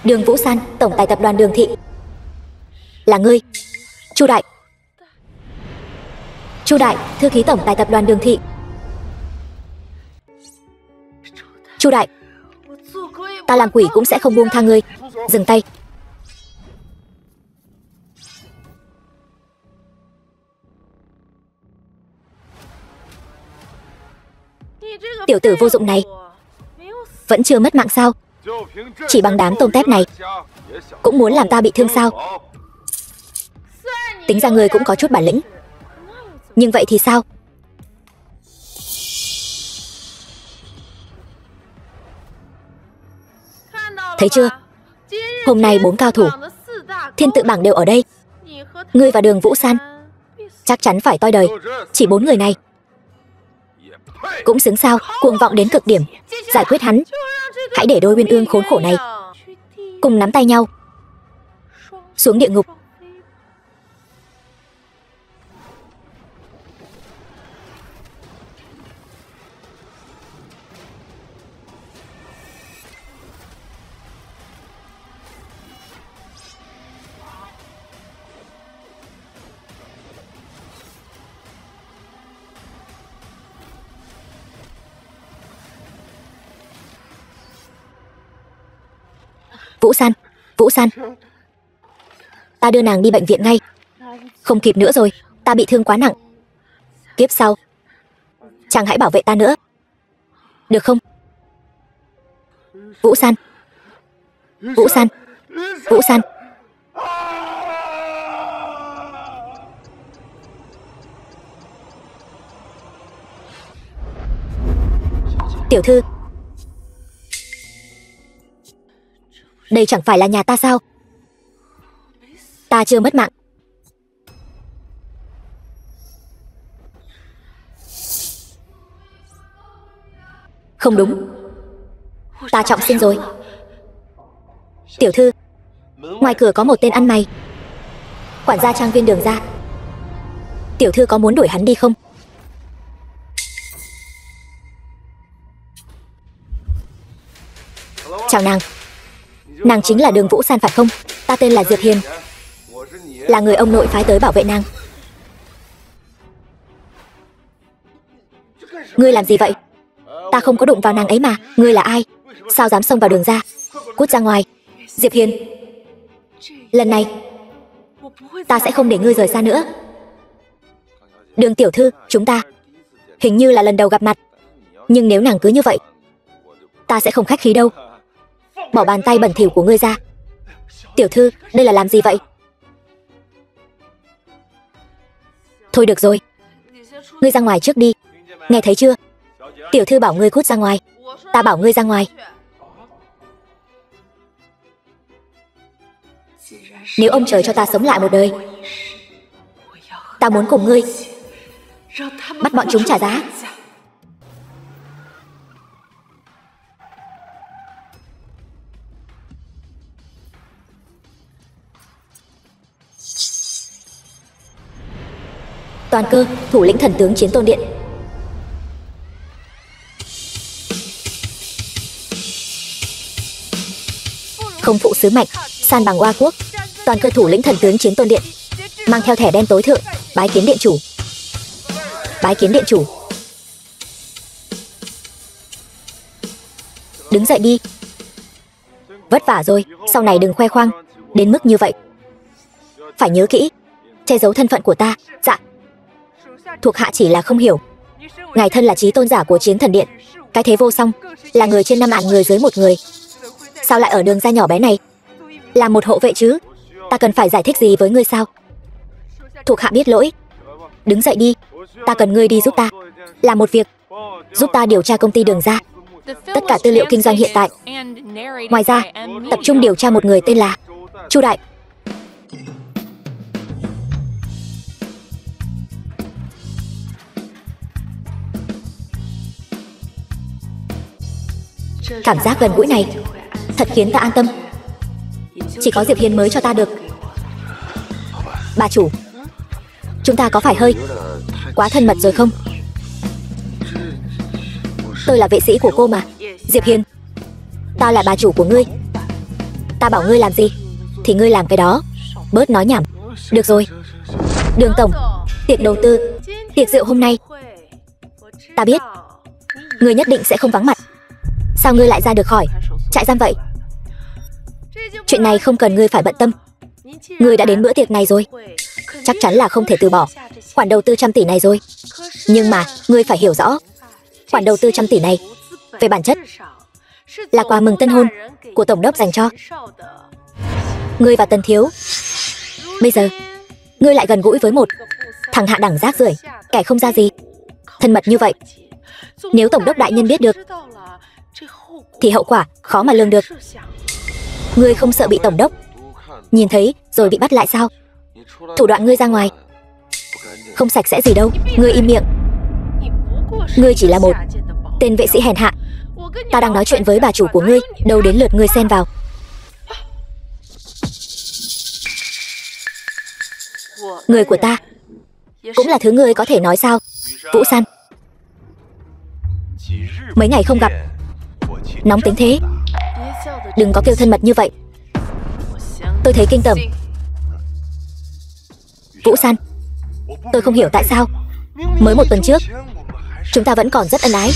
Đường Vũ San, tổng tài tập đoàn Đường Thị. Là ngươi. Chu Đại. Chu Đại, thư ký tổng tài tập đoàn Đường Thị. Chu Đại, ta làm quỷ cũng sẽ không buông tha ngươi. Dừng tay. Tiểu tử vô dụng này vẫn chưa mất mạng sao? Chỉ bằng đám tôm tép này cũng muốn làm ta bị thương sao? Tính ra ngươi cũng có chút bản lĩnh, nhưng vậy thì sao? Thấy chưa? Hôm nay 4 cao thủ thiên tự bảng đều ở đây. Ngươi và Đường Vũ San chắc chắn phải toi đời. Chỉ 4 người này cũng xứng sao? Cuồng vọng đến cực điểm. Giải quyết hắn. Hãy để đôi uyên ương khốn khổ này cùng nắm tay nhau xuống địa ngục. Vũ San, Vũ San, ta đưa nàng đi bệnh viện ngay. Không kịp nữa rồi, ta bị thương quá nặng. Kiếp sau chàng hãy bảo vệ ta nữa, được không? Vũ San, Vũ San, Vũ San. Tiểu thư, đây chẳng phải là nhà ta sao? Ta chưa mất mạng. Không đúng, ta trọng sinh rồi. Tiểu thư, ngoài cửa có một tên ăn mày, quản gia trang viên Đường gia. Tiểu thư có muốn đuổi hắn đi không? Chào nàng. Nàng chính là Đường Vũ San phải không? Ta tên là Diệp Hiền, là người ông nội phái tới bảo vệ nàng. Ngươi làm gì vậy? Ta không có đụng vào nàng ấy mà. Ngươi là ai? Sao dám xông vào Đường gia? Cút ra ngoài. Diệp Hiền, lần này ta sẽ không để ngươi rời xa nữa. Đường tiểu thư, chúng ta hình như là lần đầu gặp mặt, nhưng nếu nàng cứ như vậy, ta sẽ không khách khí đâu. Bỏ bàn tay bẩn thỉu của ngươi ra. Tiểu thư, đây là làm gì vậy? Thôi được rồi, ngươi ra ngoài trước đi. Nghe thấy chưa? Tiểu thư bảo ngươi cút ra ngoài. Ta bảo ngươi ra ngoài. Nếu ông trời cho ta sống lại một đời, ta muốn cùng ngươi bắt bọn chúng trả giá. Toàn Cơ, thủ lĩnh thần tướng Chiến Tôn Điện. Không phụ sứ mệnh, san bằng oa quốc. Toàn Cơ, thủ lĩnh thần tướng Chiến Tôn Điện, mang theo thẻ đen tối thượng, bái kiến điện chủ. Bái kiến điện chủ. Đứng dậy đi. Vất vả rồi, sau này đừng khoe khoang đến mức như vậy. Phải nhớ kỹ, che giấu thân phận của ta. Dạ. Thuộc hạ chỉ là không hiểu. Ngài thân là chí tôn giả của Chiến Thần Điện, cái thế vô song, là người trên 5 vạn người dưới một người, sao lại ở Đường gia nhỏ bé này làm một hộ vệ chứ? Ta cần phải giải thích gì với ngươi sao? Thuộc hạ biết lỗi. Đứng dậy đi. Ta cần ngươi đi giúp ta làm một việc, giúp ta điều tra công ty Đường gia, tất cả tư liệu kinh doanh hiện tại. Ngoài ra, tập trung điều tra một người tên là Chu Đại. Cảm giác gần gũi này thật khiến ta an tâm. Chỉ có Diệp Hiền mới cho ta được. Bà chủ, chúng ta có phải hơi quá thân mật rồi không? Tôi là vệ sĩ của cô mà. Diệp Hiền, ta là bà chủ của ngươi. Ta bảo ngươi làm gì thì ngươi làm cái đó. Bớt nói nhảm. Được rồi. Đường tổng, tiệc đầu tư, tiệc rượu hôm nay. Ta biết ngươi nhất định sẽ không vắng mặt. Sao ngươi lại ra được khỏi trại giam vậy? Chuyện này không cần ngươi phải bận tâm. Ngươi đã đến bữa tiệc này rồi, chắc chắn là không thể từ bỏ khoản đầu tư 100 tỷ này rồi. Nhưng mà ngươi phải hiểu rõ, khoản đầu tư 100 tỷ này về bản chất là quà mừng tân hôn của tổng đốc dành cho ngươi và Tần Thiếu. Bây giờ ngươi lại gần gũi với một thằng hạ đẳng rác rưởi, kẻ không ra gì, thân mật như vậy. Nếu tổng đốc đại nhân biết được thì hậu quả khó mà lường được. Ngươi không sợ bị tổng đốc nhìn thấy rồi bị bắt lại sao? Thủ đoạn ngươi ra ngoài không sạch sẽ gì đâu. Ngươi im miệng. Ngươi chỉ là một tên vệ sĩ hèn hạ. Ta đang nói chuyện với bà chủ của ngươi, đâu đến lượt ngươi xen vào. Người của ta cũng là thứ ngươi có thể nói sao? Vũ San, mấy ngày không gặp, nóng tính thế. Đừng có kêu thân mật như vậy, tôi thấy kinh tởm. Vũ San, tôi không hiểu tại sao mới một tuần trước chúng ta vẫn còn rất ân ái,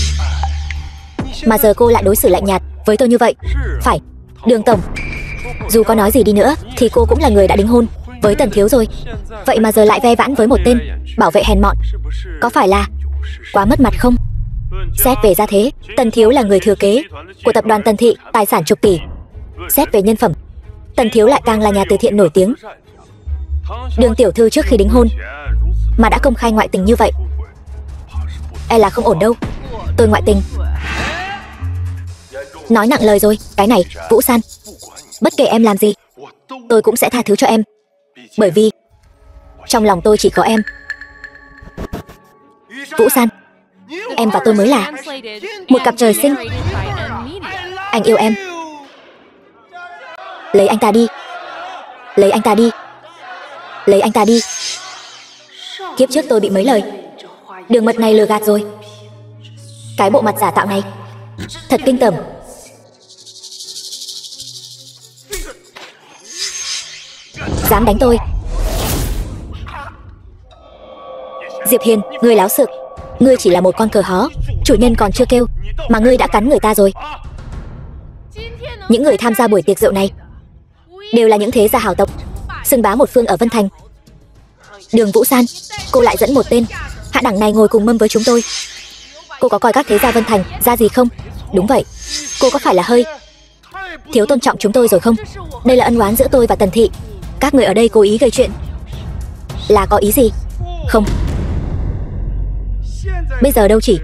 mà giờ cô lại đối xử lạnh nhạt với tôi như vậy. Phải, Đường tổng, dù có nói gì đi nữa thì cô cũng là người đã đính hôn với Tần Thiếu rồi. Vậy mà giờ lại ve vãn với một tên bảo vệ hèn mọn, có phải là quá mất mặt không? Xét về gia thế, Tần Thiếu là người thừa kế của tập đoàn Tần Thị, tài sản chục tỷ. Xét về nhân phẩm, Tần Thiếu lại càng là nhà từ thiện nổi tiếng. Đường tiểu thư trước khi đính hôn mà đã công khai ngoại tình như vậy, e là không ổn đâu. Tôi ngoại tình? Nói nặng lời rồi. Cái này, Vũ San, bất kể em làm gì, tôi cũng sẽ tha thứ cho em, bởi vì trong lòng tôi chỉ có em. Vũ San, em và tôi mới là một cặp trời sinh. Anh yêu em. Lấy anh ta đi. Lấy anh ta đi. Lấy anh ta đi. Kiếp trước tôi bị mấy lời đường mật này lừa gạt rồi. Cái bộ mặt giả tạo này thật kinh tởm. Dám đánh tôi? Diệp Hiên, ngươi láo xược. Ngươi chỉ là một con cờ hó, chủ nhân còn chưa kêu mà ngươi đã cắn người ta rồi. Những người tham gia buổi tiệc rượu này đều là những thế gia hào tộc, xưng bá một phương ở Vân Thành. Đường Vũ San, cô lại dẫn một tên hạ đẳng này ngồi cùng mâm với chúng tôi. Cô có coi các thế gia Vân Thành ra gì không? Đúng vậy, cô có phải là hơi thiếu tôn trọng chúng tôi rồi không? Đây là ân oán giữa tôi và Tần Thị. Các người ở đây cố ý gây chuyện là có ý gì? Không, bây giờ đâu chỉ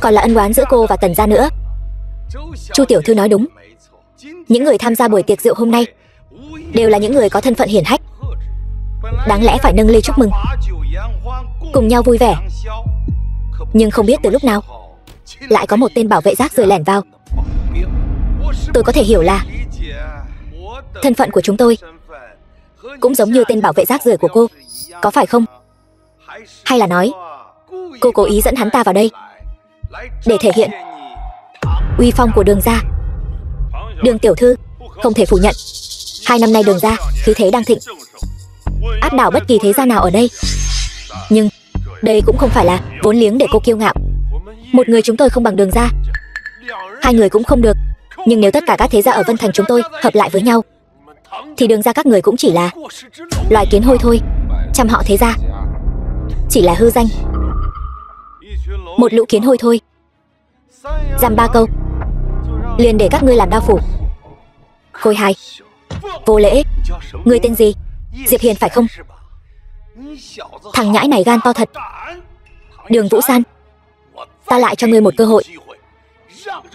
còn là ân oán giữa cô và Tần gia nữa. Chu tiểu thư nói đúng. Những người tham gia buổi tiệc rượu hôm nay đều là những người có thân phận hiển hách, đáng lẽ phải nâng ly chúc mừng, cùng nhau vui vẻ. Nhưng không biết từ lúc nào lại có một tên bảo vệ rác rưởi lẻn vào. Tôi có thể hiểu là thân phận của chúng tôi cũng giống như tên bảo vệ rác rưởi của cô, có phải không? Hay là nói cô cố ý dẫn hắn ta vào đây để thể hiện uy phong của Đường gia? Đường tiểu thư không thể phủ nhận, 2 năm nay Đường gia khí thế đang thịnh, áp đảo bất kỳ thế gia nào ở đây. Nhưng đây cũng không phải là vốn liếng để cô kiêu ngạo. Một người chúng tôi không bằng Đường gia, 2 người cũng không được. Nhưng nếu tất cả các thế gia ở Vân Thành chúng tôi hợp lại với nhau thì Đường gia các người cũng chỉ là loài kiến hôi thôi. Trăm họ thế gia chỉ là hư danh, một lũ kiến hôi thôi. Dăm 3 câu liền để các ngươi làm đao phủ. Khôi hài, vô lễ. Ngươi tên gì? Diệp Hiền phải không? Thằng nhãi này gan to thật. Đường Vũ San, ta lại cho ngươi một cơ hội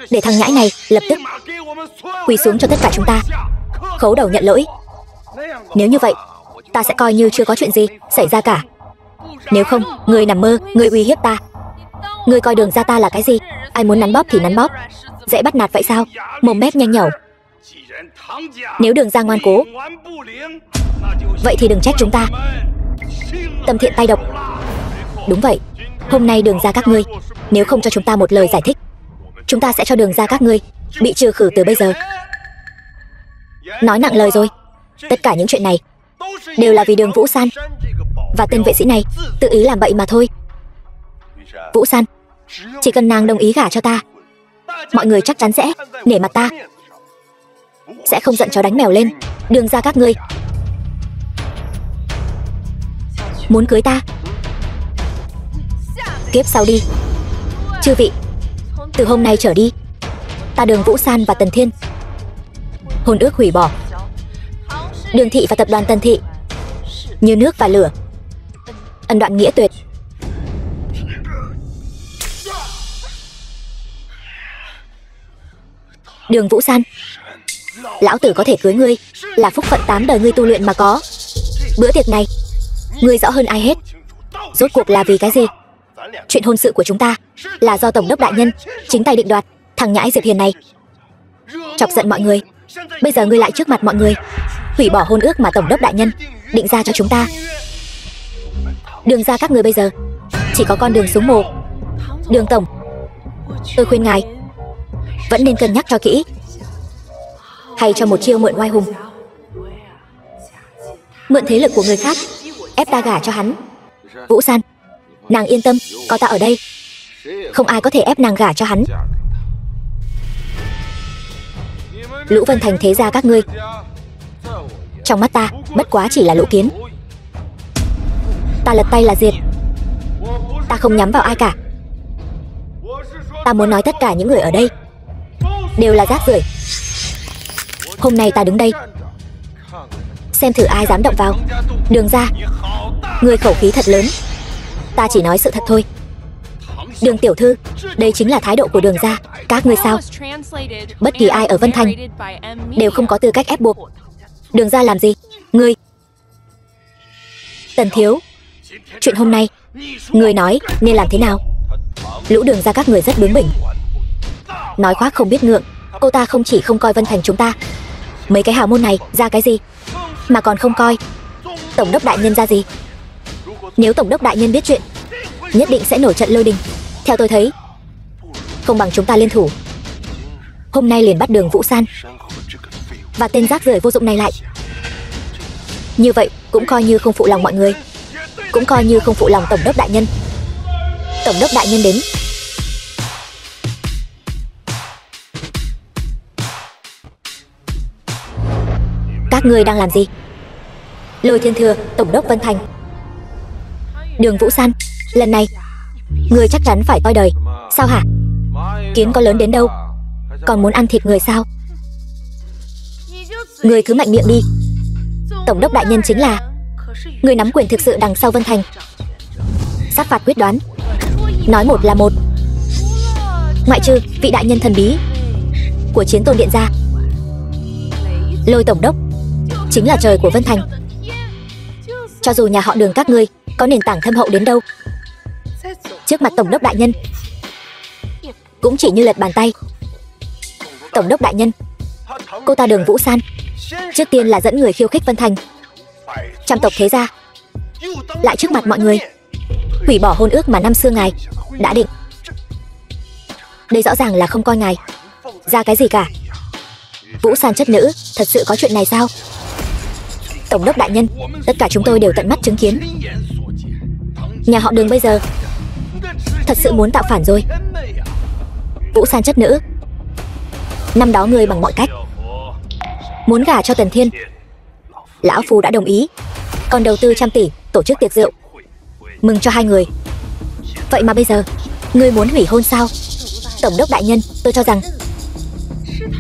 để thằng nhãi này lập tức quỳ xuống cho tất cả chúng ta, khấu đầu nhận lỗi. Nếu như vậy, ta sẽ coi như chưa có chuyện gì xảy ra cả. Nếu không, ngươi nằm mơ, ngươi uy hiếp ta. Ngươi coi Đường gia ta là cái gì? Ai muốn nắn bóp thì nắn bóp, dễ bắt nạt vậy sao? Mồm mép nhanh nhẩu. Nếu Đường gia ngoan cố, vậy thì đừng trách chúng ta tâm thiện tay độc. Đúng vậy, hôm nay Đường gia các ngươi nếu không cho chúng ta một lời giải thích, chúng ta sẽ cho Đường gia các ngươi bị trừ khử từ bây giờ. Nói nặng lời rồi. Tất cả những chuyện này đều là vì Đường Vũ San và tên vệ sĩ này tự ý làm bậy mà thôi. Vũ San, chỉ cần nàng đồng ý gả cho ta, mọi người chắc chắn sẽ nể mặt ta, sẽ không giận chó đánh mèo lên. Đường ra các ngươi muốn cưới ta, kiếp sau đi. Chư vị, từ hôm nay trở đi, ta Đường Vũ San và Tần Thiên hôn ước hủy bỏ. Đường thị và tập đoàn Tần thị như nước và lửa, ân đoạn nghĩa tuyệt. Đường Vũ San, lão tử có thể cưới ngươi là phúc phận 8 đời ngươi tu luyện mà có. Bữa tiệc này ngươi rõ hơn ai hết. Rốt cuộc là vì cái gì? Chuyện hôn sự của chúng ta là do Tổng đốc đại nhân chính tay định đoạt. Thằng nhãi Diệp Hiền này chọc giận mọi người, bây giờ ngươi lại trước mặt mọi người hủy bỏ hôn ước mà Tổng đốc đại nhân định ra cho chúng ta. Đường ra các người bây giờ chỉ có con đường xuống mồ. Đường tổng, tôi khuyên ngài vẫn nên cân nhắc cho kỹ, hay cho một chiêu mượn oai hùng, mượn thế lực của người khác ép ta gả cho hắn. Vũ San, nàng yên tâm, có ta ở đây, không ai có thể ép nàng gả cho hắn. Lũ Vân Thành thế gia các ngươi trong mắt ta bất quá chỉ là lũ kiến. Ta lật tay là diệt. Ta không nhắm vào ai cả. Ta muốn nói tất cả những người ở đây đều là rác rưởi. Hôm nay ta đứng đây, xem thử ai dám động vào. Đường ra, người khẩu khí thật lớn. Ta chỉ nói sự thật thôi. Đường tiểu thư, đây chính là thái độ của Đường ra. Các ngươi sao? Bất kỳ ai ở Vân Thành đều không có tư cách ép buộc Đường ra làm gì. Ngươi, Tần thiếu, chuyện hôm nay ngươi nói nên làm thế nào? Lũ Đường ra các người rất bướng bỉnh, nói khoác không biết ngượng. Cô ta không chỉ không coi Vân Thành chúng ta mấy cái hào môn này ra cái gì, mà còn không coi Tổng đốc đại nhân ra gì. Nếu Tổng đốc đại nhân biết chuyện, nhất định sẽ nổi trận lôi đình. Theo tôi thấy, không bằng chúng ta liên thủ, hôm nay liền bắt Đường Vũ San và tên rác rưởi vô dụng này lại. Như vậy cũng coi như không phụ lòng mọi người, cũng coi như không phụ lòng Tổng đốc đại nhân. Tổng đốc đại nhân đến. Các ngươi đang làm gì? Lôi Thiên Thừa, Tổng đốc Vân Thành. Đường Vũ San, lần này ngươi chắc chắn phải toi đời. Sao hả? Kiến có lớn đến đâu, còn muốn ăn thịt người sao? Ngươi cứ mạnh miệng đi. Tổng đốc đại nhân chính là người nắm quyền thực sự đằng sau Vân Thành. Sát phạt quyết đoán, nói một là một. Ngoại trừ vị đại nhân thần bí của Chiến Tôn điện gia, Lôi tổng đốc chính là trời của Vân Thành. Cho dù nhà họ Đường các ngươi có nền tảng thâm hậu đến đâu, trước mặt Tổng đốc đại nhân cũng chỉ như lật bàn tay. Tổng đốc đại nhân, cô ta Đường Vũ San trước tiên là dẫn người khiêu khích Vân Thành, trăm tộc thế gia, lại trước mặt mọi người hủy bỏ hôn ước mà năm xưa ngài đã định. Đây rõ ràng là không coi ngài ra cái gì cả. Vũ San chất nữ, thật sự có chuyện này sao? Tổng đốc đại nhân, tất cả chúng tôi đều tận mắt chứng kiến. Nhà họ Đường bây giờ thật sự muốn tạo phản rồi. Vũ San chất nữ, năm đó ngươi bằng mọi cách muốn gả cho Tần Thiên, lão phu đã đồng ý, còn đầu tư 100 tỷ tổ chức tiệc rượu mừng cho hai người. Vậy mà bây giờ ngươi muốn hủy hôn sao? Tổng đốc đại nhân, tôi cho rằng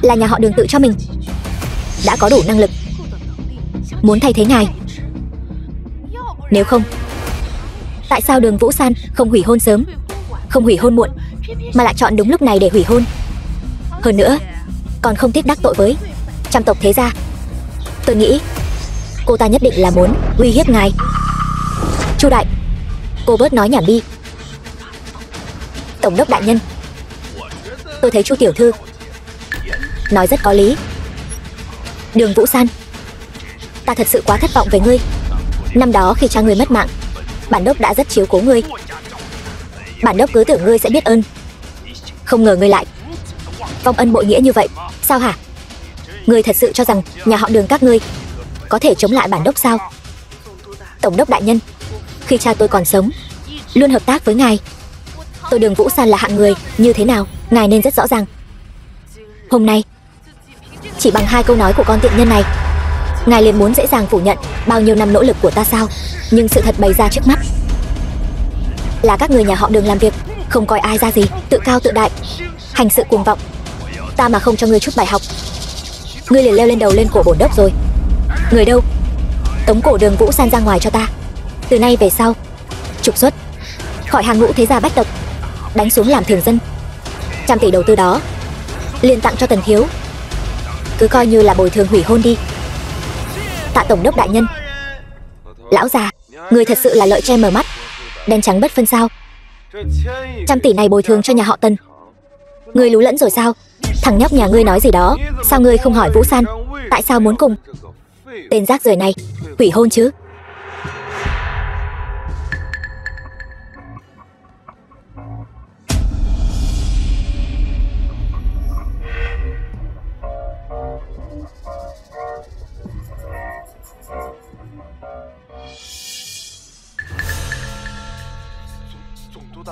là nhà họ Đường tự cho mình đã có đủ năng lực muốn thay thế ngài. Nếu không, tại sao Đường Vũ San không hủy hôn sớm, không hủy hôn muộn, mà lại chọn đúng lúc này để hủy hôn? Hơn nữa còn không tiếc đắc tội với trăm tộc thế gia. Tôi nghĩ cô ta nhất định là muốn uy hiếp ngài. Chu đại, cô bớt nói nhảm đi. Tổng đốc đại nhân, tôi thấy Chu tiểu thư nói rất có lý. Đường Vũ San, ta thật sự quá thất vọng về ngươi. Năm đó khi cha ngươi mất mạng, bản đốc đã rất chiếu cố ngươi. Bản đốc cứ tưởng ngươi sẽ biết ơn, không ngờ ngươi lại vong ân bội nghĩa như vậy. Sao hả? Ngươi thật sự cho rằng nhà họ Đường các ngươi có thể chống lại bản đốc sao? Tổng đốc đại nhân, khi cha tôi còn sống, luôn hợp tác với ngài. Tôi Đường Vũ San là hạng người như thế nào, ngài nên rất rõ ràng. Hôm nay, chỉ bằng 2 câu nói của con tiện nhân này, ngài liền muốn dễ dàng phủ nhận bao nhiêu năm nỗ lực của ta sao? Nhưng sự thật bày ra trước mắt là các người nhà họ Đường làm việc không coi ai ra gì, tự cao tự đại, hành sự cuồng vọng. Ta mà không cho ngươi chút bài học, ngươi liền leo lên đầu lên cổ bổn đốc rồi. Người đâu? Tống cổ Đường Vũ San ra ngoài cho ta. Từ nay về sau, trục xuất khỏi hàng ngũ thế gia bách tộc, đánh xuống làm thường dân. 100 tỷ đầu tư đó liền tặng cho Tần thiếu, cứ coi như là bồi thường hủy hôn đi. Tạ tổng đốc đại nhân. Lão già, người thật sự là lợi che mờ mắt, đen trắng bất phân sao? 100 tỷ này bồi thường cho nhà họ Tần, ngươi lú lẫn rồi sao? Thằng nhóc nhà ngươi nói gì đó, sao ngươi không hỏi Vũ San tại sao muốn cùng tên rác rưởi này hủy hôn chứ?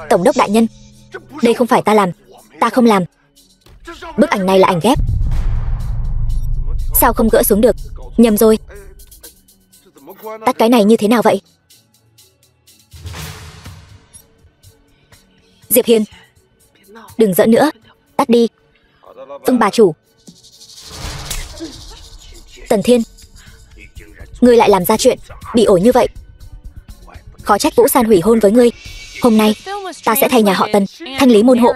Tổng đốc đại nhân, đây không phải ta làm, ta không làm. Bức ảnh này là ảnh ghép, sao không gỡ xuống được? Nhầm rồi. Tắt cái này như thế nào vậy? Diệp Hiên, đừng giỡn nữa, tắt đi. Vâng bà chủ. Tần Thiên, ngươi lại làm ra chuyện bị ổi như vậy. Khó trách Vũ San hủy hôn với ngươi. Hôm nay ta sẽ thay nhà họ Tần thanh lý môn hộ,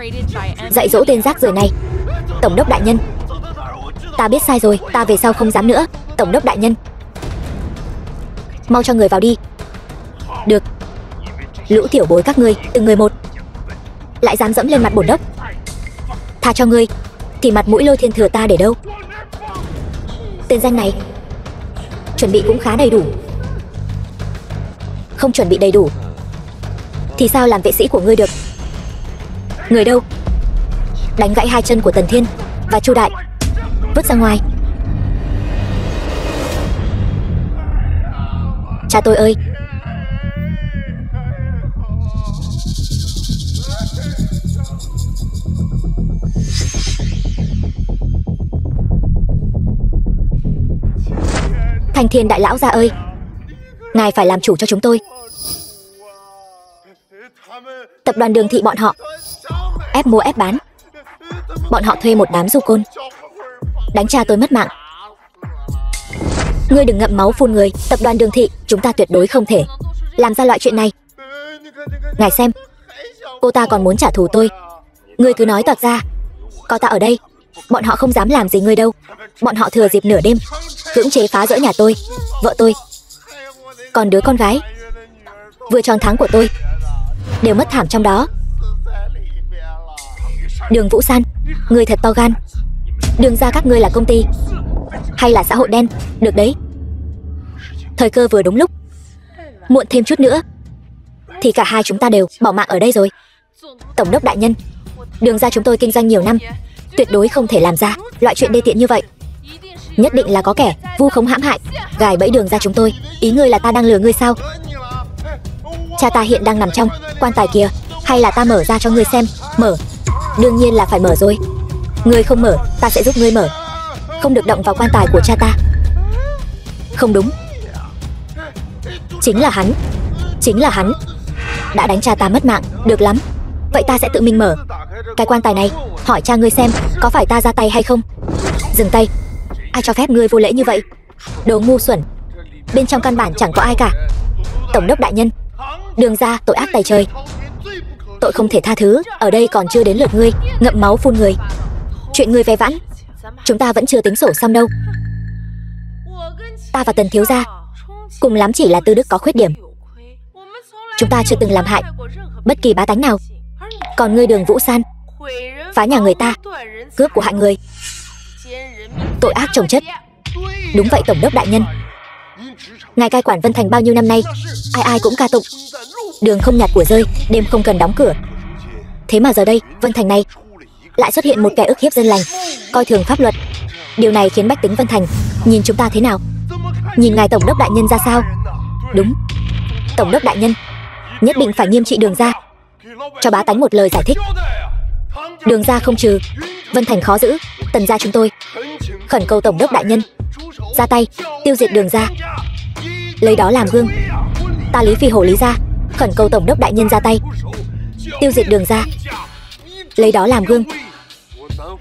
dạy dỗ tên rác rưởi này. Tổng đốc đại nhân, ta biết sai rồi, ta về sau không dám nữa. Tổng đốc đại nhân, mau cho người vào đi. Được. Lũ tiểu bối các ngươi từng người một lại dám dẫm lên mặt bổn đốc, tha cho ngươi thì mặt mũi Lôi Thiên Thừa ta để đâu? Tên danh này chuẩn bị cũng khá đầy đủ. Không chuẩn bị đầy đủ thì sao làm vệ sĩ của ngươi được? Người đâu? Đánh gãy 2 chân của Tần Thiên và Chu Đại, vứt ra ngoài. Cha tôi ơi! Thanh Thiên đại lão gia ơi! Ngài phải làm chủ cho chúng tôi. Tập đoàn Đường Thị bọn họ ép mua ép bán, bọn họ thuê một đám du côn đánh cha tôi mất mạng. Ngươi đừng ngậm máu phun người. Tập đoàn Đường Thị chúng ta tuyệt đối không thể làm ra loại chuyện này. Ngài xem, cô ta còn muốn trả thù tôi. Ngươi cứ nói toạc ra, có ta ở đây, bọn họ không dám làm gì ngươi đâu. Bọn họ thừa dịp nửa đêm cưỡng chế phá rỡ nhà tôi, vợ tôi, còn đứa con gái vừa tròn tháng của tôi đều mất thảm trong đó. Đường Vũ San, ngươi thật to gan. Đường ra các ngươi là công ty hay là xã hội đen? Được đấy, thời cơ vừa đúng lúc, muộn thêm chút nữa thì cả hai chúng ta đều bỏ mạng ở đây rồi. Tổng đốc đại nhân, Đường ra chúng tôi kinh doanh nhiều năm, tuyệt đối không thể làm ra loại chuyện đê tiện như vậy. Nhất định là có kẻ vu khống hãm hại, gài bẫy Đường ra chúng tôi. Ý ngươi là ta đang lừa ngươi sao? Cha ta hiện đang nằm trong quan tài kìa, hay là ta mở ra cho ngươi xem? Mở, đương nhiên là phải mở rồi. Ngươi không mở, ta sẽ giúp ngươi mở. Không được động vào quan tài của cha ta. Không đúng, chính là hắn đã đánh cha ta mất mạng. Được lắm, vậy ta sẽ tự mình mở cái quan tài này, hỏi cha ngươi xem có phải ta ra tay hay không. Dừng tay, ai cho phép ngươi vô lễ như vậy? Đồ ngu xuẩn, bên trong căn bản chẳng có ai cả. Tổng đốc đại nhân, Đường ra tội ác tày trời, tội không thể tha thứ. Ở đây còn chưa đến lượt ngươi ngậm máu phun người. Chuyện ngươi ve vãn chúng ta vẫn chưa tính sổ xong đâu. Ta và Tần thiếu gia cùng lắm chỉ là tư đức có khuyết điểm, chúng ta chưa từng làm hại bất kỳ bá tánh nào. Còn ngươi Đường Vũ San, phá nhà người ta, cướp của hại người, tội ác chồng chất. Đúng vậy tổng đốc đại nhân, ngài cai quản Vân Thành bao nhiêu năm nay, ai ai cũng ca tụng đường không nhặt của rơi, đêm không cần đóng cửa. Thế mà giờ đây Vân Thành này lại xuất hiện một kẻ ức hiếp dân lành, coi thường pháp luật, Điều này khiến bách tính Vân Thành nhìn chúng ta thế nào? Nhìn ngài tổng đốc đại nhân ra sao? Đúng, tổng đốc đại nhân nhất định phải nghiêm trị Đường gia, cho bá tánh một lời giải thích. Đường gia không trừ, Vân Thành khó giữ. Tần gia chúng tôi khẩn cầu tổng đốc đại nhân ra tay tiêu diệt Đường gia, lấy đó làm gương. Ta Lý Phi Hổ Lý gia khẩn cầu tổng đốc đại nhân ra tay tiêu diệt Đường gia, lấy đó làm gương.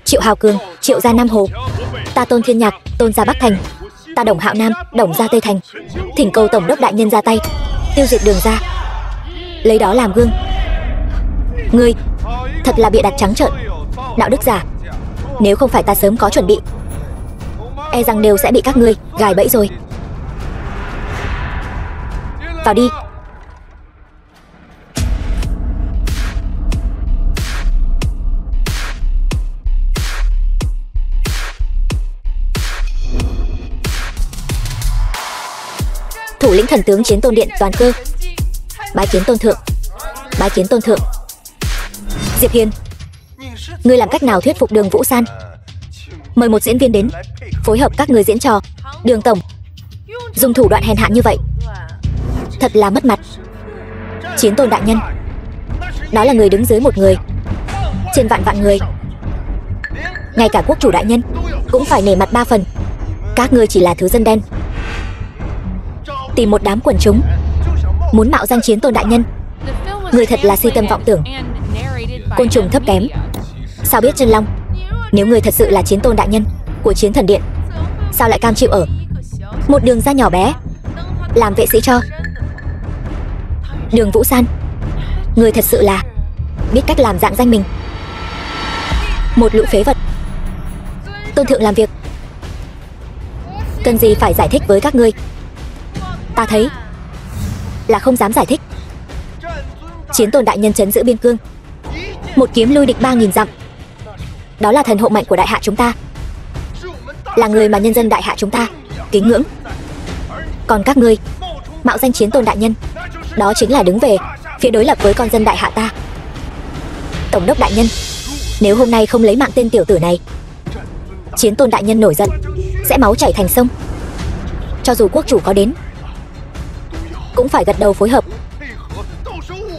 Triệu Hào Cường, Triệu gia Nam Hồ, ta Tôn Thiên Nhạc, Tôn gia Bắc Thành, ta Đồng Hạo Nam, Đồng gia Tây Thành thỉnh cầu tổng đốc đại nhân ra tay tiêu diệt Đường gia, lấy đó làm gương. Ngươi thật là bịa đặt trắng trợn, đạo đức giả. Nếu không phải ta sớm có chuẩn bị, e rằng đều sẽ bị các ngươi gài bẫy rồi. Vào đi. Thủ lĩnh thần tướng Chiến Tôn Điện Toàn Cơ, bái kiến tôn thượng. Bái kiến tôn thượng. Diệp Hiền, ngươi làm cách nào thuyết phục Đường Vũ San? Mời một diễn viên đến phối hợp các người diễn trò. Đường tổng dùng thủ đoạn hèn hạ như vậy thật là mất mặt. Chiến Tôn đại nhân, đó là người đứng dưới một người trên vạn vạn người, ngay cả quốc chủ đại nhân cũng phải nể mặt 3 phần. Các ngươi chỉ là thứ dân đen, tìm một đám quần chúng muốn mạo danh Chiến Tôn đại nhân. Người thật là si tâm vọng tưởng, côn trùng thấp kém, sao biết chân long. Nếu người thật sự là Chiến Tôn đại nhân của Chiến Thần Điện, sao lại cam chịu ở một Đường gia nhỏ bé làm vệ sĩ cho? Đường Vũ San, người thật sự là biết cách làm dạng danh mình, một lũ phế vật. Tôn thượng làm việc cần gì phải giải thích với các ngươi? Ta thấy là không dám giải thích. Chiến Tôn đại nhân trấn giữ biên cương, một kiếm lui địch 3000 dặm, đó là thần hộ mệnh của đại hạ chúng ta, là người mà nhân dân đại hạ chúng ta kính ngưỡng. Còn các ngươi mạo danh Chiến Tôn đại nhân, đó chính là đứng về phía đối lập với con dân đại hạ ta. Tổng đốc đại nhân, nếu hôm nay không lấy mạng tên tiểu tử này, Chiến Tôn đại nhân nổi giận sẽ máu chảy thành sông. Cho dù quốc chủ có đến cũng phải gật đầu phối hợp.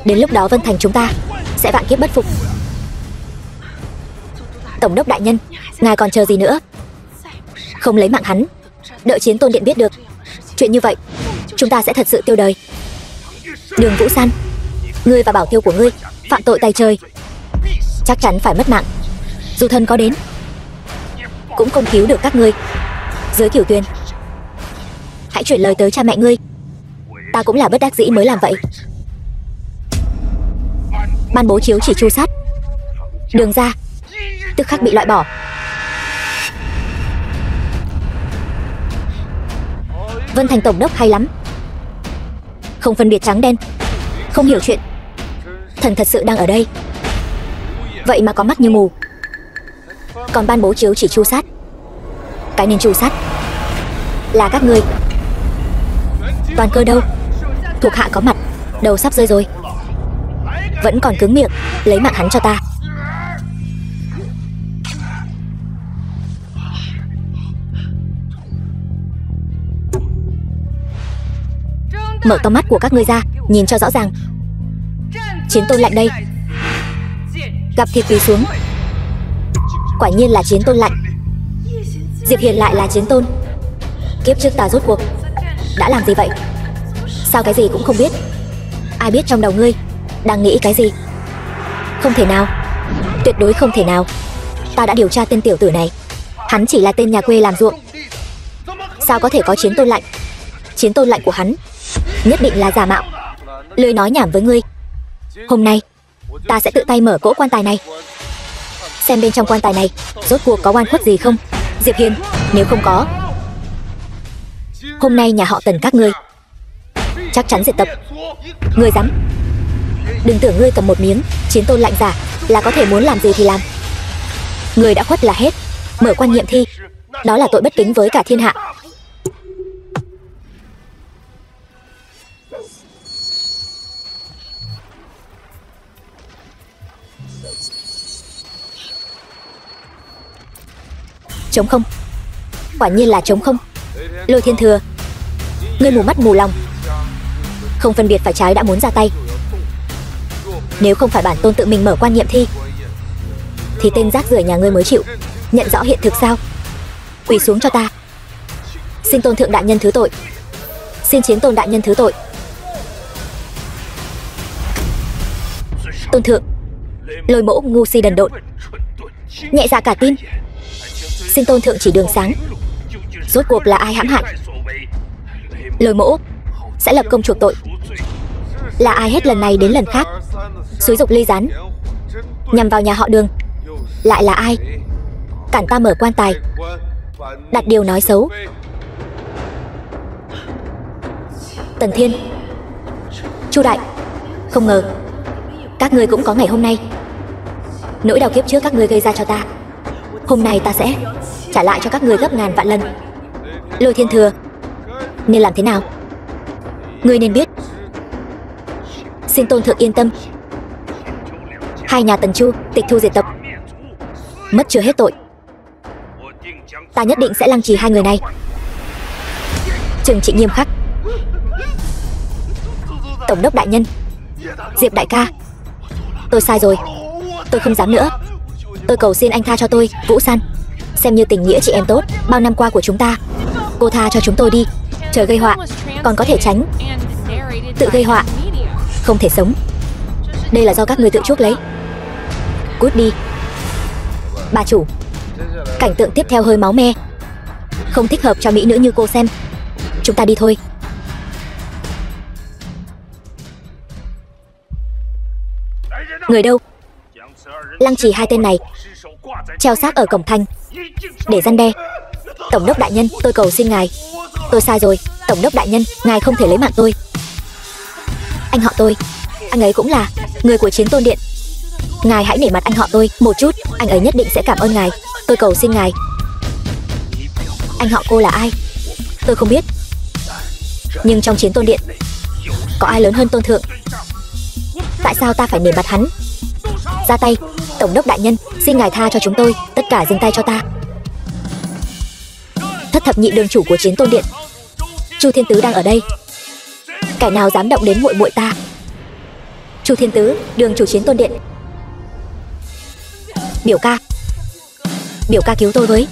Đến lúc đó Vân Thành chúng ta sẽ vạn kiếp bất phục. Tổng đốc đại nhân, ngài còn chờ gì nữa? Không lấy mạng hắn, đợi Chiến Tôn điện biết được chuyện như vậy, chúng ta sẽ thật sự tiêu đời. Đường Vũ San, ngươi và bảo tiêu của ngươi phạm tội tay trời, chắc chắn phải mất mạng. Dù thân có đến cũng không cứu được các ngươi. Dưới Cửu Tuyền, hãy chuyển lời tới cha mẹ ngươi, ta cũng là bất đắc dĩ mới làm vậy. Ban bố chiếu chỉ tru sát Đường gia, tức khắc bị loại bỏ. Vân Thành tổng đốc hay lắm, không phân biệt trắng đen, không hiểu chuyện. Thần thật sự đang ở đây, vậy mà có mắt như mù. Còn ban bố chiếu chỉ tru sát, cái nên tru sát là các ngươi. Toàn Cơ đâu? Thuộc hạ có mặt, đầu sắp rơi rồi, vẫn còn cứng miệng, lấy mạng hắn cho ta. Mở to mắt của các ngươi ra, nhìn cho rõ ràng. Chiến Tôn lạnh đây. Gặp thiệt quỳ xuống. Quả nhiên là Chiến Tôn lạnh. Diệp Hiền lại là Chiến Tôn. Kiếp trước ta rốt cuộc đã làm gì vậy? Sao cái gì cũng không biết? Ai biết trong đầu ngươi đang nghĩ cái gì? Không thể nào, tuyệt đối không thể nào. Ta đã điều tra tên tiểu tử này, hắn chỉ là tên nhà quê làm ruộng. Sao có thể có Chiến Tôn lạnh? Chiến Tôn lạnh của hắn nhất định là giả mạo. Lười nói nhảm với ngươi. Hôm nay ta sẽ tự tay mở cỗ quan tài này, xem bên trong quan tài này rốt cuộc có oan khuất gì không. Diệp Hiền, nếu không có, hôm nay nhà họ Tần các ngươi chắc chắn diệt tập. Ngươi dám? Đừng tưởng ngươi cầm một miếng Chiến Tôn lạnh giả là có thể muốn làm gì thì làm. Ngươi đã khuất là hết. Mở quan nhiệm thi, đó là tội bất kính với cả thiên hạ. Trống không. quả nhiên là trống không. Lôi Thiên Thừa, ngươi mù mắt mù lòng, không phân biệt phải trái đã muốn ra tay. Nếu không phải bản tôn tự mình mở quan nghiệm thi, thì tên rác rưởi nhà ngươi mới chịu nhận rõ hiện thực sao? Quỳ xuống cho ta. Xin Tôn Thượng đại nhân thứ tội, xin Chiến Tôn đại nhân thứ tội. Tôn Thượng, Lôi Mỗ ngu si đần độn, nhẹ dạ cả tin, xin Tôn Thượng chỉ đường sáng. Rốt cuộc là ai hãm hại? Lôi Mỗ sẽ lập công chuộc tội. Là ai hết lần này đến lần khác xúi dục ly gián nhằm vào nhà họ Đường? Lại là ai cản ta mở quan tài, đặt điều nói xấu? Tần Thiên, Chu Đại, không ngờ các ngươi cũng có ngày hôm nay. Nỗi đau kiếp trước các ngươi gây ra cho ta, hôm nay ta sẽ trả lại cho các ngươi gấp ngàn vạn lần. Lôi Thiên Thừa, nên làm thế nào? Ngươi nên biết. Xin Tôn Thượng yên tâm, hai nhà Tần Chu tịch thu diệt tộc, mất chưa hết tội. Ta nhất định sẽ lăng trì hai người này, trừng trị nghiêm khắc. Tổng đốc đại nhân, Diệp đại ca, tôi sai rồi, tôi không dám nữa. Tôi cầu xin anh tha cho tôi, Vũ San. Xem như tình nghĩa chị em tốt bao năm qua của chúng ta, cô tha cho chúng tôi đi. Trời gây họa còn có thể tránh, tự gây họa không thể sống. Đây là do các ngươi tự chuốc lấy. Cút đi. Bà chủ, cảnh tượng tiếp theo hơi máu me, không thích hợp cho mỹ nữ như cô xem. Chúng ta đi thôi. Người đâu? Lăng trì hai tên này, treo xác ở cổng thành để răn đe. Tổng đốc đại nhân, tôi cầu xin ngài, tôi sai rồi. Tổng đốc đại nhân, ngài không thể lấy mạng tôi. Anh họ tôi, anh ấy cũng là người của Chiến Tôn Điện. Ngài hãy nể mặt anh họ tôi một chút, anh ấy nhất định sẽ cảm ơn ngài. Tôi cầu xin ngài. Anh họ cô là ai? Tôi không biết, nhưng trong Chiến Tôn Điện có ai lớn hơn Tôn Thượng? Tại sao ta phải nể mặt hắn? Ra tay. Tổng đốc đại nhân, xin ngài tha cho chúng tôi, tất cả dừng tay cho ta. Thất thập nhị đường chủ của Chiến Tôn Điện, Chu Thiên Tứ đang ở đây. Kẻ nào dám động đến muội muội ta? Chu Thiên Tứ, đường chủ Chiến Tôn Điện. Biểu ca, biểu ca cứu tôi với.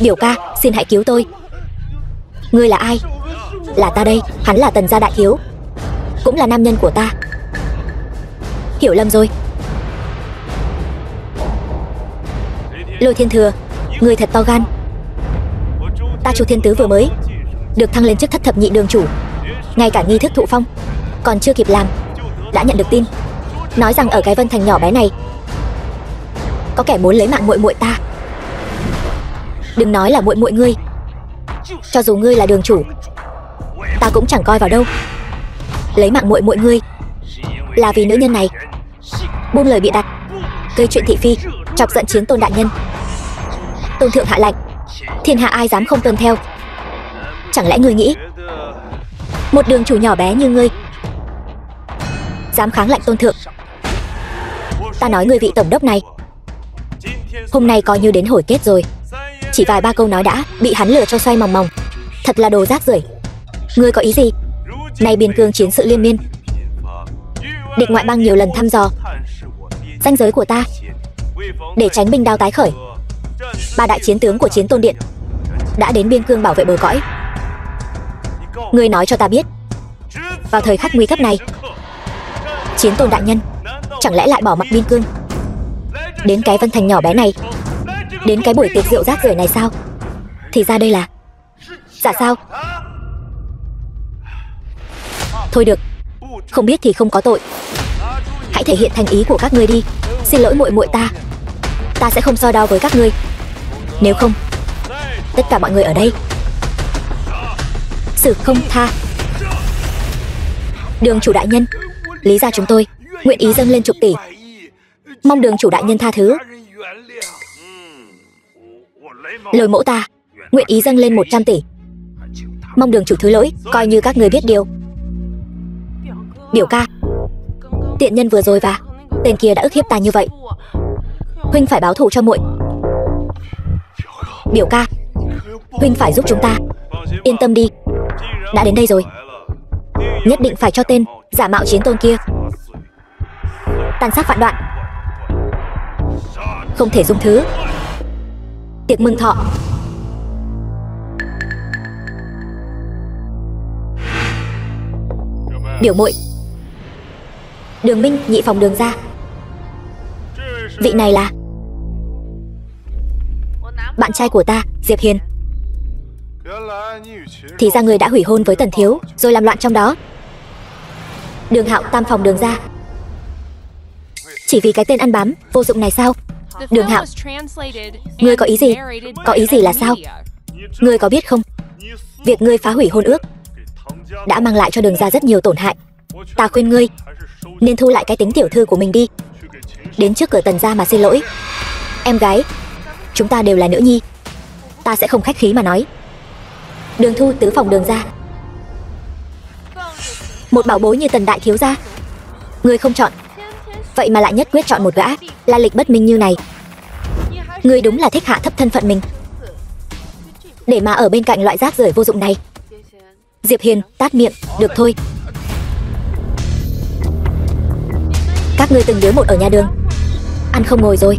Biểu ca, xin hãy cứu tôi. Ngươi là ai? Là ta đây, hắn là Tần gia đại thiếu, cũng là nam nhân của ta. Hiểu lầm rồi. Lôi Thiên Thừa, ngươi thật to gan. Ta Chu Thiên Tứ vừa mới được thăng lên chức thất thập nhị đường chủ, ngay cả nghi thức thụ phong còn chưa kịp làm đã nhận được tin nói rằng ở cái Vân Thành nhỏ bé này có kẻ muốn lấy mạng muội muội ta. Đừng nói là muội muội ngươi, cho dù ngươi là đường chủ, ta cũng chẳng coi vào đâu. Lấy mạng muội muội ngươi là vì nữ nhân này buông lời bịa đặt, gây chuyện thị phi, chọc giận Chiến Tôn đại nhân. Tôn Thượng hạ lệnh, thiên hạ ai dám không tuân theo? Chẳng lẽ ngươi nghĩ một đường chủ nhỏ bé như ngươi dám kháng lệnh Tôn Thượng? Ta nói ngươi vị tổng đốc này, hôm nay coi như đến hồi kết rồi. Chỉ vài ba câu nói đã bị hắn lừa cho xoay mòng mòng, thật là đồ rác rưởi. Ngươi có ý gì? Nay biên cương chiến sự liên miên, địch ngoại bang nhiều lần thăm dò ranh giới của ta để tránh binh đao tái khởi. Ba đại chiến tướng của Chiến Tôn Điện đã đến biên cương bảo vệ bờ cõi. Ngươi nói cho ta biết, vào thời khắc nguy cấp này, Chiến Tôn đại nhân chẳng lẽ lại bỏ mặc biên cương đến cái Vân Thành nhỏ bé này, đến cái buổi tiệc rượu rác rưởi này sao? Thì ra đây là dạ sao? Thôi được, không biết thì không có tội. Hãy thể hiện thành ý của các ngươi đi. Xin lỗi muội muội ta, ta sẽ không so đo với các ngươi. Nếu không, tất cả mọi người ở đây xử không tha. Đường chủ đại nhân, lý gia chúng tôi nguyện ý dâng lên chục tỷ, mong đường chủ đại nhân tha thứ. Lôi Mỗ ta nguyện ý dâng lên 100 tỷ, mong đường chủ thứ lỗi. Coi như các người biết điều. Biểu ca, tiện nhân vừa rồi và tên kia đã ức hiếp ta như vậy, huynh phải báo thù cho muội. Biểu ca, Huynh phải giúp chúng ta. Yên tâm đi, đã đến đây rồi, nhất định phải cho tên giả mạo chiến tôn kia tàn sát vạn đoạn, không thể dung thứ. Tiệc mừng thọ. Biểu muội, Đường Minh, nhị phòng Đường gia. Vị này là bạn trai của ta, Diệp Hiền. Thì ra người đã hủy hôn với Tần thiếu, rồi làm loạn trong đó. Đường Hạo, tam phòng Đường gia. Chỉ vì cái tên ăn bám vô dụng này sao? Đường Hạo, ngươi có ý gì? Có ý gì là sao? Ngươi có biết không, việc ngươi phá hủy hôn ước đã mang lại cho Đường gia rất nhiều tổn hại. Ta khuyên ngươi nên thu lại cái tính tiểu thư của mình đi, đến trước cửa Tần gia mà xin lỗi. Em gái, chúng ta đều là nữ nhi, ta sẽ không khách khí mà nói. Đường Thu, tứ phòng Đường gia. Một bảo bối như Tần đại thiếu gia ngươi không chọn, vậy mà lại nhất quyết chọn một gã la lịch bất minh như này. Ngươi đúng là thích hạ thấp thân phận mình để mà ở bên cạnh loại rác rưởi vô dụng này. Diệp Hiền, tát miệng. Được thôi, các ngươi từng đứa một ở nhà Đường ăn không ngồi rồi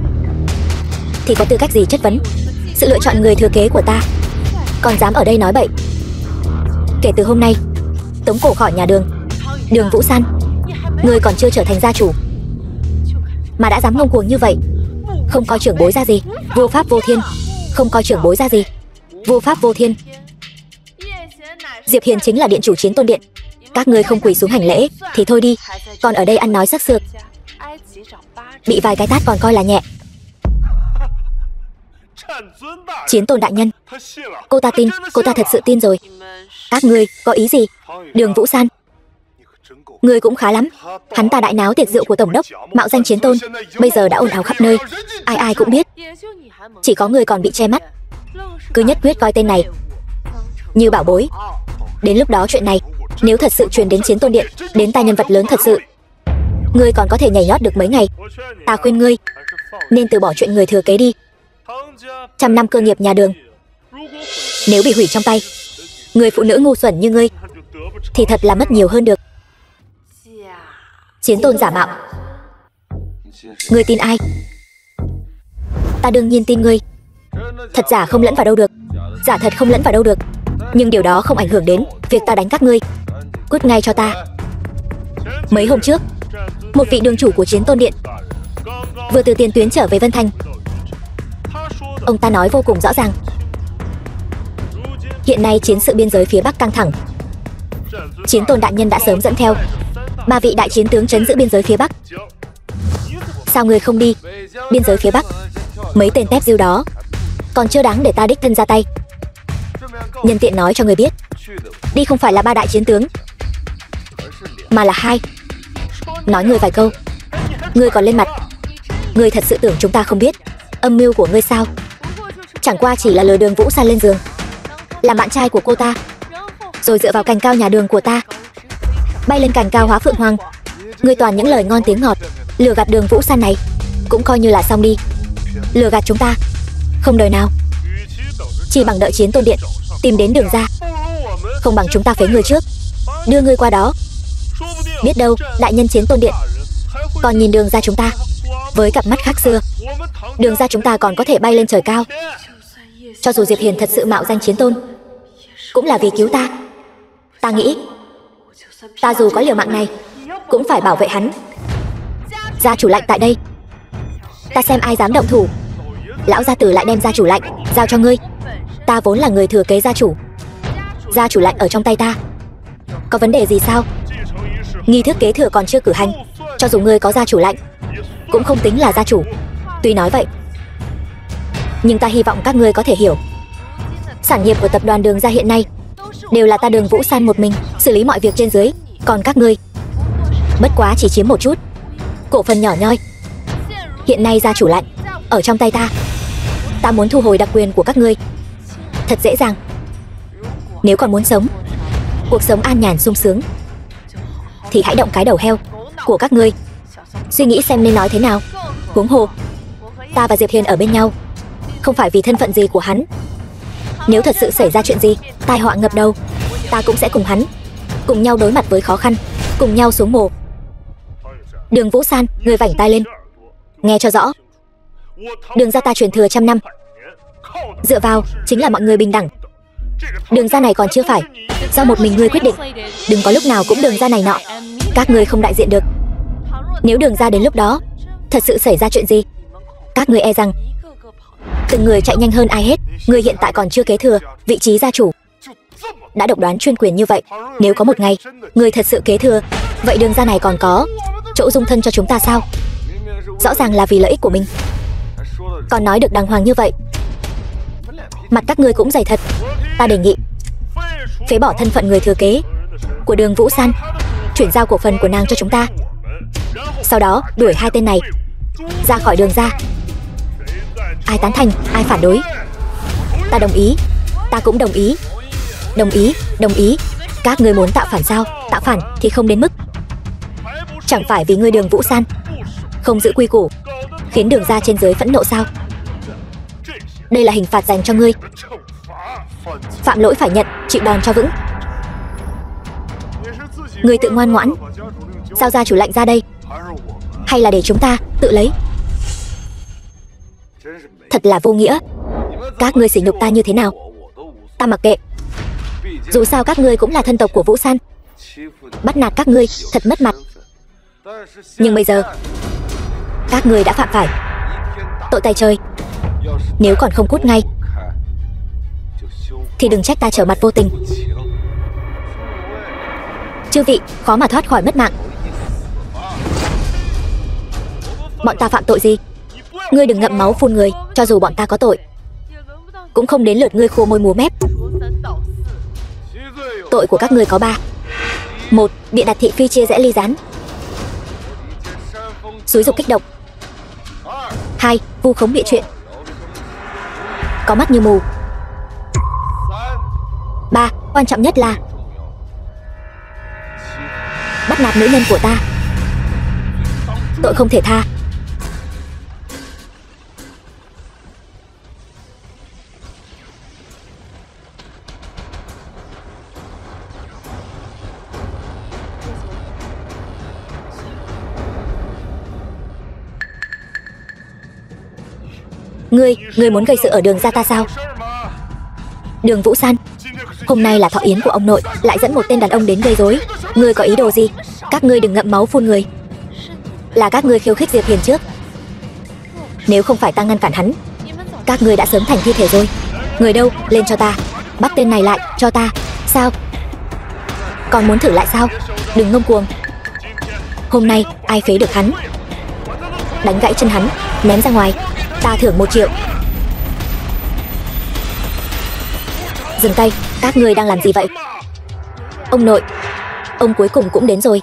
thì có tư cách gì chất vấn sự lựa chọn người thừa kế của ta? Còn dám ở đây nói bậy. Kể từ hôm nay tống cổ khỏi nhà Đường. Đường Vũ San, ngươi còn chưa trở thành gia chủ mà đã dám ngông cuồng như vậy, không coi trưởng bối ra gì. Vô pháp vô thiên, không coi trưởng bối ra gì. Vô pháp vô thiên. Diệp Hiền chính là điện chủ Chiến Tôn Điện, các ngươi không quỳ xuống hành lễ thì thôi đi, còn ở đây ăn nói sắc sược, bị vài cái tát còn coi là nhẹ. Chiến Tôn đại nhân, cô ta tin, cô ta thật sự tin rồi. Các ngươi có ý gì? Đường Vũ San, ngươi cũng khá lắm. Hắn ta đại náo tiệc rượu của tổng đốc, mạo danh Chiến Tôn, bây giờ đã ồn ào khắp nơi, ai ai cũng biết. Chỉ có ngươi còn bị che mắt, cứ nhất quyết coi tên này như bảo bối. Đến lúc đó chuyện này nếu thật sự truyền đến Chiến Tôn Điện, đến tai nhân vật lớn thật sự, ngươi còn có thể nhảy nhót được mấy ngày. Ta khuyên ngươi nên từ bỏ chuyện người thừa kế đi. 100 năm cơ nghiệp nhà Đường nếu bị hủy trong tay người phụ nữ ngu xuẩn như ngươi thì thật là mất nhiều hơn được. Chiến Tôn giả mạo, ngươi tin ai? Ta đương nhiên tin ngươi. Thật giả không lẫn vào đâu được, giả thật không lẫn vào đâu được, nhưng điều đó không ảnh hưởng đến việc ta đánh các ngươi. Cút ngay cho ta. Mấy hôm trước, một vị đường chủ của Chiến Tôn Điện vừa từ tiền tuyến trở về Vân Thành. Ông ta nói vô cùng rõ ràng, hiện nay chiến sự biên giới phía Bắc căng thẳng. Chiến Tôn đại nhân đã sớm dẫn theo 3 vị đại chiến tướng trấn giữ biên giới phía Bắc. Sao ngươi không đi biên giới phía Bắc? Mấy tên tép diêu đó còn chưa đáng để ta đích thân ra tay. Nhân tiện nói cho ngươi biết, đi không phải là 3 đại chiến tướng mà là 2. Nói ngươi vài câu ngươi còn lên mặt. Ngươi thật sự tưởng chúng ta không biết âm mưu của ngươi sao? Chẳng qua chỉ là lừa Đường Vũ San lên giường, làm bạn trai của cô ta, rồi dựa vào cành cao nhà Đường của ta bay lên cành cao Hóa Phượng Hoàng. Ngươi toàn những lời ngon tiếng ngọt, lừa gạt Đường Vũ San này cũng coi như là xong đi. Lừa gạt chúng ta không đời nào. Chỉ bằng đợi Chiến Tôn Điện tìm đến Đường ra, không bằng chúng ta phế người trước, đưa ngươi qua đó. Biết đâu đại nhân Chiến Tôn Điện còn nhìn Đường ra chúng ta với cặp mắt khác xưa. Đường ra chúng ta còn có thể bay lên trời cao. Cho dù Diệp Hiền thật sự mạo danh Chiến Tôn, cũng là vì cứu ta. Ta nghĩ ta dù có liều mạng này cũng phải bảo vệ hắn. Gia chủ lạnh tại đây, ta xem ai dám động thủ. Lão gia tử lại đem gia chủ lạnh giao cho ngươi. Ta vốn là người thừa kế gia chủ, gia chủ lạnh ở trong tay ta, có vấn đề gì sao? Nghi thức kế thừa còn chưa cử hành, cho dù ngươi có gia chủ lạnh cũng không tính là gia chủ. Tuy nói vậy, nhưng ta hy vọng các ngươi có thể hiểu, sản nghiệp của tập đoàn Đường gia hiện nay đều là ta Đường Vũ San một mình xử lý mọi việc trên dưới, còn các ngươi bất quá chỉ chiếm một chút cổ phần nhỏ nhoi. Hiện nay gia chủ lạnh ở trong tay ta, ta muốn thu hồi đặc quyền của các ngươi thật dễ dàng. Nếu còn muốn sống cuộc sống an nhàn sung sướng thì hãy động cái đầu heo của các ngươi, suy nghĩ xem nên nói thế nào. Huống hồ ta và Diệp Hiền ở bên nhau không phải vì thân phận gì của hắn, Nếu thật sự xảy ra chuyện gì, tai họa ngập đầu, ta cũng sẽ cùng hắn, cùng nhau đối mặt với khó khăn, cùng nhau xuống mồ. Đường Vũ San, người vảnh tai lên, nghe cho rõ. Đường gia ta truyền thừa trăm năm, dựa vào chính là mọi người bình đẳng. Đường gia này còn chưa phải do một mình ngươi quyết định. Đừng có lúc nào cũng đường gia này nọ, các ngươi không đại diện được. Nếu đường gia đến lúc đó thật sự xảy ra chuyện gì, các ngươi e rằng từng người chạy nhanh hơn ai hết. Ngươi hiện tại còn chưa kế thừa vị trí gia chủ, đã độc đoán chuyên quyền như vậy. Nếu có một ngày ngươi thật sự kế thừa, vậy đường gia này còn có chỗ dung thân cho chúng ta sao? Rõ ràng là vì lợi ích của mình, còn nói được đàng hoàng như vậy. Mặt các ngươi cũng dày thật. Ta đề nghị phế bỏ thân phận người thừa kế của Đường Vũ San, chuyển giao cổ phần của nàng cho chúng ta. Sau đó đuổi hai tên này ra khỏi Đường gia. Ai tán thành, ai phản đối? Ta đồng ý. Ta cũng đồng ý. Đồng ý, đồng ý. Các ngươi muốn tạo phản sao? Tạo phản thì không đến mức. Chẳng phải vì ngươi Đường Vũ San không giữ quy củ, khiến Đường gia trên dưới phẫn nộ sao? Đây là hình phạt dành cho ngươi. Phạm lỗi phải nhận, chịu đòn cho vững. Ngươi tự ngoan ngoãn giao gia chủ lệnh ra đây, hay là để chúng ta tự lấy? Thật là vô nghĩa. Các ngươi sỉ nhục ta như thế nào ta mặc kệ. Dù sao các ngươi cũng là thân tộc của Vũ San, bắt nạt các ngươi thật mất mặt. Nhưng bây giờ các ngươi đã phạm phải tội tày trời. Nếu còn không cút ngay thì đừng trách ta trở mặt vô tình. Chư vị khó mà thoát khỏi mất mạng. Bọn ta phạm tội gì? Ngươi đừng ngậm máu phun người. Cho dù bọn ta có tội, cũng không đến lượt ngươi khô môi múa mép. Tội của các ngươi có 3. 1. Bịa đặt thị phi chia rẽ ly gián, xúi dục kích động. 2. Vu khống bịa chuyện, có mắt như mù. 3. Quan trọng nhất là bắt nạt nữ nhân của ta. Tội không thể tha. Ngươi muốn gây sự ở Đường gia ta sao? Đường Vũ San, hôm nay là thọ yến của ông nội, lại dẫn một tên đàn ông đến gây rối. Ngươi có ý đồ gì? Các ngươi đừng ngậm máu phun người. Là các ngươi khiêu khích Diệp Hiền trước. Nếu không phải ta ngăn cản hắn, các ngươi đã sớm thành thi thể rồi. Người đâu? Lên cho ta. Bắt tên này lại cho ta. Sao? Còn muốn thử lại sao? Đừng ngông cuồng. Hôm nay ai phế được hắn, đánh gãy chân hắn, ném ra ngoài, ta thưởng 1 triệu. Dừng tay. Các ngươi đang làm gì vậy? Ông nội, ông cuối cùng cũng đến rồi.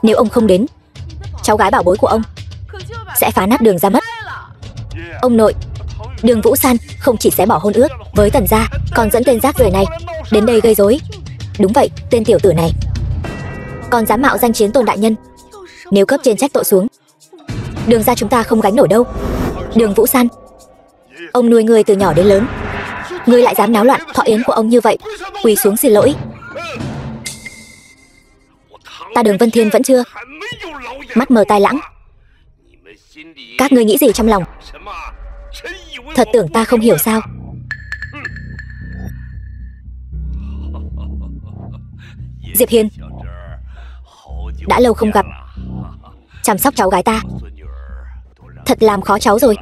Nếu ông không đến, cháu gái bảo bối của ông sẽ phá nát Đường gia mất. Ông nội, Đường Vũ San không chỉ xé bỏ hôn ước với Tần gia, còn dẫn tên rác rưởi này đến đây gây rối. Đúng vậy, tên tiểu tử này còn dám mạo danh Chiến Tôn đại nhân. Nếu cấp trên trách tội xuống, Đường gia chúng ta không gánh nổi đâu. Đường Vũ San, ông nuôi ngươi từ nhỏ đến lớn, ngươi lại dám náo loạn thọ yến của ông như vậy. Quỳ xuống xin lỗi. Ta Đường Vân Thiên vẫn chưa mắt mờ tai lãng. Các ngươi nghĩ gì trong lòng? Thật tưởng ta không hiểu sao? Diệp Hiền, đã lâu không gặp, chăm sóc cháu gái ta thật làm khó cháu rồi.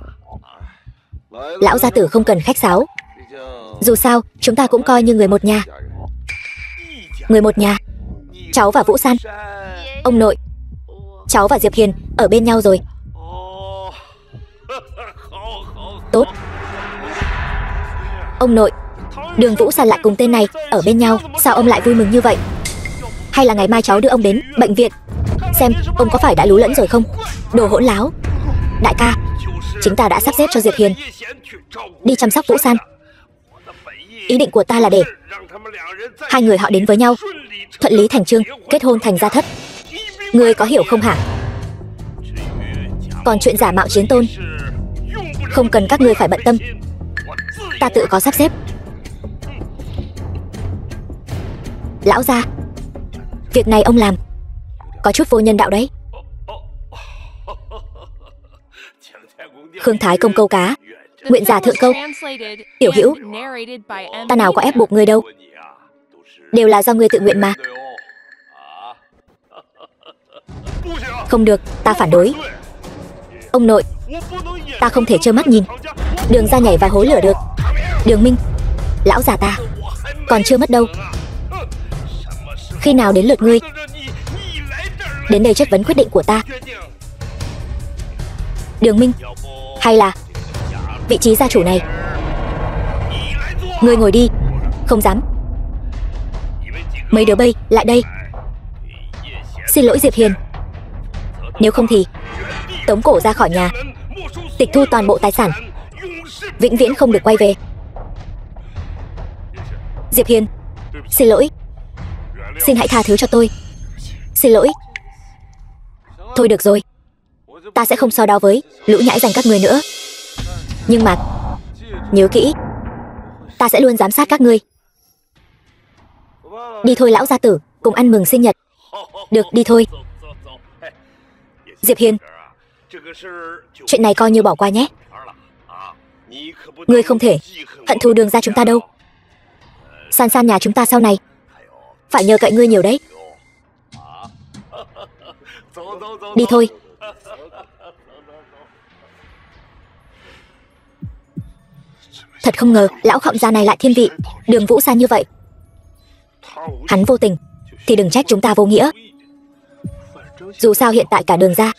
Lão gia tử không cần khách sáo, dù sao chúng ta cũng coi như người một nhà. Người một nhà? Cháu và Vũ San. Ông nội, cháu và Diệp Hiền ở bên nhau rồi. Tốt. Ông nội, Đường Vũ San lại cùng tên này ở bên nhau, sao ông lại vui mừng như vậy? Hay là ngày mai cháu đưa ông đến bệnh viện xem ông có phải đã lú lẫn rồi không? Đồ hỗn láo. Đại ca, chính ta đã sắp xếp cho Diệp Hiền đi chăm sóc Vũ San. Ý định của ta là để hai người họ đến với nhau, thuận lý thành chương, kết hôn thành gia thất. Ngươi có hiểu không hả? Còn chuyện giả mạo Chiến Tôn, không cần các ngươi phải bận tâm, ta tự có sắp xếp. Lão gia, việc này ông làm có chút vô nhân đạo đấy. Khương Thái Công câu cá, nguyện giả thượng câu. Tiểu Hữu, ta nào có ép buộc ngươi đâu, đều là do ngươi tự nguyện mà. Không được, ta phản đối. Ông nội, ta không thể trơ mắt nhìn Đường ra nhảy vào hố lửa được. Đường Minh, lão già ta còn chưa mất đâu. Khi nào đến lượt ngươi đến đây chất vấn quyết định của ta? Đường Minh, hay là vị trí gia chủ này ngươi ngồi đi. Không dám. Mấy đứa bay lại đây. Xin lỗi Diệp Hiền, nếu không thì tống cổ ra khỏi nhà, tịch thu toàn bộ tài sản, vĩnh viễn không được quay về. Diệp Hiền, xin lỗi. Xin hãy tha thứ cho tôi. Xin lỗi. Thôi được rồi, ta sẽ không so đo với lũ nhãi danh các ngươi nữa. Nhưng mà nhớ kỹ, ta sẽ luôn giám sát các ngươi. Đi thôi lão gia tử, cùng ăn mừng sinh nhật. Được, đi thôi. Diệp Hiền, chuyện này coi như bỏ qua nhé. Ngươi không thể hận thù Đường gia chúng ta đâu. San San nhà chúng ta sau này phải nhờ cậy ngươi nhiều đấy. Đi thôi. Thật không ngờ lão khọng gia này lại thiên vị Đường Vũ San như vậy. Hắn vô tình thì đừng trách chúng ta vô nghĩa. Dù sao hiện tại cả Đường gia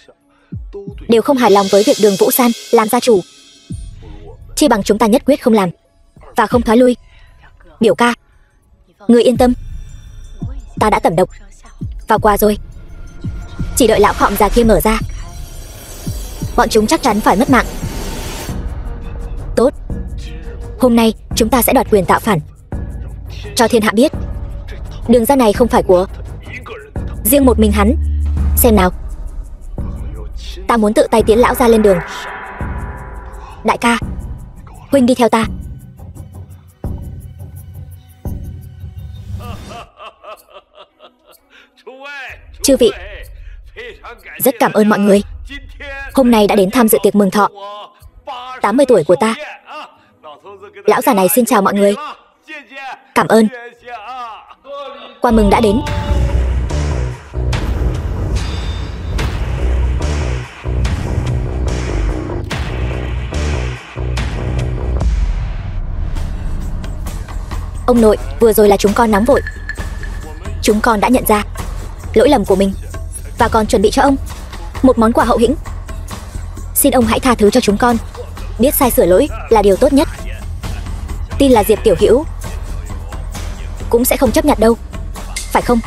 đều không hài lòng với việc Đường Vũ San làm gia chủ. Chi bằng chúng ta nhất quyết không làm và không thoái lui. Biểu ca, ngươi yên tâm, ta đã tẩm độc vào quà rồi. Chỉ đợi lão khọng già kia mở ra, bọn chúng chắc chắn phải mất mạng. Tốt, hôm nay chúng ta sẽ đoạt quyền tạo phản, cho thiên hạ biết Đường gia này không phải của riêng một mình hắn. Xem nào, ta muốn tự tay tiến lão gia lên đường. Đại ca, huynh đi theo ta. Chư vị, rất cảm ơn mọi người hôm nay đã đến tham dự tiệc mừng thọ 80 tuổi của ta. Lão già này xin chào mọi người. Cảm ơn. Qua mừng đã đến. Ông nội, vừa rồi là chúng con nóng vội. Chúng con đã nhận ra lỗi lầm của mình và còn chuẩn bị cho ông một món quà hậu hĩnh. Xin ông hãy tha thứ cho chúng con. Biết sai sửa lỗi là điều tốt nhất. Tin là Diệp tiểu hữu cũng sẽ không chấp nhận đâu, phải không?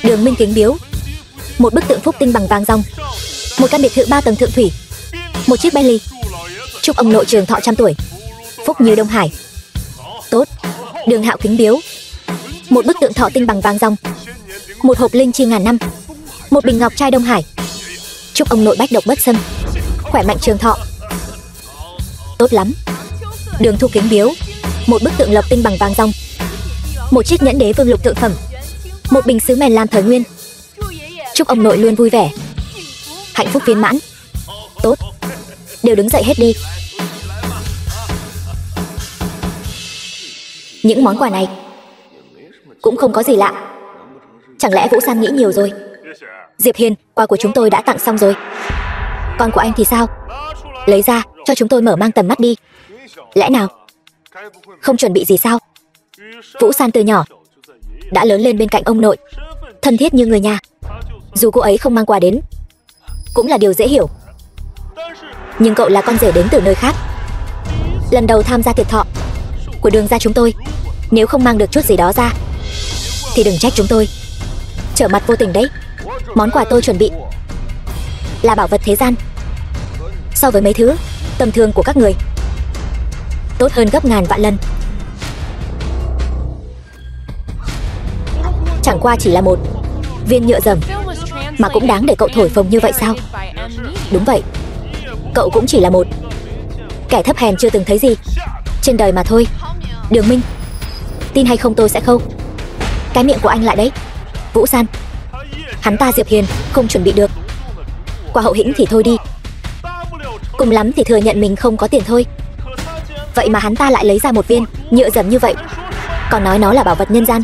Đường Minh kính biếu một bức tượng phúc tinh bằng vàng ròng, một căn biệt thự 3 tầng thượng thủy, một chiếc Bentley. Chúc ông nội trường thọ trăm tuổi, phúc như Đông Hải. Tốt. Đường Hạo kính biếu một bức tượng thọ tinh bằng vàng ròng, một hộp linh chi ngàn năm, một bình ngọc trai Đông Hải. Chúc ông nội bách độc bất xâm, khỏe mạnh trường thọ. Tốt lắm. Đường Thu kính biếu một bức tượng lộc tinh bằng vàng ròng, một chiếc nhẫn đế vương lục thượng phẩm, một bình sứ mèn lam thời nguyên. Chúc ông nội luôn vui vẻ, hạnh phúc viên mãn. Tốt. Đều đứng dậy hết đi. Những món quà này cũng không có gì lạ. Chẳng lẽ Vũ San nghĩ nhiều rồi? Diệp Hiền, quà của chúng tôi đã tặng xong rồi. Con của anh thì sao? Lấy ra cho chúng tôi mở mang tầm mắt đi. Lẽ nào không chuẩn bị gì sao? Vũ San từ nhỏ đã lớn lên bên cạnh ông nội, thân thiết như người nhà. Dù cô ấy không mang quà đến cũng là điều dễ hiểu. Nhưng cậu là con rể đến từ nơi khác, lần đầu tham gia tiệc thọ của Đường gia chúng tôi. Nếu không mang được chút gì đó ra thì đừng trách chúng tôi trở mặt vô tình đấy. Món quà tôi chuẩn bị là bảo vật thế gian, so với mấy thứ tầm thường của các người tốt hơn gấp ngàn vạn lần. Chẳng qua chỉ là một viên nhựa dầm mà cũng đáng để cậu thổi phồng như vậy sao? Đúng vậy, cậu cũng chỉ là một kẻ thấp hèn chưa từng thấy gì trên đời mà thôi. Đường Minh, tin hay không tôi sẽ khâu cái miệng của anh lại đấy. Vũ San, hắn ta Diệp Hiền không chuẩn bị được qua hậu hĩnh thì thôi đi, cùng lắm thì thừa nhận mình không có tiền thôi. Vậy mà hắn ta lại lấy ra một viên nhựa dầm như vậy, còn nói nó là bảo vật nhân gian.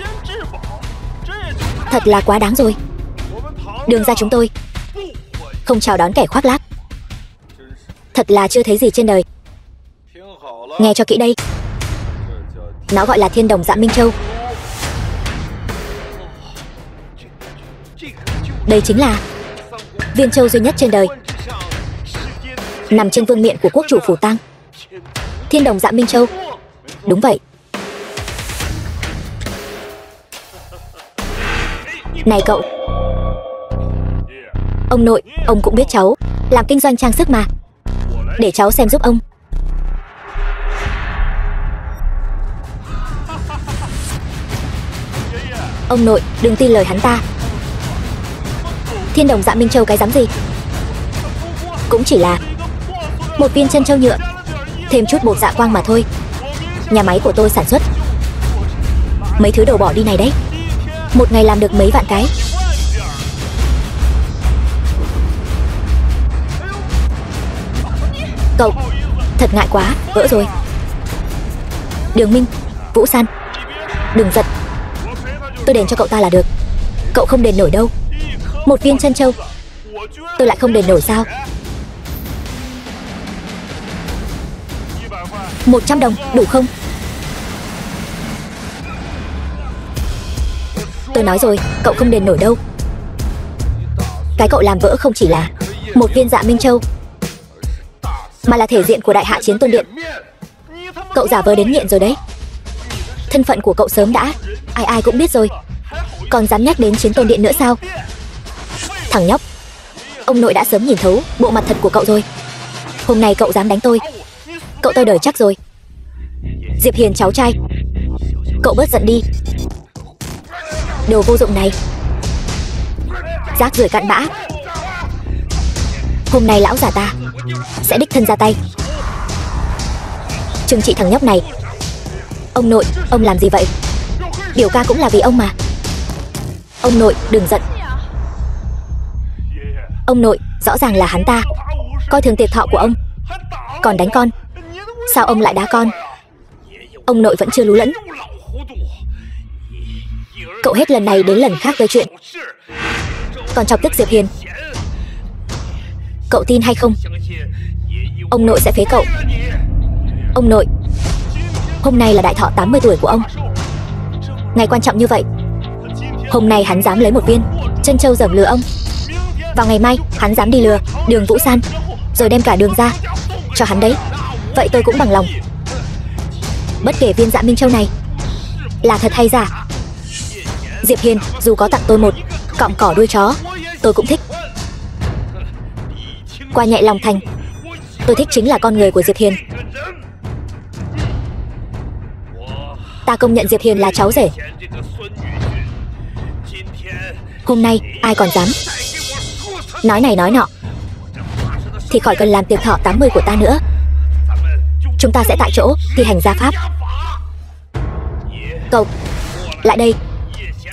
Thật là quá đáng rồi. Đường ra chúng tôi không chào đón kẻ khoác lác, thật là chưa thấy gì trên đời. Nghe cho kỹ đây, nó gọi là Thiên Đồng Dạ Minh Châu. Đây chính là viên châu duy nhất trên đời, nằm trên vương miện của quốc chủ Phủ Tang. Thiên Đồng Dạ Minh Châu. Đúng vậy. Này cậu. Ông nội, ông cũng biết cháu làm kinh doanh trang sức mà, để cháu xem giúp ông. Ông nội, đừng tin lời hắn ta. Thiên Đồng Dạ Minh Châu cái dám gì? Cũng chỉ là một viên chân châu nhựa, thêm chút bột dạ quang mà thôi. Nhà máy của tôi sản xuất mấy thứ đồ bỏ đi này đấy, một ngày làm được mấy vạn cái. Cậu, thật ngại quá, vỡ rồi. Đường Minh, Vũ San, đừng giận, tôi đền cho cậu ta là được. Cậu không đền nổi đâu. Một viên chân châu tôi lại không đền nổi sao? 100 đồng đủ không? Tôi nói rồi, cậu không đền nổi đâu. Cái cậu làm vỡ không chỉ là một viên Dạ Minh Châu, mà là thể diện của Đại Hạ Chiến Tôn Điện. Cậu giả vờ đến nghiện rồi đấy. Thân phận của cậu sớm đã ai ai cũng biết rồi, còn dám nhắc đến Chiến Tôn Điện nữa sao? Thằng nhóc, ông nội đã sớm nhìn thấu bộ mặt thật của cậu rồi. Hôm nay cậu dám đánh tôi, cậu tôi đời chắc rồi. Diệp Hiền cháu trai, cậu bớt giận đi. Đồ vô dụng này, rác rưởi cặn bã. Hôm nay lão già ta sẽ đích thân ra tay trừng trị thằng nhóc này. Ông nội, ông làm gì vậy? Biểu ca cũng là vì ông mà. Ông nội, đừng giận. Ông nội, rõ ràng là hắn ta coi thường tiệc thọ của ông, còn đánh con. Sao ông lại đá con? Ông nội vẫn chưa lú lẫn. Cậu hết lần này đến lần khác gây chuyện, còn chọc tức Diệp Hiền. Cậu tin hay không, ông nội sẽ phế cậu. Ông nội, hôm nay là đại thọ 80 tuổi của ông, ngày quan trọng như vậy. Hôm nay hắn dám lấy một viên chân châu dởm lừa ông, vào ngày mai hắn dám đi lừa Đường Vũ San, rồi đem cả Đường ra cho hắn đấy. Vậy tôi cũng bằng lòng. Bất kể viên Dạ Minh Châu này là thật hay giả, Diệp Hiền dù có tặng tôi một cọng cỏ đuôi chó, tôi cũng thích. Qua nhẹ lòng thành, tôi thích chính là con người của Diệp Hiền. Ta công nhận Diệp Hiền là cháu rể. Hôm nay ai còn dám nói này nói nọ thì khỏi cần làm tiệc thọ 80 của ta nữa. Chúng ta sẽ tại chỗ thi hành gia pháp. Cậu, lại đây.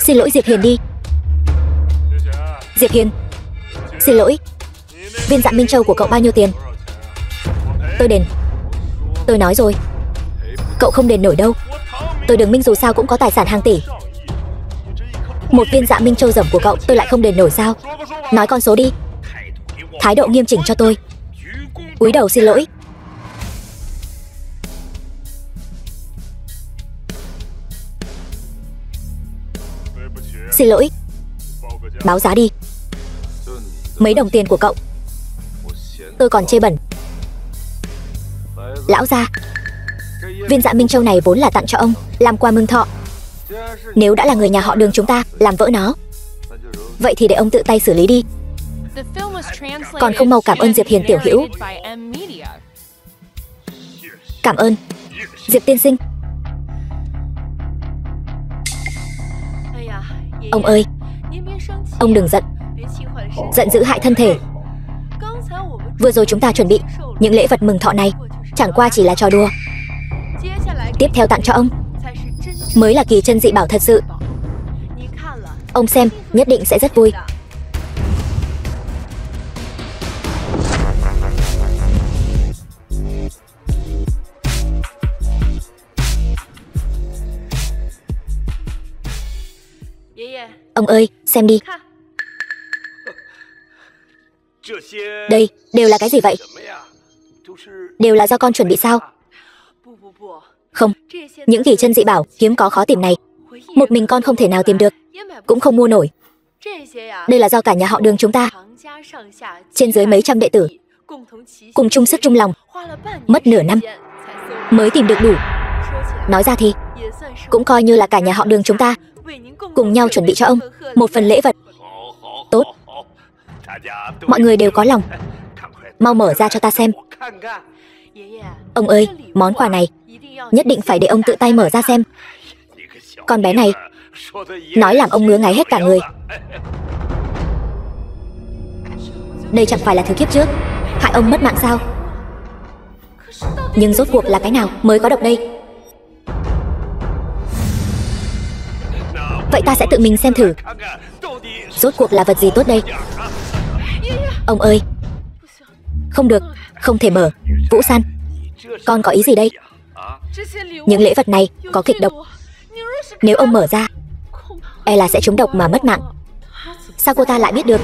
Xin lỗi Diệp Hiền đi. Diệp Hiền, xin lỗi. Viên Dạ Minh Châu của cậu bao nhiêu tiền? Tôi đền. Tôi nói rồi, cậu không đền nổi đâu. Tôi Đường Minh dù sao cũng có tài sản hàng tỷ. Một viên Dạ Minh Châu dởm của cậu tôi lại không đền nổi sao? Nói con số đi. Thái độ nghiêm chỉnh cho tôi. Cúi đầu xin lỗi. Xin lỗi. Báo giá đi. Mấy đồng tiền của cậu tôi còn chê bẩn. Lão gia, viên Dạ Minh Châu này vốn là tặng cho ông làm quà mừng thọ. Nếu đã là người nhà họ Đường chúng ta làm vỡ nó, vậy thì để ông tự tay xử lý đi. Còn không mau cảm ơn Diệp Hiền tiểu hữu. Cảm ơn Diệp tiên sinh. Ông ơi, ông đừng giận. Giận dữ hại thân thể. Vừa rồi chúng ta chuẩn bị những lễ vật mừng thọ này chẳng qua chỉ là trò đùa. tiếp theo tặng cho ông mới là kỳ chân dị bảo thật sự. Ông xem, nhất định sẽ rất vui. Ông ơi, xem đi. Đây, đều là cái gì vậy? Đều là do con chuẩn bị sao? Không, những kỳ chân dị bảo hiếm có khó tìm này, một mình con không thể nào tìm được, cũng không mua nổi. Đây là do cả nhà họ Đường chúng ta, trên dưới mấy trăm đệ tử, cùng chung sức chung lòng, mất nửa năm mới tìm được đủ. Nói ra thì cũng coi như là cả nhà họ Đường chúng ta cùng nhau chuẩn bị cho ông một phần lễ vật. Tốt, mọi người đều có lòng, mau mở ra cho ta xem. Ông ơi, món quà này nhất định phải để ông tự tay mở ra xem. Con bé này nói làm ông ngứa ngáy hết cả người. Đây chẳng phải là thứ kiếp trước hại ông mất mạng sao? Nhưng rốt cuộc là cái nào mới có độc đây? Vậy ta sẽ tự mình xem thử, rốt cuộc là vật gì tốt đây. Ông ơi, không được, không thể mở. Vũ San, con có ý gì đây? Những lễ vật này có kịch độc, nếu ông mở ra e là sẽ trúng độc mà mất mạng. Sao cô ta lại biết được?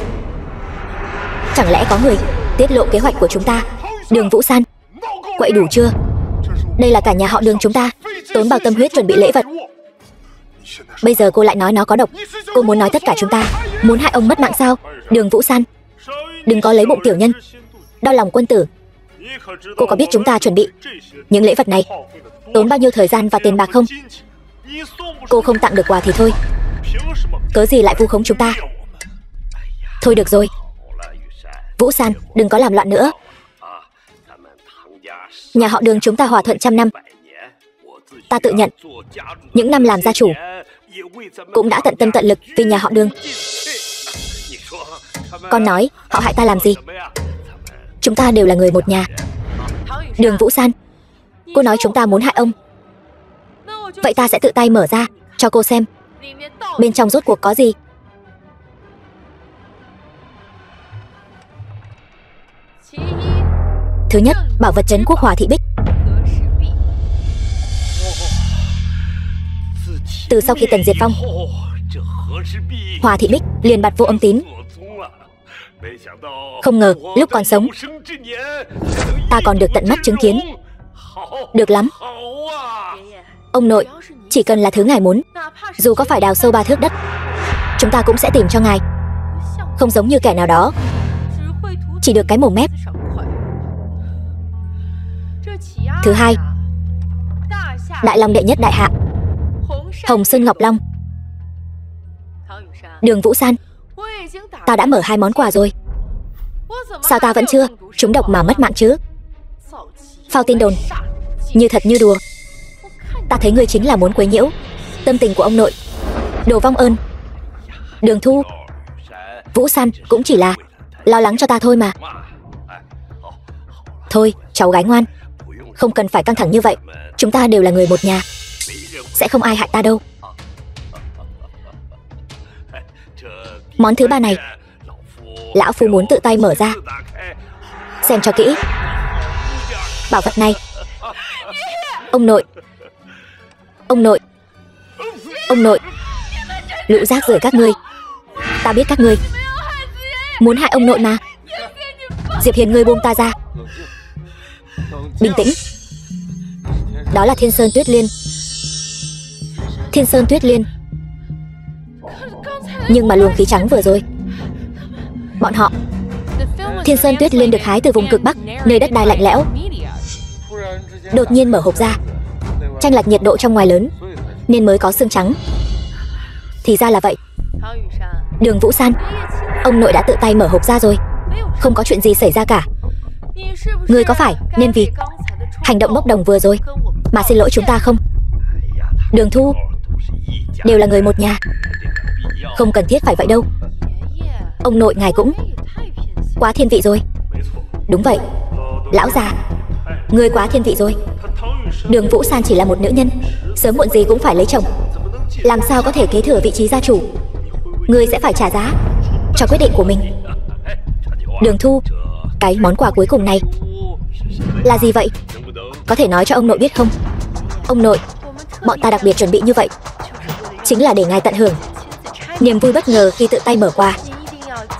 Chẳng lẽ có người tiết lộ kế hoạch của chúng ta? Đường Vũ San, quậy đủ chưa? Đây là cả nhà họ Đường chúng ta tốn bao tâm huyết chuẩn bị lễ vật, bây giờ cô lại nói nó có độc. Cô muốn nói tất cả chúng ta muốn hại ông mất mạng sao? Đường Vũ San, đừng có lấy bụng tiểu nhân, đau lòng quân tử. Cô có biết chúng ta chuẩn bị những lễ vật này tốn bao nhiêu thời gian và tiền bạc không? Cô không tặng được quà thì thôi, cớ gì lại vu khống chúng ta? Thôi được rồi, Vũ San, đừng có làm loạn nữa. Nhà họ Đường chúng ta hòa thuận 100 năm. Ta tự nhận, những năm làm gia chủ cũng đã tận tâm tận lực vì nhà họ Đường. Con nói họ hại ta làm gì? Chúng ta đều là người một nhà. Đường Vũ San, cô nói chúng ta muốn hại ông, vậy ta sẽ tự tay mở ra cho cô xem bên trong rốt cuộc có gì. Thứ nhất, bảo vật trấn quốc Hòa Thị Bích. Từ sau khi Tần diệt vong, Hòa Thị Bích liền bặt vô âm tín. Không ngờ lúc còn sống ta còn được tận mắt chứng kiến. Được lắm. Ông nội, chỉ cần là thứ ngài muốn, dù có phải đào sâu 3 thước đất, chúng ta cũng sẽ tìm cho ngài. Không giống như kẻ nào đó chỉ được cái mồm mép. Thứ hai, Đại Long đệ nhất đại hạ, Hồng Sơn Ngọc Long. Đường Vũ San, ta đã mở 2 món quà rồi, sao ta vẫn chưa trúng độc mà mất mạng chứ? Phao tin đồn, như thật như đùa. Ta thấy ngươi chính là muốn quấy nhiễu tâm tình của ông nội. Đồ vong ơn. Đường Thu, Vũ San cũng chỉ là lo lắng cho ta thôi mà. Thôi, cháu gái ngoan, không cần phải căng thẳng như vậy. Chúng ta đều là người một nhà, sẽ không ai hại ta đâu. Món thứ 3 này, lão phu muốn tự tay mở ra, xem cho kỹ. Bảo vật này, ông nội, ông nội, ông nội, lũ rác rưởi các ngươi, ta biết các ngươi muốn hại ông nội mà. Diệp Hiền, ngươi buông ta ra. Bình tĩnh. Đó là Thiên Sơn Tuyết Liên. Thiên Sơn Tuyết Liên. Nhưng mà luồng khí trắng vừa rồi, bọn họ, Thiên Sơn Tuyết Liên được hái từ vùng cực Bắc, nơi đất đai lạnh lẽo. Đột nhiên mở hộp ra, chênh lệch nhiệt độ trong ngoài lớn, nên mới có xương trắng. Thì ra là vậy. Đường Vũ San, ông nội đã tự tay mở hộp ra rồi, không có chuyện gì xảy ra cả. Ngươi có phải nên vì hành động bốc đồng vừa rồi mà xin lỗi chúng ta không? Đường Thu, đều là người một nhà, không cần thiết phải vậy đâu. Ông nội ngài cũng quá thiên vị rồi. Đúng vậy, lão già, ngươi quá thiên vị rồi. Đường Vũ San chỉ là một nữ nhân, sớm muộn gì cũng phải lấy chồng, làm sao có thể kế thừa vị trí gia chủ. Ngươi sẽ phải trả giá cho quyết định của mình. Đường Thu, cái món quà cuối cùng này là gì vậy? Có thể nói cho ông nội biết không? Ông nội, bọn ta đặc biệt chuẩn bị như vậy chính là để ngài tận hưởng niềm vui bất ngờ khi tự tay mở quà.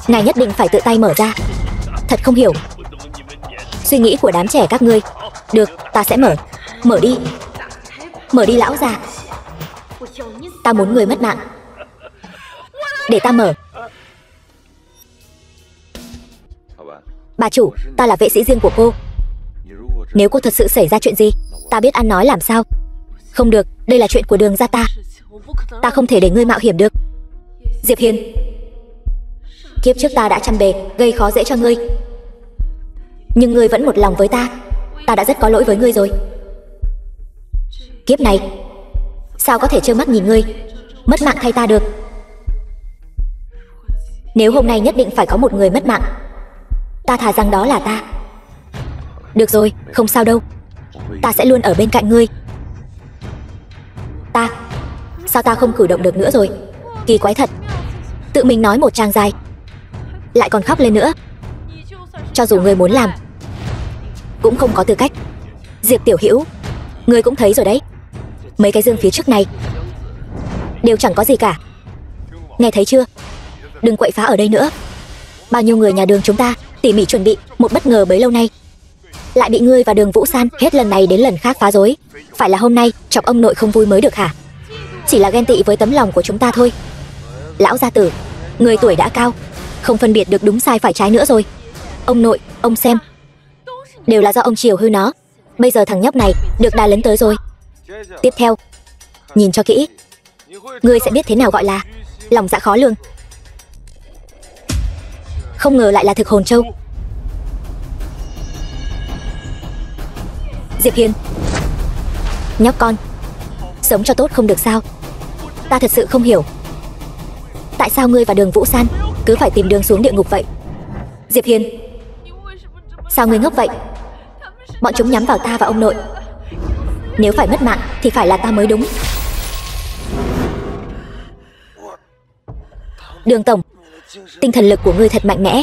Ngài nhất định phải tự tay mở ra. Thật không hiểu suy nghĩ của đám trẻ các ngươi. Được, ta sẽ mở. Mở đi. Mở đi lão già. Ta muốn người mất mạng. Để ta mở. Bà chủ, ta là vệ sĩ riêng của cô. Nếu cô thật sự xảy ra chuyện gì, ta biết ăn nói làm sao. Không được, đây là chuyện của Đường gia ta. Ta không thể để ngươi mạo hiểm được. Diệp Hiên, kiếp trước ta đã trăm bề gây khó dễ cho ngươi, nhưng ngươi vẫn một lòng với ta. Ta đã rất có lỗi với ngươi rồi. Kiếp này sao có thể trơ mắt nhìn ngươi mất mạng thay ta được. Nếu hôm nay nhất định phải có một người mất mạng, ta thà rằng đó là ta. Được rồi, không sao đâu. Ta sẽ luôn ở bên cạnh ngươi. Sao ta không cử động được nữa rồi? Kỳ quái thật. Tự mình nói một tràng dài, lại còn khóc lên nữa. Cho dù ngươi muốn làm, cũng không có tư cách. Diệp tiểu hữu, ngươi cũng thấy rồi đấy, mấy cái dương phía trước này đều chẳng có gì cả. Nghe thấy chưa? Đừng quậy phá ở đây nữa. Bao nhiêu người nhà Đường chúng ta tỉ mỉ chuẩn bị một bất ngờ bấy lâu nay, lại bị ngươi và Đường Vũ San hết lần này đến lần khác phá rối. Phải là hôm nay chọc ông nội không vui mới được hả? Chỉ là ghen tị với tấm lòng của chúng ta thôi. Lão gia tử, người tuổi đã cao, không phân biệt được đúng sai phải trái nữa rồi. Ông nội, ông xem, đều là do ông chiều hư nó. Bây giờ thằng nhóc này được đà lấn tới rồi. Tiếp theo, nhìn cho kỹ, ngươi sẽ biết thế nào gọi là lòng dạ khó lường. Không ngờ lại là thực hồn châu. Diệp Hiên, nhóc con, sống cho tốt không được sao? Ta thật sự không hiểu, tại sao ngươi và Đường Vũ San cứ phải tìm đường xuống địa ngục vậy? Diệp Hiên, sao ngươi ngốc vậy? Bọn chúng nhắm vào ta và ông nội. Nếu phải mất mạng thì phải là ta mới đúng. Đường tổng, tinh thần lực của ngươi thật mạnh mẽ,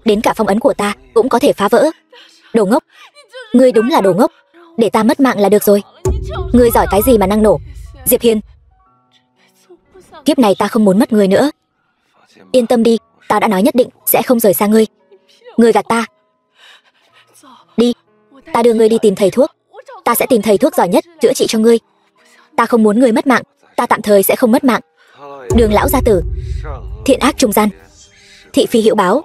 đến cả phong ấn của ta cũng có thể phá vỡ. Đồ ngốc, ngươi đúng là đồ ngốc. Để ta mất mạng là được rồi. Ngươi giỏi cái gì mà năng nổ? Diệp Hiên, kiếp này ta không muốn mất người nữa. Yên tâm đi, ta đã nói nhất định sẽ không rời xa ngươi. Ngươi gạt ta. Đi, ta đưa ngươi đi tìm thầy thuốc. Ta sẽ tìm thầy thuốc giỏi nhất chữa trị cho ngươi. Ta không muốn ngươi mất mạng. Ta tạm thời sẽ không mất mạng. Đường lão gia tử, thiện ác trung gian, thị phi hữu báo.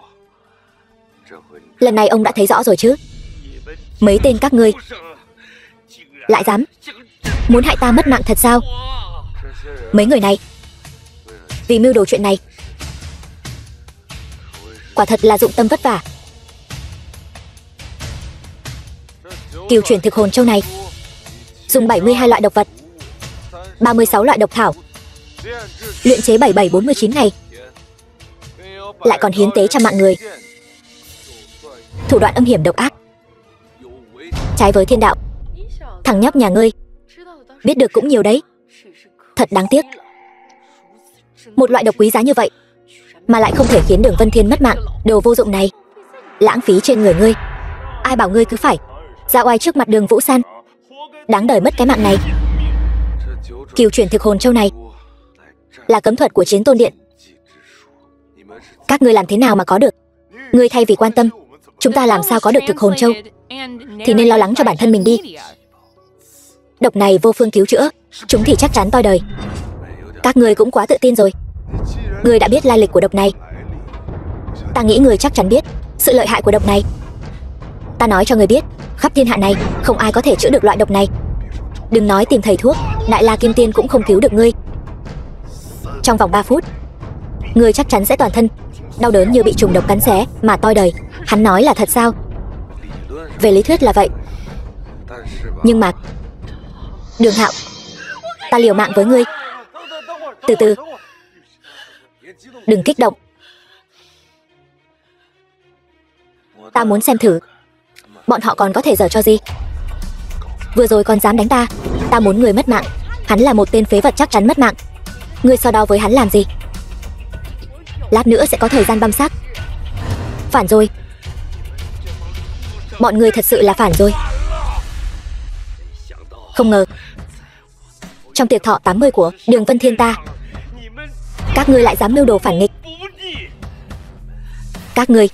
Lần này ông đã thấy rõ rồi chứ? Mấy tên các ngươi lại dám muốn hại ta mất mạng thật sao? Mấy người này vì mưu đồ chuyện này quả thật là dụng tâm vất vả. Kiều chuyển thực hồn châu này dùng 72 loại độc vật, 36 loại độc thảo luyện chế 7749 ngày, lại còn hiến tế trăm mạng người. Thủ đoạn âm hiểm độc ác, trái với thiên đạo. Thằng nhóc nhà ngươi biết được cũng nhiều đấy. Thật đáng tiếc, một loại độc quý giá như vậy mà lại không thể khiến Đường Vân Thiên mất mạng. Đồ vô dụng này, lãng phí trên người ngươi. Ai bảo ngươi cứ phải ra oai trước mặt Đường Vũ San, đáng đời mất cái mạng này. Kiều chuyển thực hồn châu này là cấm thuật của Chiến Tôn Điện. Các ngươi làm thế nào mà có được? Ngươi thay vì quan tâm chúng ta làm sao có được thực hồn châu thì nên lo lắng cho bản thân mình đi. Độc này vô phương cứu chữa, chúng thì chắc chắn toi đời. Các ngươi cũng quá tự tin rồi. Ngươi đã biết lai lịch của độc này, ta nghĩ ngươi chắc chắn biết sự lợi hại của độc này. Ta nói cho ngươi biết, khắp thiên hạ này không ai có thể chữa được loại độc này. Đừng nói tìm thầy thuốc, Đại La Kim Tiên cũng không cứu được ngươi. Trong vòng 3 phút, ngươi chắc chắn sẽ toàn thân đau đớn như bị trùng độc cắn xé mà toi đời. Hắn nói là thật sao? Về lý thuyết là vậy, nhưng mà Đường Hạo, ta liều mạng với ngươi. Từ từ, đừng kích động. Ta muốn xem thử bọn họ còn có thể giở cho gì. Vừa rồi còn dám đánh ta. Ta muốn người mất mạng. Hắn là một tên phế vật chắc chắn mất mạng. Ngươi so đo với hắn làm gì? Lát nữa sẽ có thời gian băm xác. Phản rồi. Bọn người thật sự là phản rồi. Không ngờ trong tiệc thọ 80 của Đường Vân Thiên ta, các ngươi lại dám mưu đồ phản nghịch. Các ngươi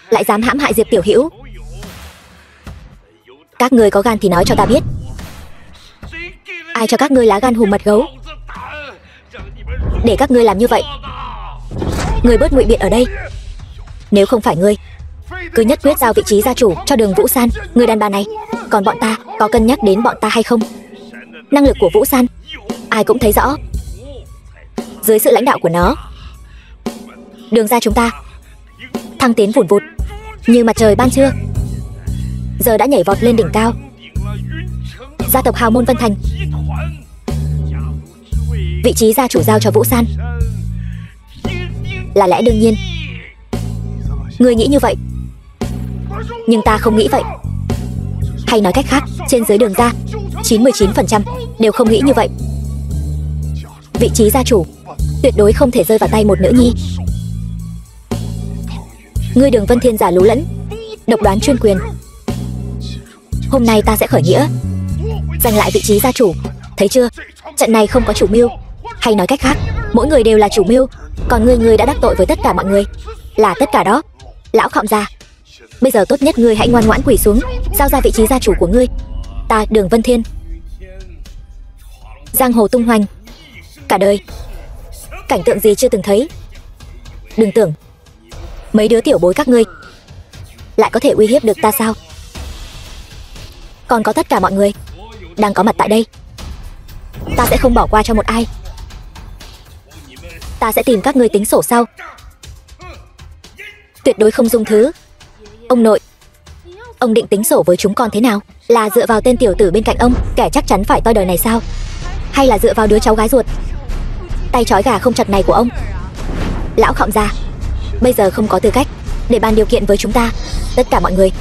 lại dám hãm hại Diệp tiểu hữu. Các ngươi có gan thì nói cho ta biết, ai cho các ngươi lá gan hùm mật gấu để các ngươi làm như vậy? Ngươi bớt ngụy biện ở đây. Nếu không phải ngươi, cứ nhất quyết giao vị trí gia chủ cho Đường Vũ San, người đàn bà này. Còn bọn ta có cân nhắc đến bọn ta hay không? Năng lực của Vũ San ai cũng thấy rõ. Dưới sự lãnh đạo của nó, Đường gia chúng ta thăng tiến vùn vụt như mặt trời ban trưa, giờ đã nhảy vọt lên đỉnh cao. Gia tộc hào môn Vân Thành, vị trí gia chủ giao cho Vũ San là lẽ đương nhiên. Ngươi nghĩ như vậy, nhưng ta không nghĩ vậy. Hay nói cách khác, trên dưới Đường gia 99% đều không nghĩ như vậy. Vị trí gia chủ tuyệt đối không thể rơi vào tay một nữ nhi. Ngươi Đường Vân Thiên giả lú lẫn, độc đoán chuyên quyền. Hôm nay ta sẽ khởi nghĩa, giành lại vị trí gia chủ. Thấy chưa, trận này không có chủ mưu. Hay nói cách khác, mỗi người đều là chủ mưu. Còn ngươi đã đắc tội với tất cả mọi người. Là tất cả đó. Lão Khọng gia, bây giờ tốt nhất ngươi hãy ngoan ngoãn quỳ xuống, giao ra vị trí gia chủ của ngươi. Ta Đường Vân Thiên, giang hồ tung hoành cả đời, cảnh tượng gì chưa từng thấy. Đừng tưởng mấy đứa tiểu bối các ngươi lại có thể uy hiếp được ta sao? Còn có tất cả mọi người đang có mặt tại đây, ta sẽ không bỏ qua cho một ai. Ta sẽ tìm các ngươi tính sổ sau. Tuyệt đối không dung thứ. Ông nội, ông định tính sổ với chúng con thế nào? Là dựa vào tên tiểu tử bên cạnh ông, kẻ chắc chắn phải toi đời này sao? Hay là dựa vào đứa cháu gái ruột tay trói gà không chặt này của ông? Lão Khọng gia bây giờ không có tư cách để bàn điều kiện với chúng ta. Tất cả mọi người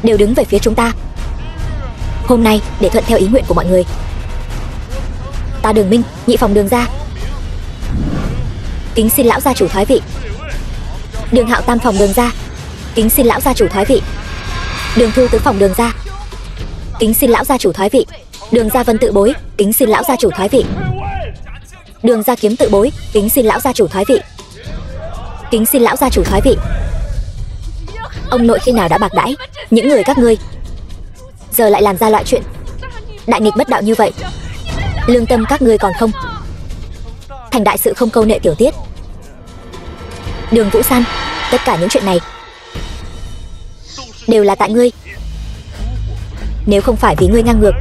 đều đứng về phía chúng ta. Hôm nay để thuận theo ý nguyện của mọi người, ta Đường Minh, nhị phòng Đường gia, kính xin lão gia chủ thoái vị. Đường Hạo tam phòng Đường gia, kính xin lão gia chủ thoái vị. Đường Thu tứ phòng Đường gia, kính xin lão gia chủ thoái vị. Đường gia Vân tự bối, kính xin lão gia chủ thoái vị. Đường gia Kiếm tự bối, kính xin lão gia chủ thoái vị. Kính xin lão gia chủ thoái vị. Ông nội khi nào đã bạc đãi những người các ngươi, giờ lại làm ra loại chuyện đại nghịch bất đạo như vậy? Lương tâm các ngươi còn không? Thành đại sự không câu nệ tiểu tiết. Đường Vũ San, tất cả những chuyện này đều là tại ngươi. Nếu không phải vì ngươi ngang ngược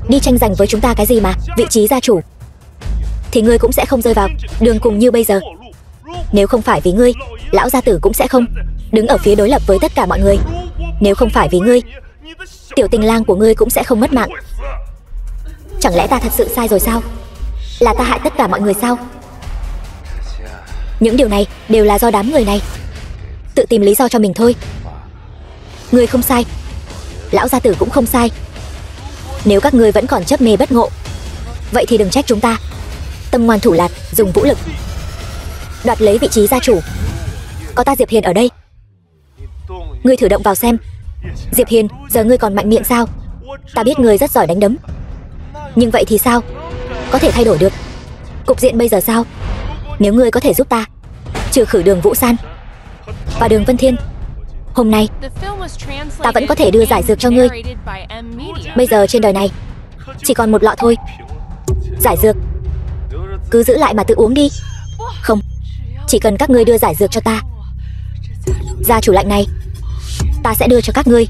đi tranh giành với chúng ta cái gì mà vị trí gia chủ, thì ngươi cũng sẽ không rơi vào đường cùng như bây giờ. Nếu không phải vì ngươi, lão gia tử cũng sẽ không đứng ở phía đối lập với tất cả mọi người. Nếu không phải vì ngươi, tiểu tình lang của ngươi cũng sẽ không mất mạng. Chẳng lẽ ta thật sự sai rồi sao? Là ta hại tất cả mọi người sao? Những điều này đều là do đám người này tự tìm lý do cho mình thôi. Ngươi không sai, lão gia tử cũng không sai. Nếu các ngươi vẫn còn chấp mê bất ngộ, vậy thì đừng trách chúng ta tâm ngoan thủ lạt, dùng vũ lực đoạt lấy vị trí gia chủ. Có ta Diệp Hiền ở đây, ngươi thử động vào xem. Diệp Hiền, giờ ngươi còn mạnh miệng sao? Ta biết ngươi rất giỏi đánh đấm, nhưng vậy thì sao? Có thể thay đổi được cục diện bây giờ sao? Nếu ngươi có thể giúp ta trừ khử Đường Vũ San và Đường Vân Thiên, hôm nay ta vẫn có thể đưa giải dược cho ngươi. Bây giờ trên đời này chỉ còn một lọ thôi. Giải dược cứ giữ lại mà tự uống đi. Không, chỉ cần các ngươi đưa giải dược cho ta, gia chủ lạnh này ta sẽ đưa cho các ngươi.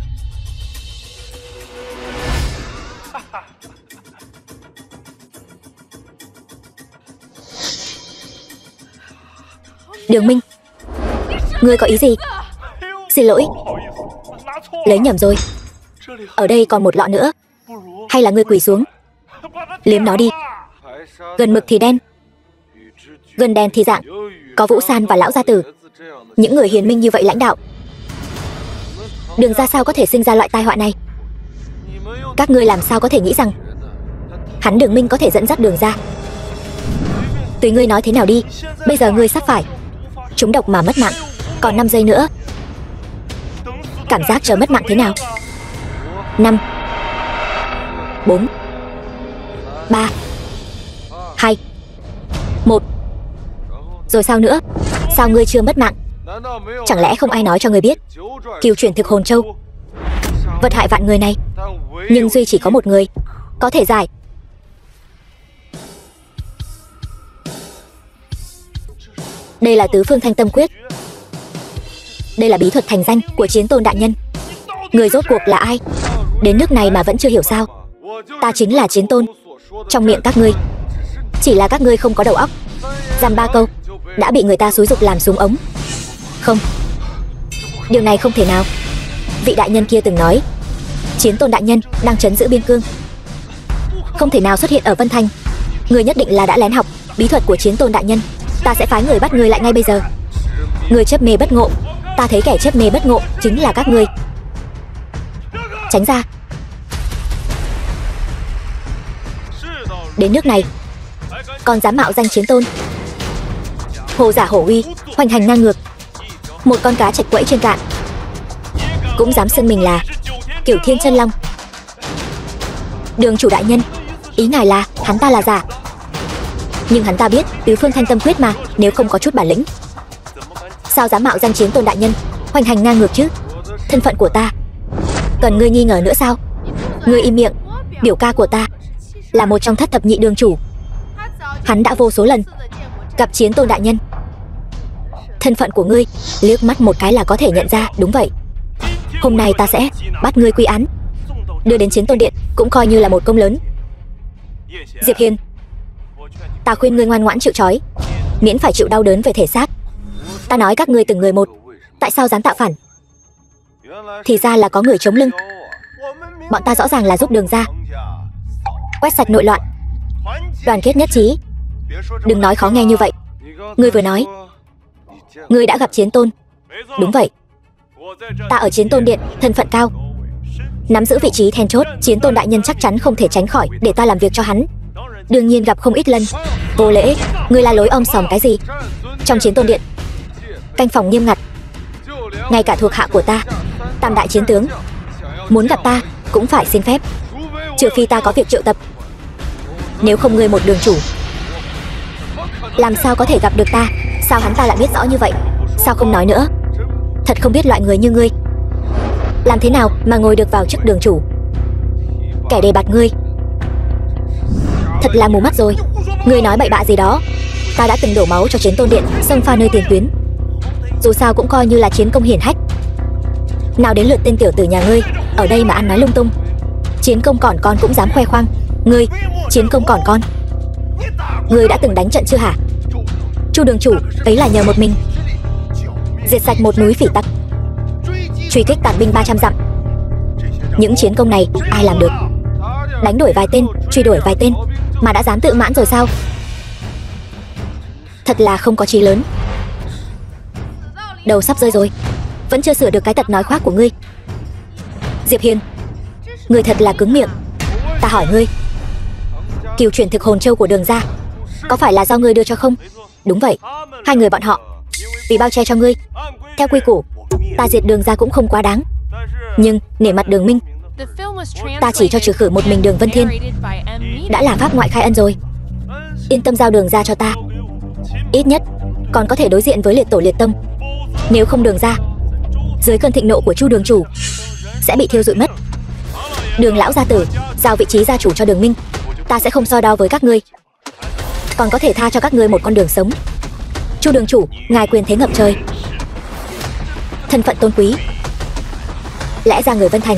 Đường Minh, ngươi có ý gì? Xin lỗi, lấy nhầm rồi. Ở đây còn một lọ nữa. Hay là ngươi quỳ xuống liếm nó đi. Gần mực thì đen, gần đèn thì dạng. Có Vũ San và lão gia tử, những người hiền minh như vậy lãnh đạo, Đường ra sao có thể sinh ra loại tai họa này? Các ngươi làm sao có thể nghĩ rằng hắn Đường Minh có thể dẫn dắt Đường ra? Tùy ngươi nói thế nào đi, bây giờ ngươi sắp phải trúng độc mà mất mạng, còn 5 giây nữa. Cảm giác chờ mất mạng thế nào? 5 4 3 2 1. Rồi sao nữa? Sao ngươi chưa mất mạng? Chẳng lẽ không ai nói cho ngươi biết cửu chuyển thực hồn châu vật hại vạn người này, nhưng duy chỉ có một người có thể giải. Đây là tứ phương thanh tâm quyết. Đây là bí thuật thành danh của Chiến Tôn đại nhân. Người rốt cuộc là ai? Đến nước này mà vẫn chưa hiểu sao? Ta chính là Chiến Tôn. Trong miệng các ngươi chỉ là các ngươi không có đầu óc. Dăm ba câu đã bị người ta xúi giục làm súng ống. Không, điều này không thể nào. Vị đại nhân kia từng nói Chiến Tôn đại nhân đang trấn giữ biên cương, không thể nào xuất hiện ở Vân Thành. Ngươi nhất định là đã lén học bí thuật của Chiến Tôn đại nhân. Ta sẽ phái người bắt ngươi lại ngay bây giờ. Ngươi chấp mê bất ngộ. Ta thấy kẻ chấp mê bất ngộ chính là các ngươi. Tránh ra. Đến nước này còn dám mạo danh Chiến Tôn, hồ giả hổ uy, hoành hành ngang ngược. Một con cá chạch quẫy trên cạn cũng dám xưng mình là Cửu Thiên Chân Long. Đường chủ đại nhân, ý ngài là hắn ta là giả? Nhưng hắn ta biết tứ phương thanh tâm quyết mà. Nếu không có chút bản lĩnh, sao dám mạo danh Chiến Tôn đại nhân, hoành hành ngang ngược chứ? Thân phận của ta cần ngươi nghi ngờ nữa sao? Ngươi im miệng. Biểu ca của ta là một trong thất thập nhị đường chủ. Hắn đã vô số lần gặp Chiến Tôn đại nhân. Thân phận của ngươi liếc mắt một cái là có thể nhận ra. Đúng vậy, hôm nay ta sẽ bắt ngươi quy án, đưa đến Chiến Tôn điện, cũng coi như là một công lớn. Diệp Hiên, ta khuyên ngươi ngoan ngoãn chịu trói, miễn phải chịu đau đớn về thể xác. Ta nói các ngươi từng người một, tại sao dám tạo phản? Thì ra là có người chống lưng. Bọn ta rõ ràng là giúp Đường ra quét sạch nội loạn, đoàn kết nhất trí. Đừng nói khó nghe như vậy. Ngươi vừa nói ngươi đã gặp Chiến Tôn. Đúng vậy, ta ở Chiến Tôn điện thân phận cao, nắm giữ vị trí then chốt. Chiến Tôn đại nhân chắc chắn không thể tránh khỏi để ta làm việc cho hắn. Đương nhiên gặp không ít lần vô lễ. Ngươi la lối om sòm cái gì? Trong Chiến Tôn điện canh phòng nghiêm ngặt, ngay cả thuộc hạ của ta, tam đại chiến tướng, muốn gặp ta cũng phải xin phép, trừ phi ta có việc triệu tập. Nếu không, ngươi một đường chủ làm sao có thể gặp được ta? Sao hắn ta lại biết rõ như vậy? Sao không nói nữa? Thật không biết loại người như ngươi làm thế nào mà ngồi được vào chức đường chủ. Kẻ đề bạt ngươi thật là mù mắt rồi. Ngươi nói bậy bạ gì đó? Ta đã từng đổ máu cho Chiến Tôn điện, xông pha nơi tiền tuyến, dù sao cũng coi như là chiến công hiển hách. Nào đến lượt tên tiểu tử nhà ngươi ở đây mà ăn nói lung tung. Chiến công còn con cũng dám khoe khoang. Ngươi chiến công còn con? Ngươi đã từng đánh trận chưa hả? Chu đường chủ ấy là nhờ một mình diệt sạch một núi phỉ tặc, truy kích tàn binh 300 dặm. Những chiến công này ai làm được? Đánh đuổi vài tên, truy đuổi vài tên mà đã dám tự mãn rồi sao? Thật là không có chí lớn. Đầu sắp rơi rồi, vẫn chưa sửa được cái tật nói khoác của ngươi. Diệp Hiên, ngươi thật là cứng miệng. Ta hỏi ngươi, cửu chuyển thực hồn châu của Đường ra có phải là do ngươi đưa cho không? Đúng vậy, hai người bọn họ vì bao che cho ngươi. Theo quy củ, ta diệt Đường ra cũng không quá đáng, nhưng nể mặt Đường Minh, ta chỉ cho trừ khử một mình Đường Vân Thiên, đã là pháp ngoại khai ân rồi. Yên tâm giao Đường ra cho ta, ít nhất còn có thể đối diện với liệt tổ liệt tông. Nếu không, Đường ra dưới cơn thịnh nộ của Chu đường chủ sẽ bị thiêu rụi mất. Đường lão gia tử giao vị trí gia chủ cho Đường Minh, ta sẽ không so đo với các ngươi, còn có thể tha cho các ngươi một con đường sống. Chu đường chủ, ngài quyền thế ngập trời, thân phận tôn quý, lẽ ra người Vân Thành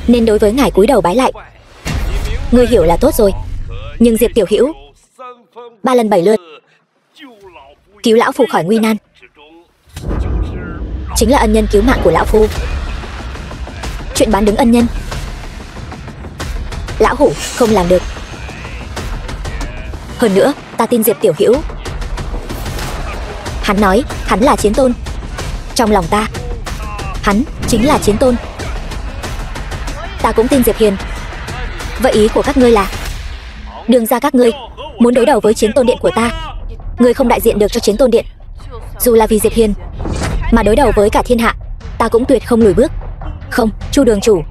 nên đối với ngài cúi đầu bái lại. Ngươi hiểu là tốt rồi, nhưng Diệp tiểu hữu 3 lần 7 lượt cứu lão phu khỏi nguy nan, chính là ân nhân cứu mạng của lão phu. Chuyện bán đứng ân nhân, lão hủ không làm được. Hơn nữa, ta tin Diệp tiểu hữu. Hắn nói hắn là Chiến Tôn, trong lòng ta hắn chính là Chiến Tôn. Ta cũng tin Diệp Hiền. Vậy ý của các ngươi là đường ra các ngươi muốn đối đầu với Chiến Tôn Điện của ta. Ngươi không đại diện được cho Chiến Tôn Điện. Dù là vì Diệp Hiền mà đối đầu với cả thiên hạ, ta cũng tuyệt không lùi bước. Không, Chu đường chủ,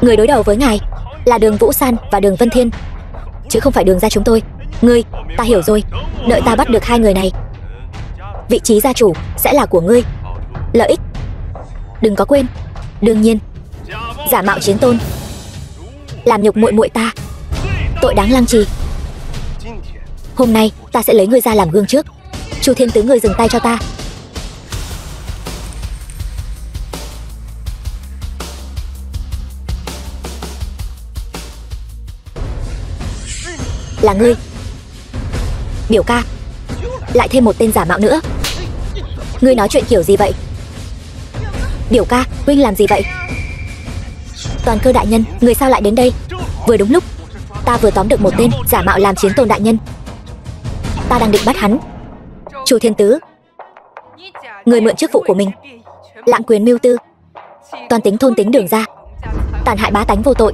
người đối đầu với ngài là Đường Vũ San và Đường Vân Thiên, chứ không phải Đường gia chúng tôi. Ngươi, ta hiểu rồi. Đợi ta bắt được hai người này, vị trí gia chủ sẽ là của ngươi. Lợi ích đừng có quên. Đương nhiên, giả mạo Chiến Tôn, làm nhục muội muội ta, tội đáng lăng trì. Hôm nay ta sẽ lấy ngươi ra làm gương trước. Chu Thiên Tứ, ngươi dừng tay cho ta. Là ngươi. Biểu ca, lại thêm một tên giả mạo nữa. Ngươi nói chuyện kiểu gì vậy? Biểu ca, huynh làm gì vậy? Toàn Cơ đại nhân, người sao lại đến đây? Vừa đúng lúc, ta vừa tóm được một tên giả mạo làm Chiến Tôn đại nhân. Ta đang định bắt hắn. Chu Thiên Tứ, người mượn chức vụ của mình, lạm quyền mưu tư, toàn tính thôn tính Đường gia, tàn hại bá tánh vô tội,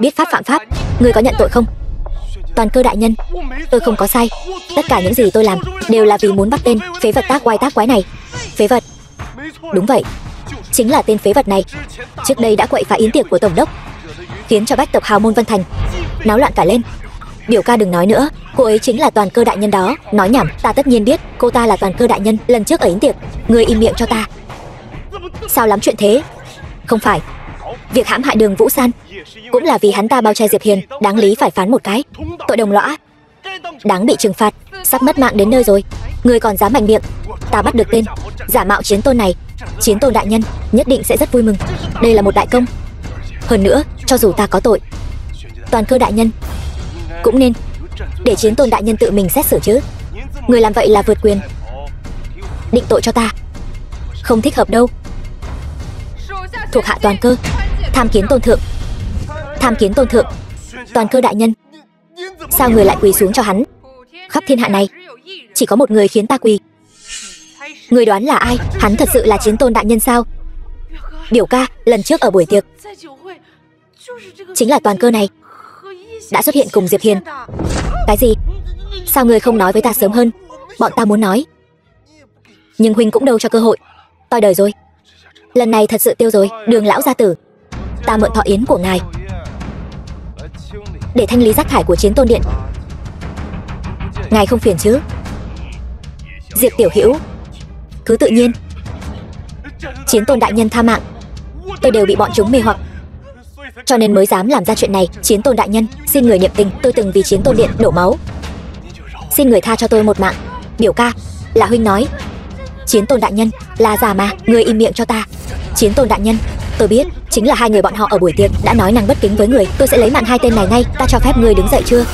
biết pháp phạm pháp. Ngươi có nhận tội không? Toàn Cơ đại nhân, tôi không có sai. Tất cả những gì tôi làm đều là vì muốn bắt tên phế vật tác quái này. Phế vật? Đúng vậy, chính là tên phế vật này. Trước đây đã quậy phá yến tiệc của tổng đốc, khiến cho bách tộc hào môn Vân Thành náo loạn cả lên. Biểu ca đừng nói nữa, cô ấy chính là Toàn Cơ đại nhân đó. Nói nhảm, ta tất nhiên biết cô ta là Toàn Cơ đại nhân lần trước ở yến tiệc. Ngươi im miệng cho ta. Sao lắm chuyện thế? Không phải, việc hãm hại Đường Vũ San cũng là vì hắn ta bao che Diệp Hiền, đáng lý phải phán một cái tội đồng lõa, đáng bị trừng phạt. Sắp mất mạng đến nơi rồi, ngươi còn dám mạnh miệng. Ta bắt được tên giả mạo Chiến Tôn này, Chiến Tôn đại nhân nhất định sẽ rất vui mừng. Đây là một đại công. Hơn nữa, cho dù ta có tội, Toàn Cơ đại nhân cũng nên để Chiến Tôn đại nhân tự mình xét xử chứ. Người làm vậy là vượt quyền, định tội cho ta. Không thích hợp đâu. Thuộc hạ Toàn Cơ tham kiến Tôn thượng. Tham kiến Tôn thượng. Toàn Cơ đại nhân, sao người lại quỳ xuống cho hắn? Khắp thiên hạ này chỉ có một người khiến ta quỳ. Người đoán là ai? Hắn thật sự là Chiến Tôn đại nhân sao? Biểu ca, lần trước ở buổi tiệc chính là Toàn Cơ này đã xuất hiện cùng Diệp Hiền. Cái gì? Sao ngươi không nói với ta sớm hơn? Bọn ta muốn nói, nhưng huynh cũng đâu cho cơ hội. Toi đời rồi. Lần này thật sự tiêu rồi. Đường lão gia tử, ta mượn thọ yến của ngài để thanh lý rác thải của Chiến Tôn điện. Ngài không phiền chứ? Diệp tiểu hữu, cứ tự nhiên. Chiến Tôn đại nhân tha mạng, tôi đều bị bọn chúng mê hoặc, cho nên mới dám làm ra chuyện này. Chiến Tôn đại nhân, xin người niệm tình, tôi từng vì Chiến Tôn điện đổ máu, xin người tha cho tôi một mạng. Biểu ca, là huynh nói Chiến Tôn đại nhân là giả mà. Người im miệng cho ta. Chiến Tôn đại nhân, tôi biết, chính là hai người bọn họ ở buổi tiệc đã nói năng bất kính với người. Tôi sẽ lấy mạng hai tên này ngay. Ta cho phép người đứng dậy chưa?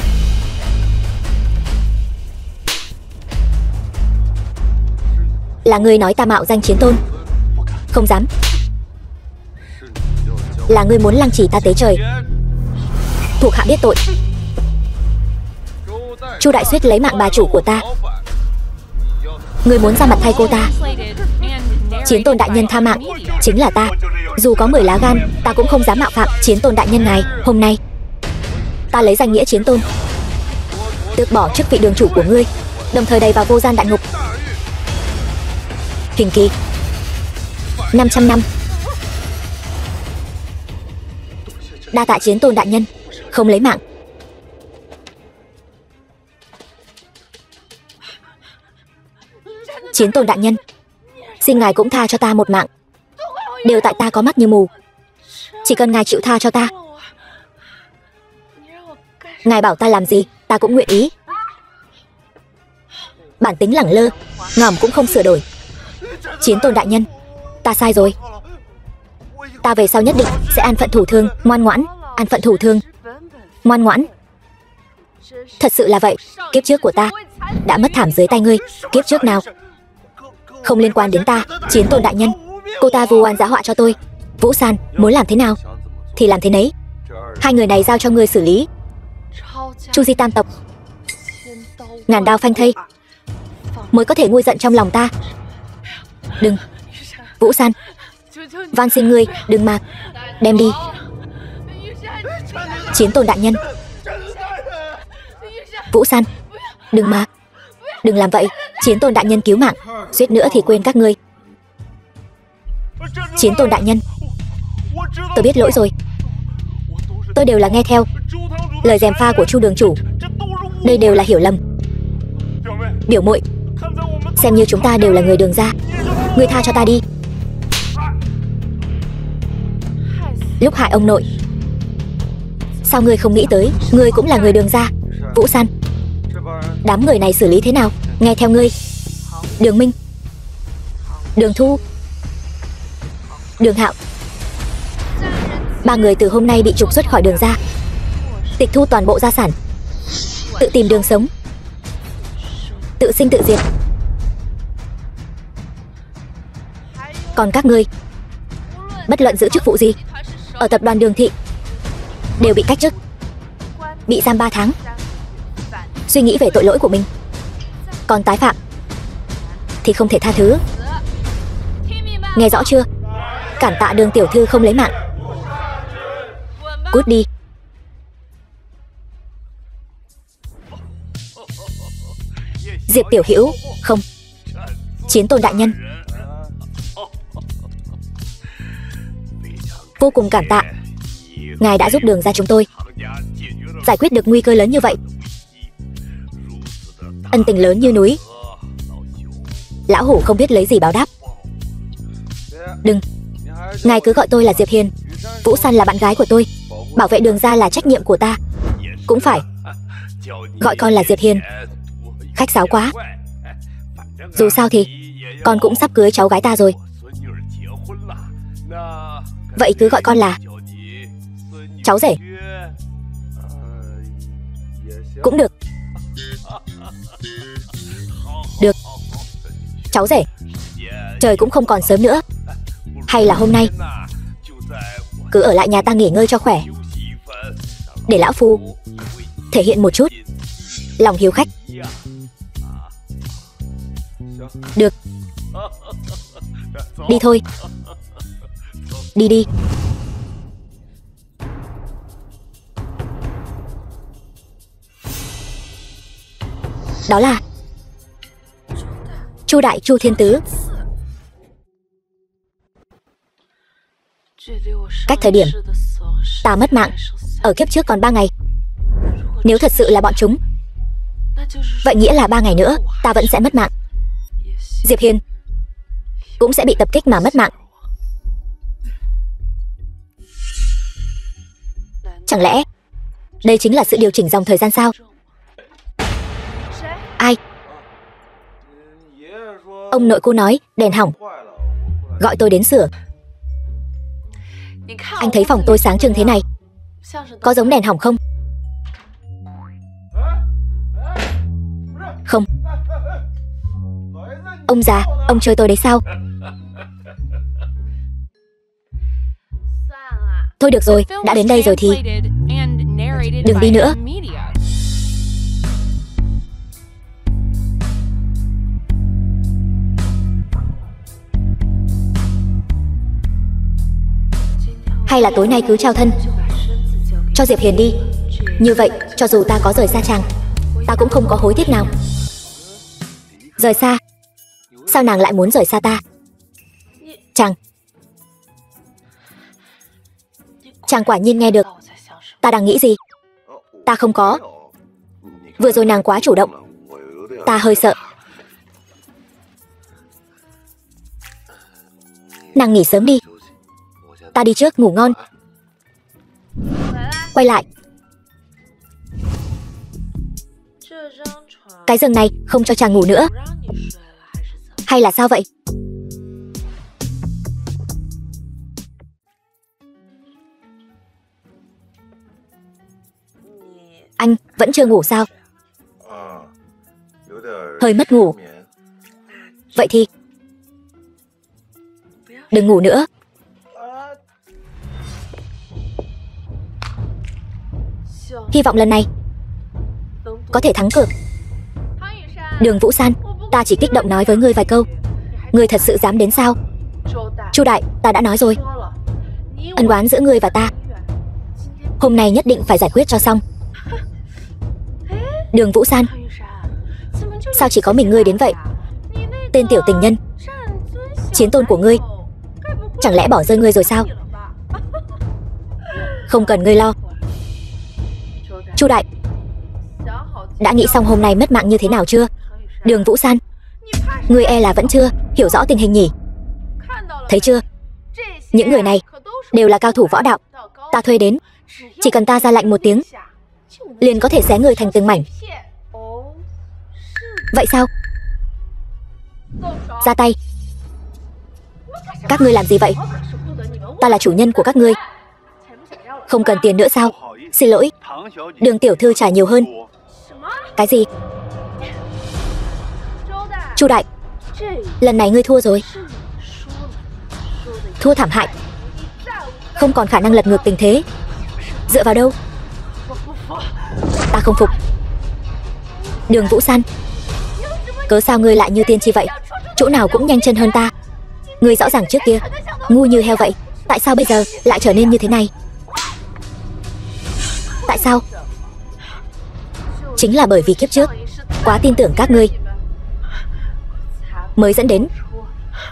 Là ngươi nói ta mạo danh Chiến Tôn? Không dám. Là ngươi muốn lăng trì ta tế trời. Thuộc hạ biết tội. Chu Đại Suyết lấy mạng bà chủ của ta, ngươi muốn ra mặt thay cô ta. Chiến Tôn đại nhân tha mạng, chính là ta. Dù có 10 lá gan, ta cũng không dám mạo phạm Chiến Tôn đại nhân ngài. Hôm nay ta lấy danh nghĩa Chiến Tôn tước bỏ chức vị đường chủ của ngươi, đồng thời đầy vào vô gian đại ngục. Hình kỳ 500 năm. Đa tạ Chiến Tôn đại nhân, không lấy mạng. Chiến Tôn đại nhân, xin ngài cũng tha cho ta một mạng. Đều tại ta có mắt như mù. Chỉ cần ngài chịu tha cho ta, ngài bảo ta làm gì ta cũng nguyện ý. Bản tính lẳng lơ ngầm cũng không sửa đổi. Chiến Tôn đại nhân, ta sai rồi. Ta về sau nhất định sẽ an phận thủ thường, ngoan ngoãn. An phận thủ thường, ngoan ngoãn. Thật sự là vậy. Kiếp trước của ta đã mất thảm dưới tay ngươi. Kiếp trước nào không liên quan đến ta. Chiến Tôn đại nhân, cô ta vu oan giá họa cho tôi. Vũ San muốn làm thế nào thì làm thế nấy. Hai người này giao cho ngươi xử lý. Chu Di tam tộc ngàn đao phanh thây mới có thể nguôi giận trong lòng ta. Đừng, Vũ San, van xin ngươi, đừng mà. Đem đi. Chiến tôn đại nhân. Vũ San, đừng mà. Đừng làm vậy. Chiến tôn đại nhân cứu mạng, suýt nữa thì quên các ngươi. Chiến tôn đại nhân, tôi biết lỗi rồi. Tôi đều là nghe theo lời gièm pha của Chu đường chủ. Đây đều là hiểu lầm. Biểu muội, xem như chúng ta đều là người Đường gia, ngươi tha cho ta đi. Lúc hại ông nội, sao ngươi không nghĩ tới ngươi cũng là người Đường gia? Vũ San, đám người này xử lý thế nào? Nghe theo ngươi. Đường Minh, Đường Thu, Đường Hạo, 3 người từ hôm nay bị trục xuất khỏi Đường gia, tịch thu toàn bộ gia sản, tự tìm đường sống, tự sinh tự diệt. Còn các ngươi, bất luận giữ chức vụ gì ở tập đoàn Đường thị, đều bị cách chức, bị giam 3 tháng. Suy nghĩ về tội lỗi của mình, còn tái phạm thì không thể tha thứ. Nghe rõ chưa? Cản tạ Đường tiểu thư không lấy mạng. Cút đi. Diệp tiểu hữu, không. Chiến tôn đại nhân, vô cùng cảm tạ. Ngài đã giúp Đường gia chúng tôi giải quyết được nguy cơ lớn như vậy. Ân tình lớn như núi, lão hủ không biết lấy gì báo đáp. Đừng, ngài cứ gọi tôi là Diệp Hiền. Vũ San là bạn gái của tôi, bảo vệ Đường gia là trách nhiệm của ta. Cũng phải gọi con là Diệp Hiền, khách sáo quá. Dù sao thì con cũng sắp cưới cháu gái ta rồi. Vậy cứ gọi con là cháu rể cũng được. Được, cháu rể. Trời cũng không còn sớm nữa, hay là hôm nay cứ ở lại nhà ta nghỉ ngơi cho khỏe, để lão phu thể hiện một chút lòng hiếu khách. Được, đi thôi. Đi đi. Đó là Chu đại Chu thiên tứ. Cách thời điểm ta mất mạng ở kiếp trước còn 3 ngày. Nếu thật sự là bọn chúng, vậy nghĩa là 3 ngày nữa ta vẫn sẽ mất mạng. Diệp Hiền cũng sẽ bị tập kích mà mất mạng. Chẳng lẽ đây chính là sự điều chỉnh dòng thời gian sao? Ai? Ông nội cô nói đèn hỏng, gọi tôi đến sửa. Anh thấy phòng tôi sáng trưng thế này, có giống đèn hỏng không? Không. Ông già, ông chơi tôi đấy sao? Thôi được rồi, đã đến đây rồi thì đừng đi nữa. Hay là tối nay cứ trao thân cho Diệp Hiền đi. Như vậy, cho dù ta có rời xa chàng, ta cũng không có hối tiếc nào. Rời xa? Sao nàng lại muốn rời xa ta? Chàng quả nhiên nghe được ta đang nghĩ gì. Ta không có. Vừa rồi nàng quá chủ động, ta hơi sợ. Nàng nghỉ sớm đi, ta đi trước, ngủ ngon. Quay lại. Cái giường này không cho chàng ngủ nữa, hay là sao vậy? Anh vẫn chưa ngủ sao? Hơi mất ngủ. Vậy thì đừng ngủ nữa. Hy vọng lần này có thể thắng cược. Đường Vũ San, ta chỉ kích động nói với ngươi vài câu, ngươi thật sự dám đến sao? Chu đại, ta đã nói rồi, ân oán giữa ngươi và ta hôm nay nhất định phải giải quyết cho xong. Đường Vũ San, sao chỉ có mình ngươi đến vậy? Tên tiểu tình nhân, chiến tôn của ngươi chẳng lẽ bỏ rơi ngươi rồi sao? Không cần ngươi lo. Chu đại, đã nghĩ xong hôm nay mất mạng như thế nào chưa? Đường Vũ San, ngươi e là vẫn chưa hiểu rõ tình hình nhỉ? Thấy chưa, những người này đều là cao thủ võ đạo ta thuê đến, chỉ cần ta ra lệnh một tiếng liền có thể xé người thành từng mảnh. Vậy sao? Ra tay. Các ngươi làm gì vậy? Ta là chủ nhân của các ngươi. Không cần tiền nữa sao? Xin lỗi, Đường tiểu thư trả nhiều hơn. Cái gì? Chu đại, lần này ngươi thua rồi. Thua thảm hại, không còn khả năng lật ngược tình thế. Dựa vào đâu? Ta không phục. Đường Vũ San, cớ sao ngươi lại như tiên tri vậy? Chỗ nào cũng nhanh chân hơn ta. Ngươi rõ ràng trước kia ngu như heo vậy, tại sao bây giờ lại trở nên như thế này? Tại sao? Chính là bởi vì kiếp trước quá tin tưởng các ngươi mới dẫn đến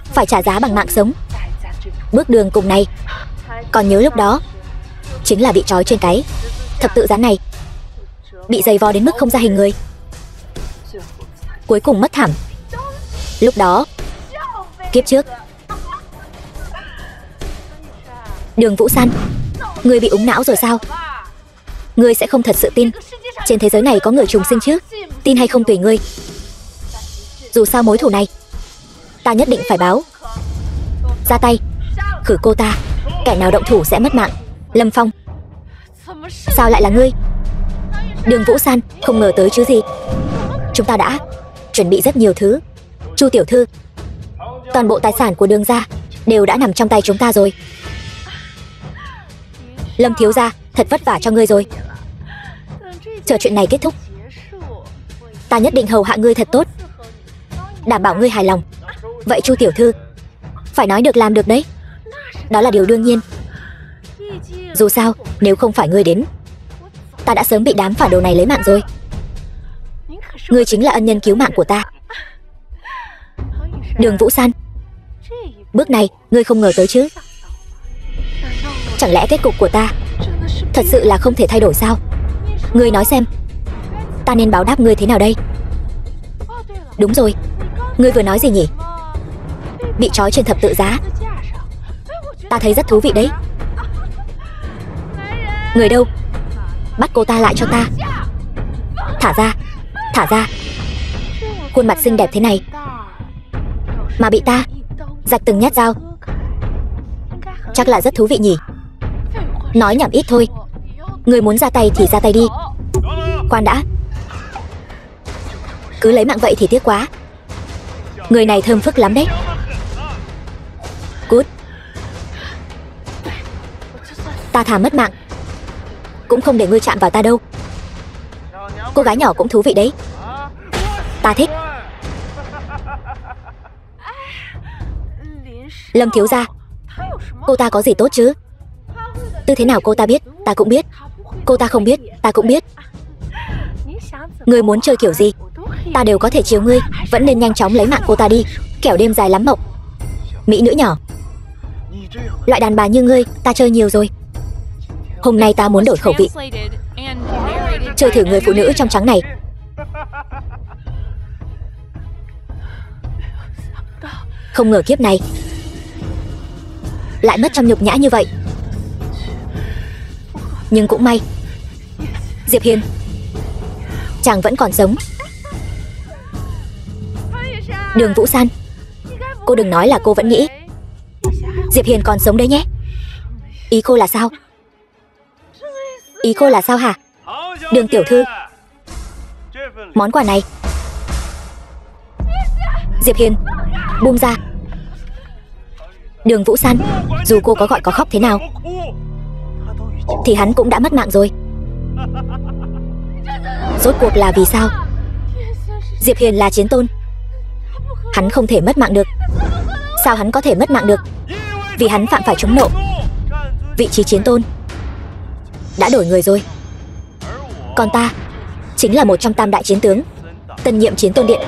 phải trả giá bằng mạng sống. Bước đường cùng này, còn nhớ lúc đó chính là bị trói trên cái thập tự giá này, bị giày vò đến mức không ra hình người, cuối cùng mất thảm. Lúc đó kiếp trước. Đường Vũ San, ngươi bị úng não rồi sao? Ngươi sẽ không thật sự tin trên thế giới này có người trùng sinh chứ? Tin hay không tùy ngươi. Dù sao mối thù này ta nhất định phải báo. Ra tay, khử cô ta. Kẻ nào động thủ sẽ mất mạng. Lâm Phong, sao lại là ngươi? Đường Vũ San, không ngờ tới chứ gì. Chúng ta đã chuẩn bị rất nhiều thứ. Chu tiểu thư, toàn bộ tài sản của Đường gia đều đã nằm trong tay chúng ta rồi. Lâm thiếu gia, thật vất vả cho ngươi rồi. Chờ chuyện này kết thúc, ta nhất định hầu hạ ngươi thật tốt, đảm bảo ngươi hài lòng. Vậy Chu tiểu thư, phải nói được làm được đấy. Đó là điều đương nhiên. Dù sao, nếu không phải ngươi đến, ta đã sớm bị đám phản đồ này lấy mạng rồi. Ngươi chính là ân nhân cứu mạng của ta. Đường Vũ San, bước này ngươi không ngờ tới chứ? Chẳng lẽ kết cục của ta thật sự là không thể thay đổi sao? Ngươi nói xem, ta nên báo đáp ngươi thế nào đây? Đúng rồi, ngươi vừa nói gì nhỉ? Bị trói trên thập tự giá. Ta thấy rất thú vị đấy. Người đâu? Bắt cô ta lại cho ta. Thả ra, thả ra. Khuôn mặt xinh đẹp thế này mà bị ta rạch từng nhát dao, chắc là rất thú vị nhỉ? Nói nhảm ít thôi. Người muốn ra tay thì ra tay đi. Khoan đã, cứ lấy mạng vậy thì tiếc quá. Người này thơm phức lắm đấy. Cút. Ta thà mất mạng cũng không để ngươi chạm vào ta đâu. Cô gái nhỏ cũng thú vị đấy. Ta thích. Lâm thiếu gia, cô ta có gì tốt chứ? Tư thế nào cô ta biết, ta cũng biết. Cô ta không biết, ta cũng biết. Ngươi muốn chơi kiểu gì, ta đều có thể chiều ngươi. Vẫn nên nhanh chóng lấy mạng cô ta đi, kẻo đêm dài lắm mộng. Mỹ nữ nhỏ, loại đàn bà như ngươi ta chơi nhiều rồi. Hôm nay ta muốn đổi khẩu vị, chơi thử người phụ nữ trong trắng này. Không ngờ kiếp này lại mất trong nhục nhã như vậy. Nhưng cũng may, Diệp Hiên, chàng vẫn còn sống. Đường Vũ San, cô đừng nói là cô vẫn nghĩ Diệp Hiên còn sống đấy nhé. Ý cô là sao? Ý cô là sao hả? Đường tiểu thư, món quà này. Diệp Hiên, buông ra. Đường Vũ San, dù cô có gọi có khóc thế nào thì hắn cũng đã mất mạng rồi. Rốt cuộc là vì sao? Diệp Hiên là chiến tôn, hắn không thể mất mạng được. Sao hắn có thể mất mạng được? Vì hắn phạm phải trúng nộ. Vị trí chiến tôn đã đổi người rồi. Còn ta chính là một trong tam đại chiến tướng, tân nhiệm chiến tôn điện.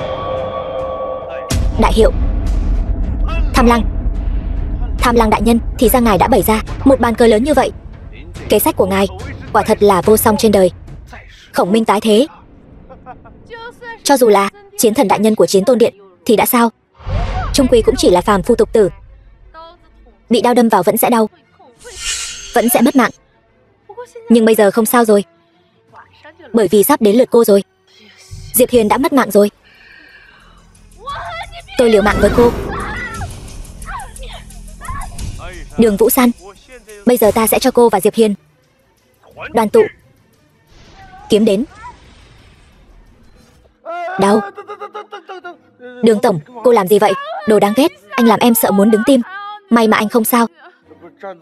Đại hiệu Tham Lăng. Tham Lăng đại nhân, thì ra ngài đã bày ra một bàn cờ lớn như vậy. Kế sách của ngài quả thật là vô song trên đời. Khổng Minh tái thế, cho dù là chiến thần đại nhân của chiến tôn điện thì đã sao? Trung quy cũng chỉ là phàm phu tục tử. Bị đao đâm vào vẫn sẽ đau, vẫn sẽ mất mạng. Nhưng bây giờ không sao rồi, bởi vì sắp đến lượt cô rồi. Diệp Hiền đã mất mạng rồi. Tôi liều mạng với cô. Đường Vũ San, bây giờ ta sẽ cho cô và Diệp Hiền đoàn tụ. Kiếm đến. Đau. Đường tổng, cô làm gì vậy? Đồ đáng ghét, anh làm em sợ muốn đứng tim. May mà anh không sao.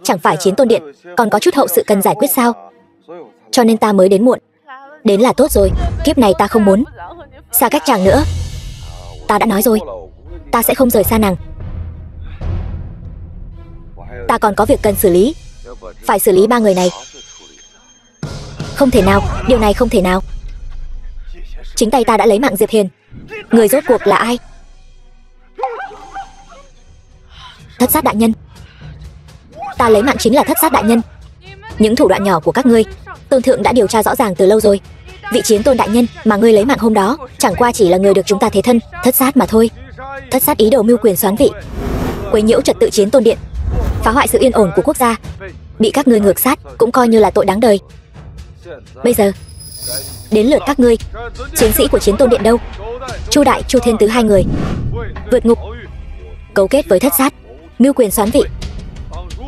Chẳng phải chiến tôn điện còn có chút hậu sự cần giải quyết sao? Cho nên ta mới đến muộn. Đến là tốt rồi, kiếp này ta không muốn xa cách chàng nữa. Ta đã nói rồi, ta sẽ không rời xa nàng. Ta còn có việc cần xử lý. Phải xử lý ba người này. Không thể nào, điều này không thể nào. Chính tay ta đã lấy mạng Diệp Hiền. Người rốt cuộc là ai? Thất sát đại nhân. Ta lấy mạng chính là thất sát đại nhân. Những thủ đoạn nhỏ của các ngươi Tôn thượng đã điều tra rõ ràng từ lâu rồi. Vị chiến tôn đại nhân mà ngươi lấy mạng hôm đó chẳng qua chỉ là người được chúng ta thế thân, thất sát mà thôi. Thất sát ý đồ mưu quyền soán vị, quấy nhiễu trật tự chiến tôn điện, phá hoại sự yên ổn của quốc gia. Bị các ngươi ngược sát cũng coi như là tội đáng đời. Bây giờ đến lượt các ngươi. Chiến sĩ của chiến tôn điện đâu? Chu Đại, Chu Thiên Tứ hai người vượt ngục, cấu kết với thất sát, mưu quyền soán vị.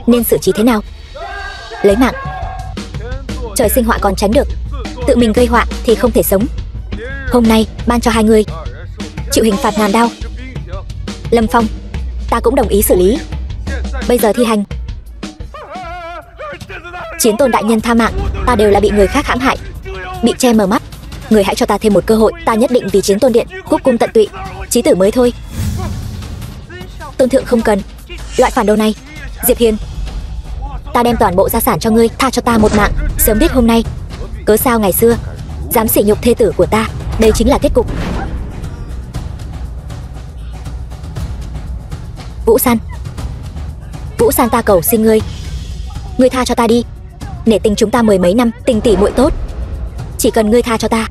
Nên xử trí thế nào? Lấy mạng. Trời sinh họa còn tránh được, tự mình gây họa thì không thể sống. Hôm nay ban cho hai người chịu hình phạt ngàn đao. Lâm Phong, ta cũng đồng ý xử lý. Bây giờ thi hành. Chiến tôn đại nhân tha mạng, ta đều là bị người khác hãm hại, bị che mờ mắt. Người hãy cho ta thêm một cơ hội, ta nhất định vì chiến tôn điện cúc cung tận tụy, chí tử mới thôi. Tôn thượng không cần loại phản đồ này. Diệp Hiền, ta đem toàn bộ gia sản cho ngươi, tha cho ta một mạng. Sớm biết hôm nay, cớ sao ngày xưa dám sỉ nhục thê tử của ta. Đây chính là kết cục. Vũ San, Vũ San, ta cầu xin ngươi, ngươi tha cho ta đi. Nể tình chúng ta mười mấy năm tình tỉ muội tốt, chỉ cần ngươi tha cho ta,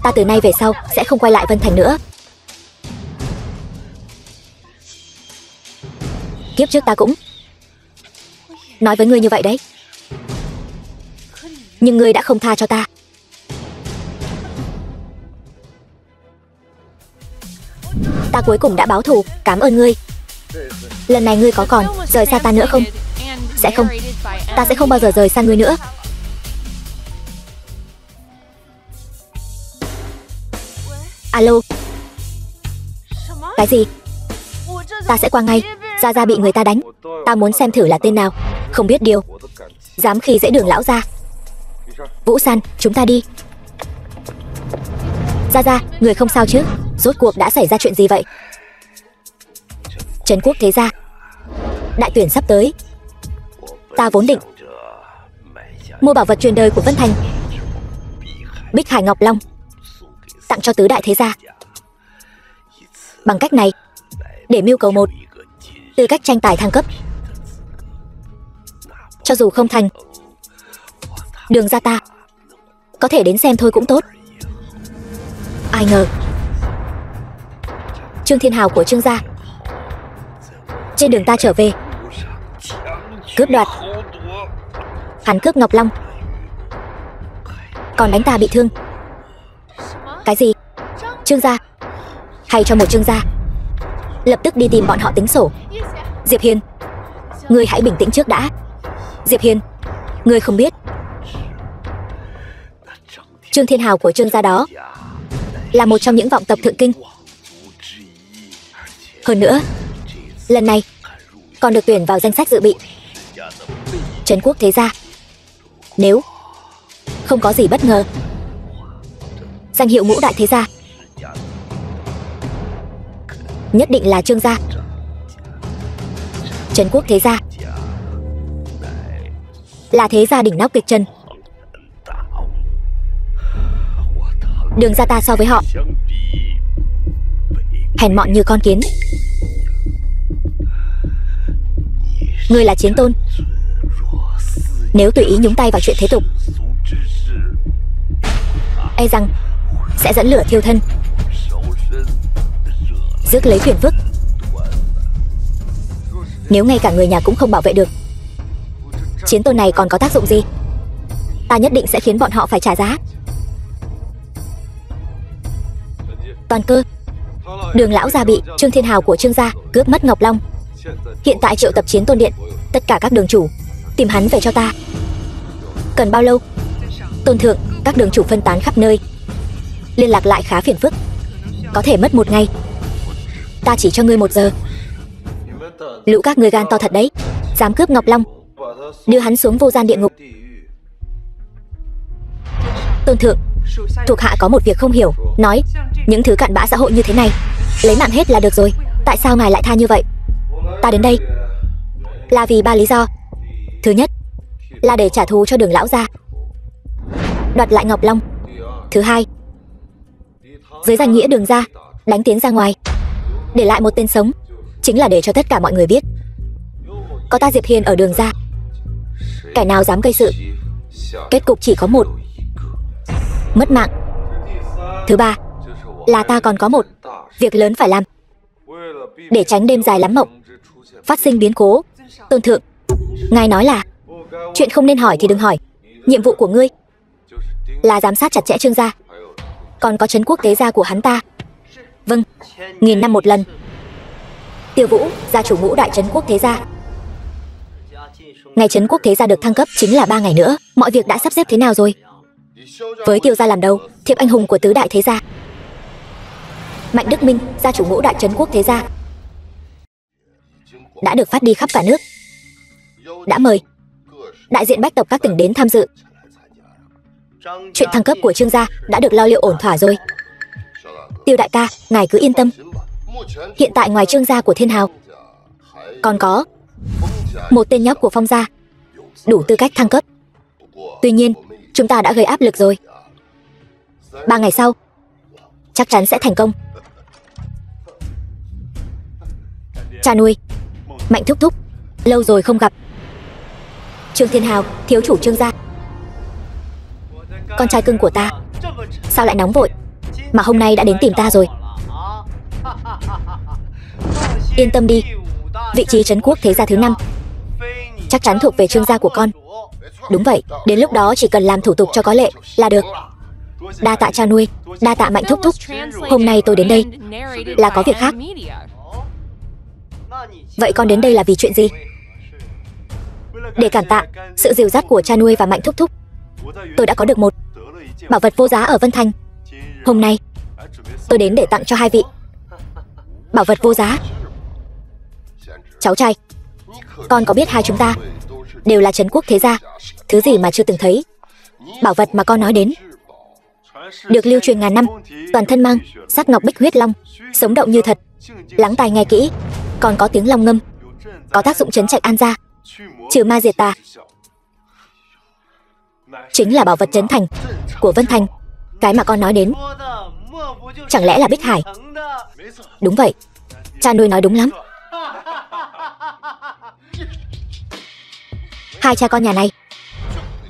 ta từ nay về sau sẽ không quay lại Vân Thành nữa. Kiếp trước ta cũng nói với ngươi như vậy đấy, nhưng ngươi đã không tha cho ta. Ta cuối cùng đã báo thù, cảm ơn ngươi. Lần này ngươi có còn rời xa ta nữa không? Sẽ không, ta sẽ không bao giờ rời xa ngươi nữa. Alo. Cái gì? Ta sẽ qua ngay. Gia Gia bị người ta đánh, ta muốn xem thử là tên nào không biết điều dám khi dễ Đường lão gia. Vũ San, chúng ta đi. Gia Gia, người không sao chứ? Rốt cuộc đã xảy ra chuyện gì vậy? Trấn Quốc thế gia, đại tuyển sắp tới. Ta vốn định mua bảo vật truyền đời của Vân Thành, Bích Hải Ngọc Long, tặng cho tứ đại thế gia. Bằng cách này để mưu cầu một tư cách tranh tài thăng cấp. Cho dù không thành, Đường gia ta có thể đến xem thôi cũng tốt. Ai ngờ Trương Thiên Hào của Trương gia trên đường ta trở về cướp đoạt. Hắn cướp Ngọc Long, còn đánh ta bị thương. Cái gì? Trương gia? Hay cho một Trương gia? Lập tức đi tìm bọn họ tính sổ. Diệp Hiền, ngươi hãy bình tĩnh trước đã. Diệp Hiền, ngươi không biết Trương Thiên Hào của Trương gia đó là một trong những vọng tộc thượng kinh. Hơn nữa, lần này còn được tuyển vào danh sách dự bị Trấn Quốc thế gia. Nếu không có gì bất ngờ, danh hiệu ngũ đại thế gia nhất định là Trương gia. Trấn Quốc thế gia là thế gia đỉnh nóc kịch trần. Đường gia ta so với họ hèn mọn như con kiến. Ngươi là chiến tôn, nếu tùy ý nhúng tay vào chuyện thế tục, e rằng sẽ dẫn lửa thiêu thân, rước lấy phiền phức. Nếu ngay cả người nhà cũng không bảo vệ được, chiến tôn này còn có tác dụng gì? Ta nhất định sẽ khiến bọn họ phải trả giá. Toàn Cơ, Đường lão gia bị Trương Thiên Hào của Trương gia cướp mất Ngọc Long. Hiện tại triệu tập chiến tôn điện, tất cả các đường chủ tìm hắn về cho ta. Cần bao lâu? Tôn thượng, các đường chủ phân tán khắp nơi, liên lạc lại khá phiền phức, có thể mất 1 ngày. Ta chỉ cho ngươi 1 giờ. Lũ các ngươi gan to thật đấy, dám cướp Ngọc Long, đưa hắn xuống vô gian địa ngục. Tôn thượng, thuộc hạ có một việc không hiểu, nói những thứ cặn bã xã hội như thế này, lấy mạng hết là được rồi, tại sao ngài lại tha như vậy? Ta đến đây là vì 3 lý do. Thứ nhất là để trả thù cho Đường lão gia, đoạt lại Ngọc Long. Thứ hai, dưới danh nghĩa Đường gia đánh tiếng ra ngoài, để lại một tên sống, chính là để cho tất cả mọi người biết có ta Diệp Hiền ở Đường gia. Kẻ nào dám gây sự, kết cục chỉ có một, mất mạng. Thứ ba là ta còn có một việc lớn phải làm, để tránh đêm dài lắm mộng phát sinh biến cố. Tôn thượng, ngài nói là chuyện không nên hỏi thì đừng hỏi. Nhiệm vụ của ngươi là giám sát chặt chẽ Trương gia, còn có Trấn Quốc thế gia của hắn ta. Vâng, 1000 năm một lần. Tiêu Vũ, gia chủ ngũ đại Trấn Quốc thế gia. Ngày Trấn Quốc thế gia được thăng cấp chính là 3 ngày nữa. Mọi việc đã sắp xếp thế nào rồi? Với Tiêu gia làm đầu, thiệp anh hùng của tứ đại thế gia. Mạnh Đức Minh, gia chủ ngũ đại Trấn Quốc thế gia, đã được phát đi khắp cả nước. Đã mời đại diện bách tộc các tỉnh đến tham dự. Chuyện thăng cấp của Trương gia đã được lo liệu ổn thỏa rồi. Tiêu đại ca, ngài cứ yên tâm. Hiện tại ngoài Trương gia của Thiên Hào, còn có một tên nhóc của Phong gia đủ tư cách thăng cấp. Tuy nhiên, chúng ta đã gây áp lực rồi. 3 ngày sau chắc chắn sẽ thành công. Cha nuôi, Mạnh thúc thúc, lâu rồi không gặp. Trương Thiên Hào, thiếu chủ Trương gia, con trai cưng của ta, sao lại nóng vội mà hôm nay đã đến tìm ta rồi? Yên tâm đi, vị trí Trấn Quốc thế gia thứ 5 chắc chắn thuộc về Trương gia của con. Đúng vậy, đến lúc đó chỉ cần làm thủ tục cho có lệ là được. Đa tạ cha nuôi, đa tạ Mạnh thúc thúc. Hôm nay tôi đến đây là có việc khác. Vậy con đến đây là vì chuyện gì? Để cảm tạ sự dìu dắt của cha nuôi và Mạnh thúc thúc, tôi đã có được một bảo vật vô giá ở Vân Thành. Hôm nay tôi đến để tặng cho 2 vị. Bảo vật vô giá? Cháu trai, con có biết hai chúng ta đều là Trấn Quốc thế gia, thứ gì mà chưa từng thấy. Bảo vật mà con nói đến được lưu truyền ngàn năm, toàn thân mang sắc ngọc bích huyết long, sống động như thật. Lắng tai nghe kỹ, còn có tiếng long ngâm, có tác dụng trấn trạch an gia, trừ ma diệt tà. Chính là bảo vật trấn thành của Vân Thành. Cái mà con nói đến chẳng lẽ là Bích Hải? Đúng vậy, cha nuôi nói đúng lắm. Hai cha con nhà này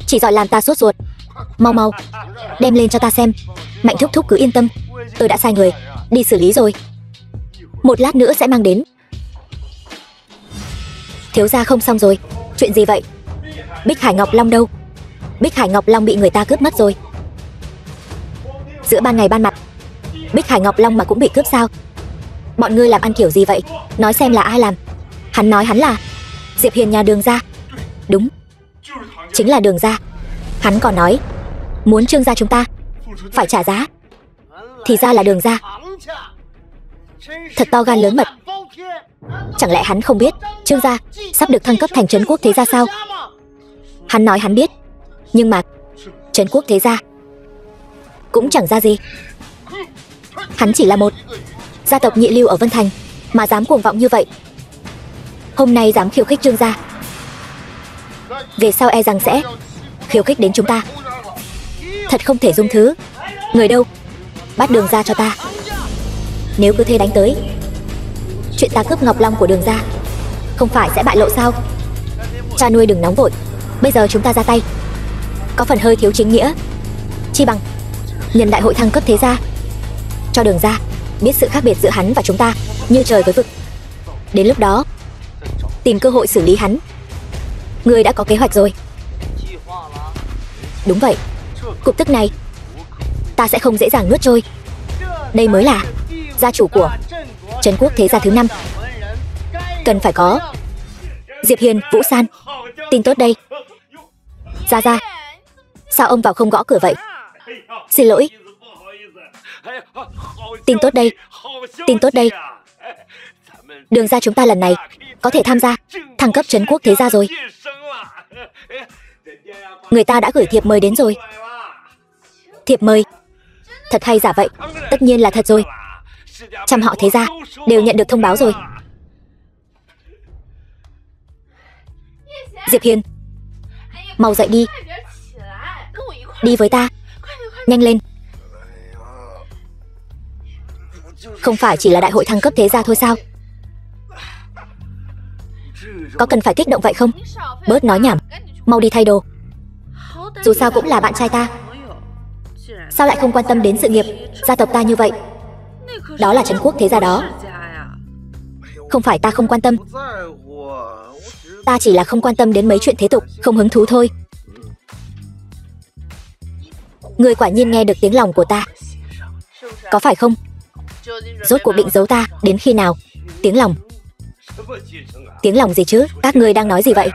chỉ giỏi làm ta sốt ruột. Mau mau đem lên cho ta xem. Mạnh thúc thúc cứ yên tâm, tôi đã sai người đi xử lý rồi, một lát nữa sẽ mang đến. Thiếu gia không xong rồi. Chuyện gì vậy? Bích Hải Ngọc Long đâu? Bích Hải Ngọc Long bị người ta cướp mất rồi. Giữa ban ngày ban mặt, Bích Hải Ngọc Long mà cũng bị cướp sao? Bọn ngươi làm ăn kiểu gì vậy? Nói xem là ai làm. Hắn nói hắn là Diệp Hiền nhà Đường gia. Đúng, chính là Đường gia. Hắn còn nói muốn Trương gia chúng ta phải trả giá, thì ra là Đường gia. Thật to gan lớn mật. Chẳng lẽ hắn không biết Trương gia sắp được thăng cấp thành Trấn Quốc thế gia sao? Hắn nói hắn biết, nhưng mà Trấn Quốc thế gia cũng chẳng ra gì. Hắn chỉ là một gia tộc nhị lưu ở Vân Thành mà dám cuồng vọng như vậy. Hôm nay dám khiêu khích Trương gia, về sau e rằng sẽ khiêu khích đến chúng ta. Thật không thể dung thứ. Người đâu? Bắt Đường ra cho ta. Nếu cứ thế đánh tới, chuyện ta cướp Ngọc Long của Đường ra không phải sẽ bại lộ sao? Cha nuôi đừng nóng vội, bây giờ chúng ta ra tay có phần hơi thiếu chính nghĩa. Chi bằng nhân đại hội thăng cấp thế gia, cho Đường ra biết sự khác biệt giữa hắn và chúng ta như trời với vực. Đến lúc đó tìm cơ hội xử lý hắn. Ngươi đã có kế hoạch rồi. Đúng vậy, cục tức này ta sẽ không dễ dàng nuốt trôi. Đây mới là gia chủ của Trấn Quốc thế gia thứ 5. Cần phải có. Diệp Hiên, Vũ San, tin tốt đây. Ra, sao ông vào không gõ cửa vậy? Xin lỗi. Tin tốt đây. Tin tốt đây. Đường ra chúng ta lần này có thể tham gia thăng cấp Trấn Quốc thế gia rồi. Người ta đã gửi thiệp mời đến rồi. Thiệp mời? Thật hay giả vậy? Tất nhiên là thật rồi. Trăm họ thế gia đều nhận được thông báo rồi. Diệp Hiên, mau dậy đi. Đi với ta. Nhanh lên. Không phải chỉ là đại hội thăng cấp thế gia thôi sao? Có cần phải kích động vậy không? Bớt nói nhảm, mau đi thay đồ. Dù sao cũng là bạn trai ta. Sao lại không quan tâm đến sự nghiệp gia tộc ta như vậy? Đó là Trấn Quốc thế gia đó. Không phải ta không quan tâm, ta chỉ là không quan tâm đến mấy chuyện thế tục, không hứng thú thôi. Ngươi quả nhiên nghe được tiếng lòng của ta, có phải không? Rốt cuộc định giấu ta đến khi nào? Tiếng lòng? Tiếng lòng gì chứ? Các ngươi đang nói gì vậy?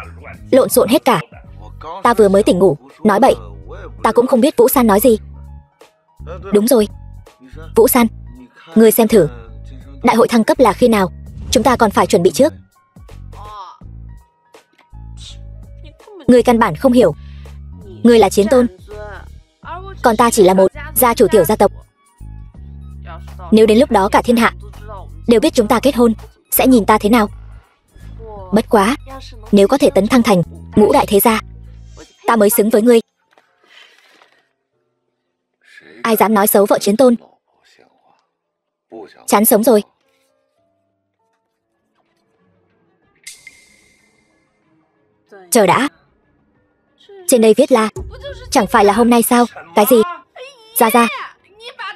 Lộn xộn hết cả. Ta vừa mới tỉnh ngủ, nói bậy. Ta cũng không biết Vũ San nói gì. Đúng rồi, Vũ San, ngươi xem thử, đại hội thăng cấp là khi nào? Chúng ta còn phải chuẩn bị trước. Ngươi căn bản không hiểu. Ngươi là chiến tôn, còn ta chỉ là một gia chủ tiểu gia tộc. Nếu đến lúc đó cả thiên hạ đều biết chúng ta kết hôn, sẽ nhìn ta thế nào? Bất quá, nếu có thể tấn thăng thành ngũ đại thế gia, ta mới xứng với ngươi. Ai dám nói xấu vợ chiến tôn? Chán sống rồi. Chờ đã. Trên đây viết là chẳng phải là hôm nay sao? Cái gì? Ra,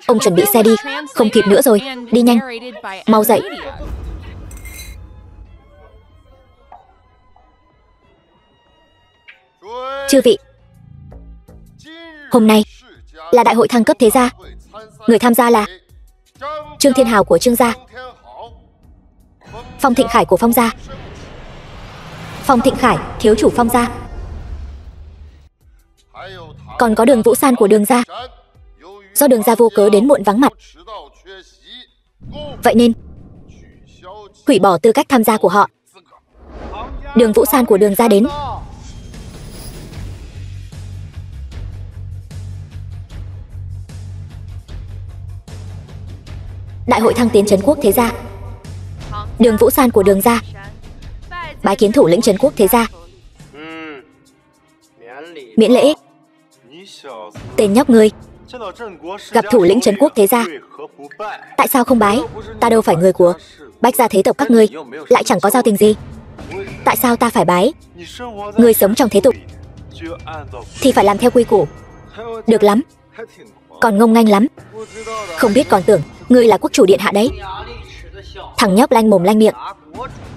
ông chuẩn bị xe đi, không kịp nữa rồi. Đi nhanh, mau dậy. Chư vị, hôm nay là đại hội thăng cấp thế gia. Người tham gia là Trương Thiên Hào của Trương gia, Phong Thịnh Khải của Phong gia, Phong Thịnh Khải, thiếu chủ Phong gia. Còn có Đường Vũ San của Đường gia. Do Đường gia vô cớ đến muộn vắng mặt, vậy nên hủy bỏ tư cách tham gia của họ. Đường Vũ San của Đường gia đến. Đại hội thăng tiến Trấn Quốc thế gia. Đường Vũ San của Đường gia bái kiến thủ lĩnh Trấn Quốc thế gia. Miễn lễ. Tên nhóc ngươi gặp thủ lĩnh Trấn Quốc thế gia, tại sao không bái? Ta đâu phải người của Bách gia thế tộc các ngươi, lại chẳng có giao tình gì. Tại sao ta phải bái? Ngươi sống trong thế tục thì phải làm theo quy củ. Được lắm, còn ngông nghênh lắm. Không biết còn tưởng ngươi là quốc chủ điện hạ đấy. Thằng nhóc lanh mồm lanh miệng,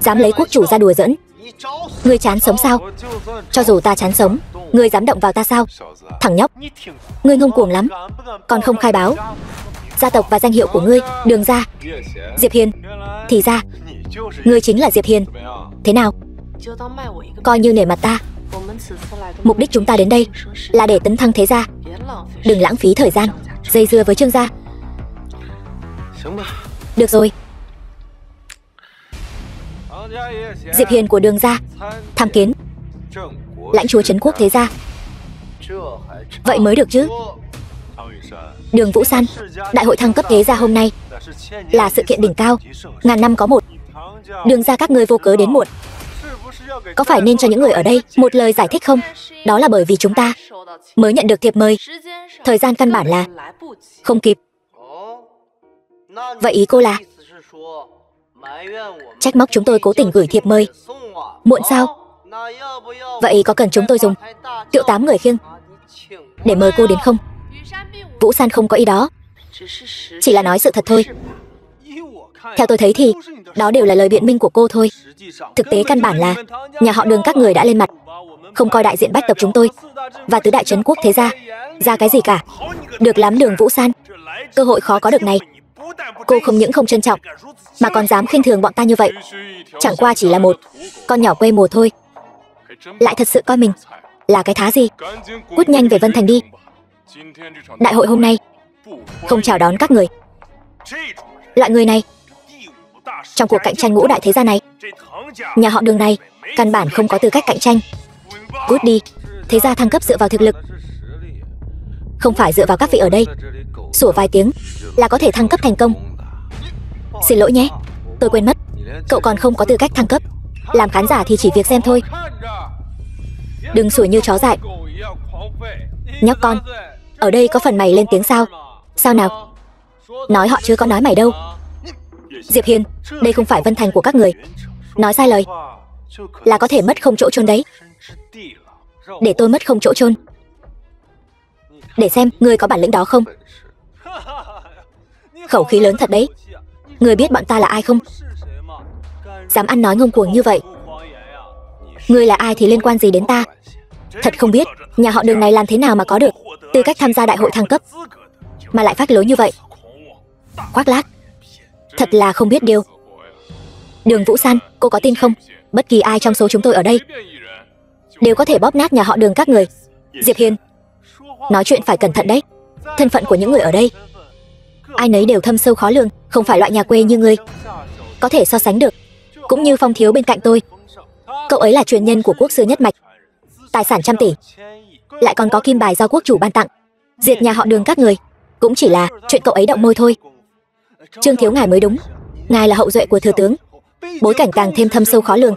dám lấy quốc chủ ra đùa giỡn. Ngươi chán sống sao? Cho dù ta chán sống, ngươi dám động vào ta sao? Thằng nhóc, ngươi ngông cuồng lắm, còn không khai báo gia tộc và danh hiệu của ngươi. Đường gia. Diệp Hiên. Thì ra ngươi chính là Diệp Hiên. Thế nào, coi như nể mặt ta. Mục đích chúng ta đến đây là để tấn thăng thế gia, đừng lãng phí thời gian dây dưa với Trương gia. Được rồi. Diệp Hiên của Đường gia tham kiến lãnh chúa Trấn Quốc thế gia. Vậy mới được chứ. Đường Vũ San, đại hội thăng cấp thế gia hôm nay là sự kiện đỉnh cao, ngàn năm có một. Đường gia các ngươi vô cớ đến muộn, có phải nên cho những người ở đây một lời giải thích không? Đó là bởi vì chúng ta mới nhận được thiệp mời. Thời gian căn bản là không kịp. Vậy ý cô là trách móc chúng tôi cố tình gửi thiệp mời muộn sao? Vậy có cần chúng tôi dùng Tiệu 8 người khiêng để mời cô đến không? Vũ San không có ý đó, chỉ là nói sự thật thôi. Theo tôi thấy thì đó đều là lời biện minh của cô thôi. Thực tế căn bản là nhà họ Đường các người đã lên mặt, không coi đại diện bách tộc chúng tôi và tứ đại trấn quốc thế gia ra cái gì cả. Được lắm Đường Vũ San, cơ hội khó có được này, cô không những không trân trọng mà còn dám khinh thường bọn ta như vậy. Chẳng qua chỉ là một con nhỏ quê mùa thôi, lại thật sự coi mình là cái thá gì. Cút nhanh về Vân Thành đi. Đại hội hôm nay không chào đón các người. Loại người này trong cuộc cạnh tranh ngũ đại thế gia này, nhà họ Đường này căn bản không có tư cách cạnh tranh. Cút đi. Thế gia thăng cấp dựa vào thực lực, không phải dựa vào các vị ở đây sủa vài tiếng là có thể thăng cấp thành công. Xin lỗi nhé, tôi quên mất, cậu còn không có tư cách thăng cấp. Làm khán giả thì chỉ việc xem thôi, đừng sủa như chó dại. Nhóc con, ở đây có phần mày lên tiếng sao? Sao nào? Nói họ chứ có nói mày đâu. Diệp Hiên, đây không phải Vân Thành của các người. Nói sai lời là có thể mất không chỗ chôn đấy. Để tôi mất không chỗ chôn, để xem ngươi có bản lĩnh đó không. Khẩu khí lớn thật đấy. Ngươi biết bọn ta là ai không? Dám ăn nói ngông cuồng như vậy. Ngươi là ai thì liên quan gì đến ta? Thật không biết nhà họ Đường này làm thế nào mà có được tư cách tham gia đại hội thăng cấp, mà lại phát lối như vậy. Khoác lác, thật là không biết điều. Đường Vũ San, cô có tin không? Bất kỳ ai trong số chúng tôi ở đây đều có thể bóp nát nhà họ Đường các người. Diệp Hiên, nói chuyện phải cẩn thận đấy. Thân phận của những người ở đây ai nấy đều thâm sâu khó lường, không phải loại nhà quê như ngươi có thể so sánh được. Cũng như Phong thiếu bên cạnh tôi, cậu ấy là truyền nhân của quốc sư nhất mạch, tài sản trăm tỷ, lại còn có kim bài do quốc chủ ban tặng. Diệt nhà họ Đường các người cũng chỉ là chuyện cậu ấy động môi thôi. Trương thiếu ngài mới đúng, ngài là hậu duệ của thừa tướng, bối cảnh càng thêm thâm sâu khó lường.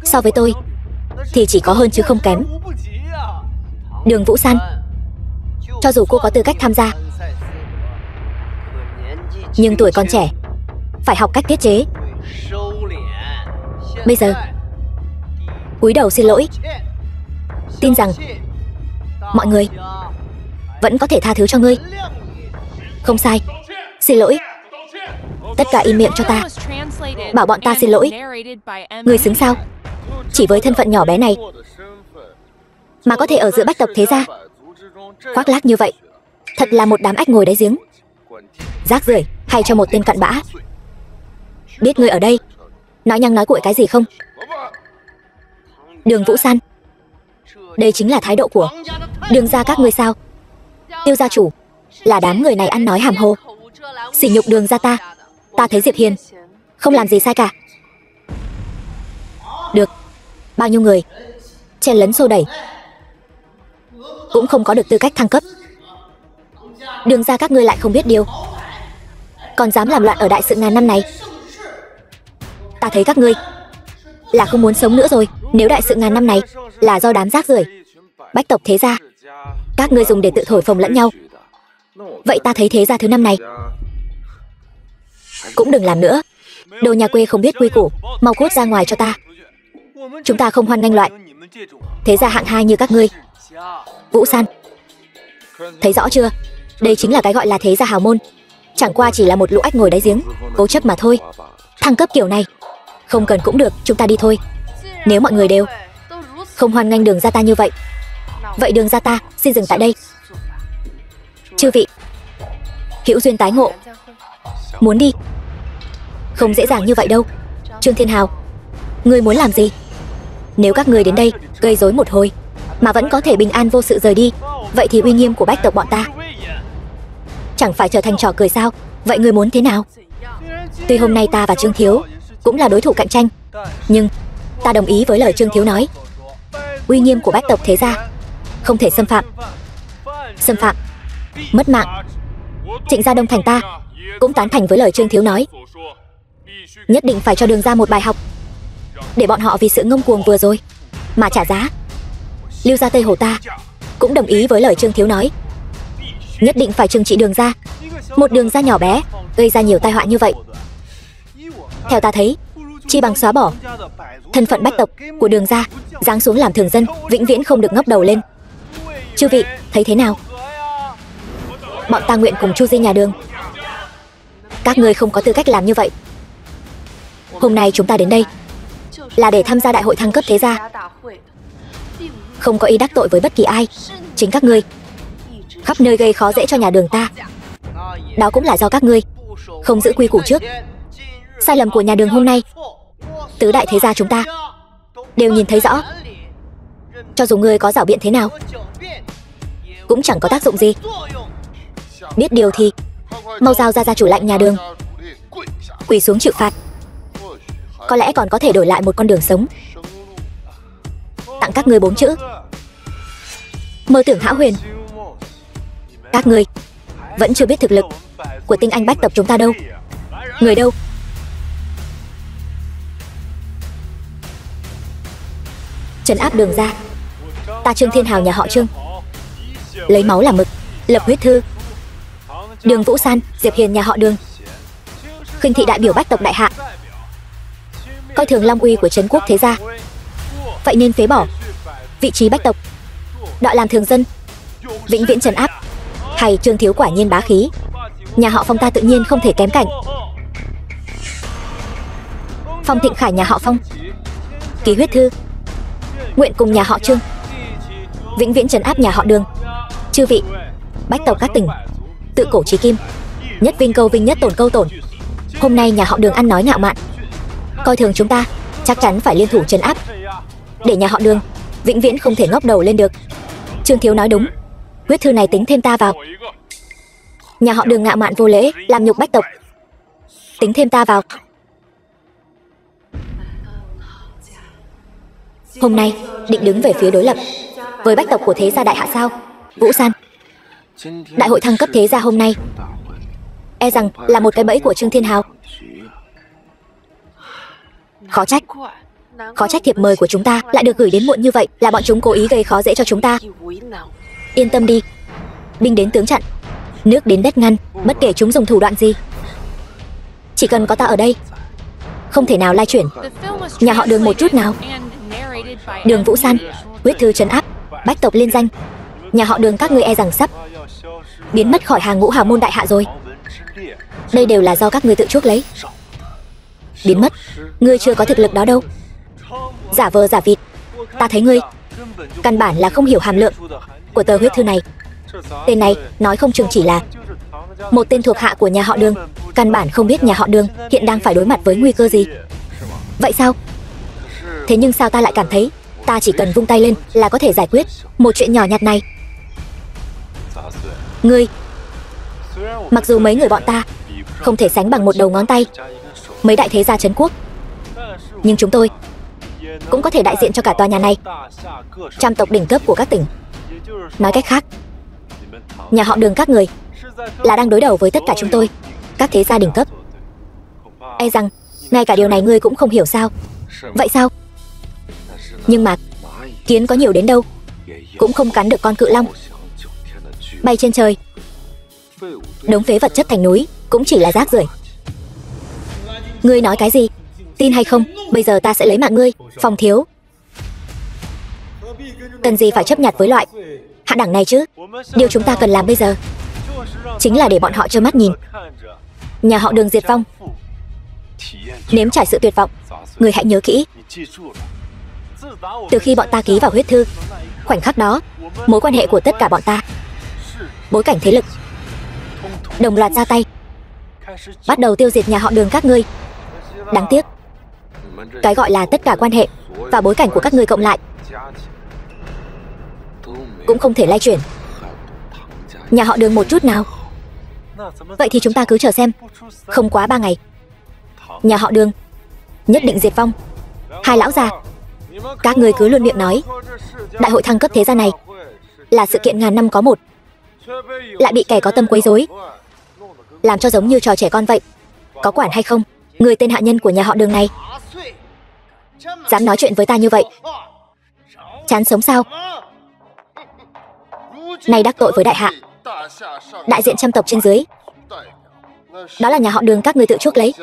So với tôi thì chỉ có hơn chứ không kém. Đường Vũ San, cho dù cô có tư cách tham gia, nhưng tuổi còn trẻ, phải học cách tiết chế. Bây giờ cúi đầu xin lỗi, tin rằng mọi người vẫn có thể tha thứ cho ngươi. Không sai, xin lỗi. Tất cả im miệng cho ta, bảo bọn ta xin lỗi. Ngươi xứng sao? Chỉ với thân phận nhỏ bé này mà có thể ở giữa bách tộc thế gia, khoác lác như vậy, thật là một đám ếch ngồi đáy giếng. Rác rưởi, hay cho một tên cặn bã. Biết ngươi ở đây nói nhăng nói cuội cái gì không? Đường Vũ San, đây chính là thái độ của Đường gia các ngươi sao? Tiêu gia chủ là đám người này ăn nói hàm hồ, sỉ nhục Đường gia ta. Ta thấy Diệp Hiên không làm gì sai cả. Được, bao nhiêu người chen lấn xô đẩy cũng không có được tư cách thăng cấp. Đường gia các ngươi lại không biết điều, còn dám làm loạn ở đại sự ngàn năm này. Ta thấy các ngươi là không muốn sống nữa rồi. Nếu đại sự ngàn năm này là do đám rác rưởi bách tộc thế gia các ngươi dùng để tự thổi phồng lẫn nhau, vậy ta thấy thế gia thứ năm này cũng đừng làm nữa. Đồ nhà quê không biết quy củ, mau cút ra ngoài cho ta. Chúng ta không hoan nghênh loại thế gia hạng hai như các ngươi. Vũ San, thấy rõ chưa? Đây chính là cái gọi là thế gia hào môn, chẳng qua chỉ là một lũ ếch ngồi đáy giếng, cố chấp mà thôi. Thăng cấp kiểu này không cần cũng được, chúng ta đi thôi. Nếu mọi người đều không hoan nghênh Đường gia ta như vậy, vậy Đường gia ta xin dừng tại đây. Chư vị, hữu duyên tái ngộ. Muốn đi không dễ dàng như vậy đâu. Trương Thiên Hào, ngươi muốn làm gì? Nếu các ngươi đến đây gây rối một hồi mà vẫn có thể bình an vô sự rời đi, vậy thì uy nghiêm của bách tộc bọn ta chẳng phải trở thành trò cười sao? Vậy ngươi muốn thế nào? Tuy hôm nay ta và Trương thiếu cũng là đối thủ cạnh tranh, nhưng ta đồng ý với lời Trương thiếu nói, uy nghiêm của bách tộc thế gia không thể xâm phạm. Xâm phạm mất mạng. Trịnh gia Đông Thành ta cũng tán thành với lời Trương thiếu nói, nhất định phải cho Đường gia một bài học. để bọn họ vì sự ngông cuồng vừa rồi mà trả giá. Lưu gia Tây Hồ ta cũng đồng ý với lời Trương Thiếu nói, nhất định phải trừng trị Đường gia. Một Đường gia nhỏ bé gây ra nhiều tai họa như vậy, theo ta thấy chi bằng xóa bỏ thân phận bách tộc của Đường gia, giáng xuống làm thường dân, vĩnh viễn không được ngóc đầu lên. Chư vị thấy thế nào? Bọn ta nguyện cùng chu di nhà Đường. Các ngươi không có tư cách làm như vậy. Hôm nay chúng ta đến đây là để tham gia đại hội thăng cấp thế gia, không có ý đắc tội với bất kỳ ai. Chính các ngươi khắp nơi gây khó dễ cho nhà Đường ta, đó cũng là do các ngươi không giữ quy củ trước. Sai lầm của nhà Đường hôm nay, tứ đại thế gia chúng ta đều nhìn thấy rõ. Cho dù ngươi có giảo biện thế nào cũng chẳng có tác dụng gì. Biết điều thì mau giao ra gia chủ lạnh nhà Đường quỳ xuống chịu phạt. Có lẽ còn có thể đổi lại một con đường sống. Tặng các ngươi 4 chữ: mơ tưởng hão huyền. Các ngươi vẫn chưa biết thực lực của tinh anh bách tộc chúng ta đâu. Người đâu? Trấn áp Đường gia. Ta Trương Thiên Hào nhà họ Trương lấy máu làm mực, lập huyết thư. Đường Vũ San, Diệp Hiền nhà họ Đường khinh thị đại biểu bách tộc đại hạ, coi thường long uy của trấn quốc thế gia, vậy nên phế bỏ vị trí bách tộc, đọa làm thường dân, vĩnh viễn trấn áp. Hay Trương Thiếu quả nhiên bá khí, nhà họ Phong ta tự nhiên không thể kém cạnh. Phong Thịnh Khải nhà họ Phong ký huyết thư, nguyện cùng nhà họ Trương vĩnh viễn trấn áp nhà họ Đường. Chư vị bách tộc các tỉnh, tự cổ chí kim, nhất vinh câu vinh, nhất tổn câu tổn. Hôm nay nhà họ Đường ăn nói ngạo mạn, coi thường chúng ta, chắc chắn phải liên thủ trấn áp, để nhà họ Đường vĩnh viễn không thể ngóc đầu lên được. Trương Thiếu nói đúng, huyết thư này tính thêm ta vào. Nhà họ Đường ngạo mạn vô lễ, làm nhục bách tộc, tính thêm ta vào. Hôm nay định đứng về phía đối lập với bách tộc của thế gia đại hạ sao? Vũ San, đại hội thăng cấp thế gia hôm nay e rằng là một cái bẫy của Trương Thiên Hào. Khó trách thiệp mời của chúng ta lại được gửi đến muộn như vậy, là bọn chúng cố ý gây khó dễ cho chúng ta. Yên tâm đi, binh đến tướng chặn, nước đến đất ngăn, bất kể chúng dùng thủ đoạn gì, chỉ cần có ta ở đây, không thể nào lai chuyển nhà họ Đường một chút nào. Đường Vũ San, huyết thư trấn áp bách tộc liên danh, nhà họ Đường các ngươi e rằng sắp biến mất khỏi hàng ngũ hào môn đại hạ rồi. Đây đều là do các ngươi tự chuốc lấy. Biến mất? Ngươi chưa có thực lực đó đâu. Giả vờ giả vịt. Ta thấy ngươi căn bản là không hiểu hàm lượng của tờ huyết thư này. Tên này nói không chừng chỉ là một tên thuộc hạ của nhà họ Đường, căn bản không biết nhà họ Đường hiện đang phải đối mặt với nguy cơ gì. Vậy sao? Thế nhưng sao ta lại cảm thấy ta chỉ cần vung tay lên là có thể giải quyết một chuyện nhỏ nhặt này? Ngươi, mặc dù mấy người bọn ta không thể sánh bằng một đầu ngón tay mấy đại thế gia trấn quốc, nhưng chúng tôi cũng có thể đại diện cho cả tòa nhà này, trăm tộc đỉnh cấp của các tỉnh. Nói cách khác, nhà họ Đường các người là đang đối đầu với tất cả chúng tôi, các thế gia đỉnh cấp. E rằng ngay cả điều này ngươi cũng không hiểu sao? Vậy sao? Nhưng mà kiến có nhiều đến đâu cũng không cắn được con cự long. Bay trên trời, đống phế vật chất thành núi cũng chỉ là rác rưởi. Ngươi nói cái gì? Tin hay không, bây giờ ta sẽ lấy mạng ngươi. Phong thiếu, cần gì phải chấp nhặt với loại hạ đẳng này chứ? Điều chúng ta cần làm bây giờ chính là để bọn họ trơ mắt nhìn nhà họ Đường diệt vong, nếm trải sự tuyệt vọng. Ngươi hãy nhớ kỹ, từ khi bọn ta ký vào huyết thư, khoảnh khắc đó, mối quan hệ của tất cả bọn ta, bối cảnh thế lực đồng loạt ra tay, bắt đầu tiêu diệt nhà họ Đường các ngươi. Đáng tiếc, cái gọi là tất cả quan hệ và bối cảnh của các ngươi cộng lại cũng không thể lay chuyển nhà họ Đường một chút nào. Vậy thì chúng ta cứ chờ xem, không quá 3 ngày, nhà họ Đường nhất định diệt vong. Hai lão già, các ngươi cứ luôn miệng nói đại hội thăng cấp thế gia này là sự kiện ngàn năm có một, lại bị kẻ có tâm quấy rối, làm cho giống như trò trẻ con vậy. Có quản hay không? Người tên hạ nhân của nhà họ Đường này Dám nói chuyện với ta như vậy, chán sống sao? Nay đắc tội với đại hạ, đại diện trăm tộc trên dưới, đó là nhà họ Đường các ngươi tự chuốc lấy.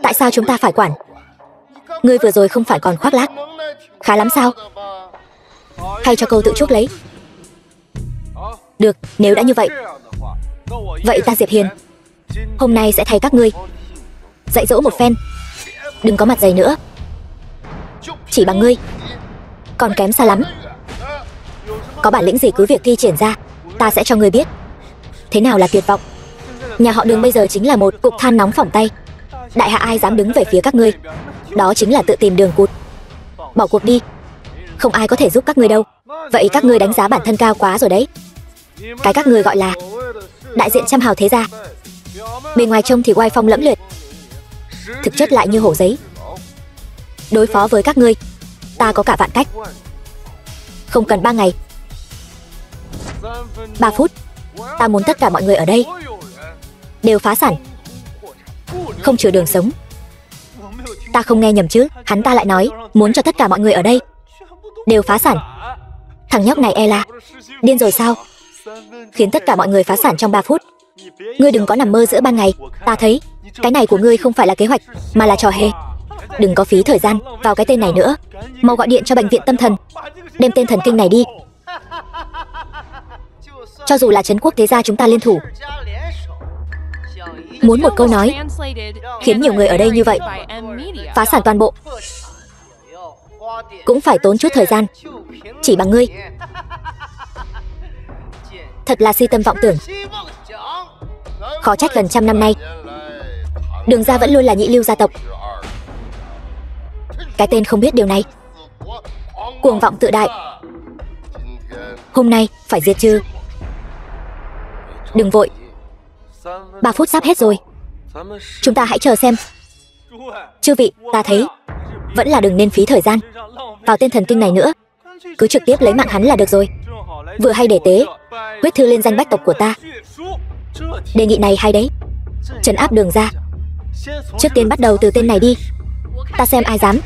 Tại sao chúng ta phải quản? Ngươi vừa rồi không phải còn khoác lác khá lắm sao? Hay cho câu tự chuốc lấy? Được, nếu đã như vậy, vậy ta Diệp Hiền hôm nay sẽ thay các ngươi dạy dỗ một phen. Đừng có mặt dày nữa. Chỉ bằng ngươi còn kém xa lắm. Có bản lĩnh gì cứ việc thi triển ra, ta sẽ cho ngươi biết thế nào là tuyệt vọng. Nhà họ Đường bây giờ chính là một cục than nóng phỏng tay. Đại hạ ai dám đứng về phía các ngươi, đó chính là tự tìm đường cụt. Bỏ cuộc đi, không ai có thể giúp các ngươi đâu. Vậy các ngươi đánh giá bản thân cao quá rồi đấy. Cái các ngươi gọi là đại diện trăm hào thế gia, bề ngoài trông thì oai phong lẫm liệt, thực chất lại như hổ giấy. Đối phó với các ngươi, ta có cả vạn cách. Không cần 3 ngày, 3 phút, ta muốn tất cả mọi người ở đây đều phá sản, không chừa đường sống. Ta không nghe nhầm chứ? Hắn ta lại nói muốn cho tất cả mọi người ở đây đều phá sản. Thằng nhóc này e là điên rồi sao? Khiến tất cả mọi người phá sản trong 3 phút. Ngươi đừng có nằm mơ giữa ban ngày. Ta thấy cái này của ngươi không phải là kế hoạch, mà là trò hề. Đừng có phí thời gian vào cái tên này nữa. Mau gọi điện cho bệnh viện tâm thần, đem tên thần kinh này đi. Cho dù là trấn quốc thế gia chúng ta liên thủ, muốn một câu nói khiến nhiều người ở đây như vậy phá sản toàn bộ, cũng phải tốn chút thời gian. Chỉ bằng ngươi, thật là si tâm vọng tưởng. Khó trách gần 100 năm nay Đường gia vẫn luôn là nhị lưu gia tộc. Cái tên không biết điều này, cuồng vọng tự đại, hôm nay phải diệt trừ. Đừng vội, 3 phút sắp hết rồi, chúng ta hãy chờ xem. Chư vị, ta thấy vẫn là đừng nên phí thời gian vào tên thần kinh này nữa. Cứ trực tiếp lấy mạng hắn là được rồi. Vừa hay để tế huyết thư lên danh bách tộc của ta. Đề nghị này hay đấy. Trấn áp Đường gia, trước tiên bắt đầu từ tên này đi. Ta xem ai dám.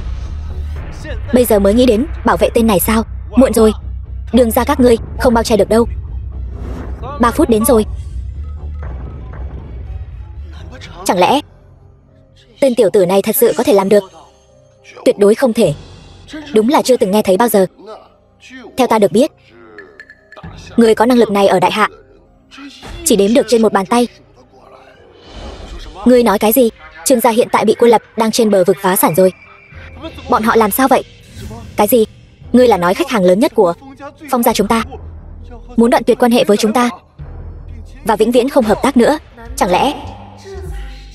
Bây giờ mới nghĩ đến bảo vệ tên này sao? Muộn rồi. Đường gia các ngươi không bao che được đâu. 3 phút đến rồi. Chẳng lẽ tên tiểu tử này thật sự có thể làm được? Tuyệt đối không thể. Đúng là chưa từng nghe thấy bao giờ. Theo ta được biết, người có năng lực này ở đại hạ chỉ đếm được trên một bàn tay. Ngươi nói cái gì? Trương gia hiện tại bị cô lập, đang trên bờ vực phá sản rồi. Bọn họ làm sao vậy? Cái gì? Ngươi là nói khách hàng lớn nhất của Phong gia chúng ta muốn đoạn tuyệt quan hệ với chúng ta và vĩnh viễn không hợp tác nữa. Chẳng lẽ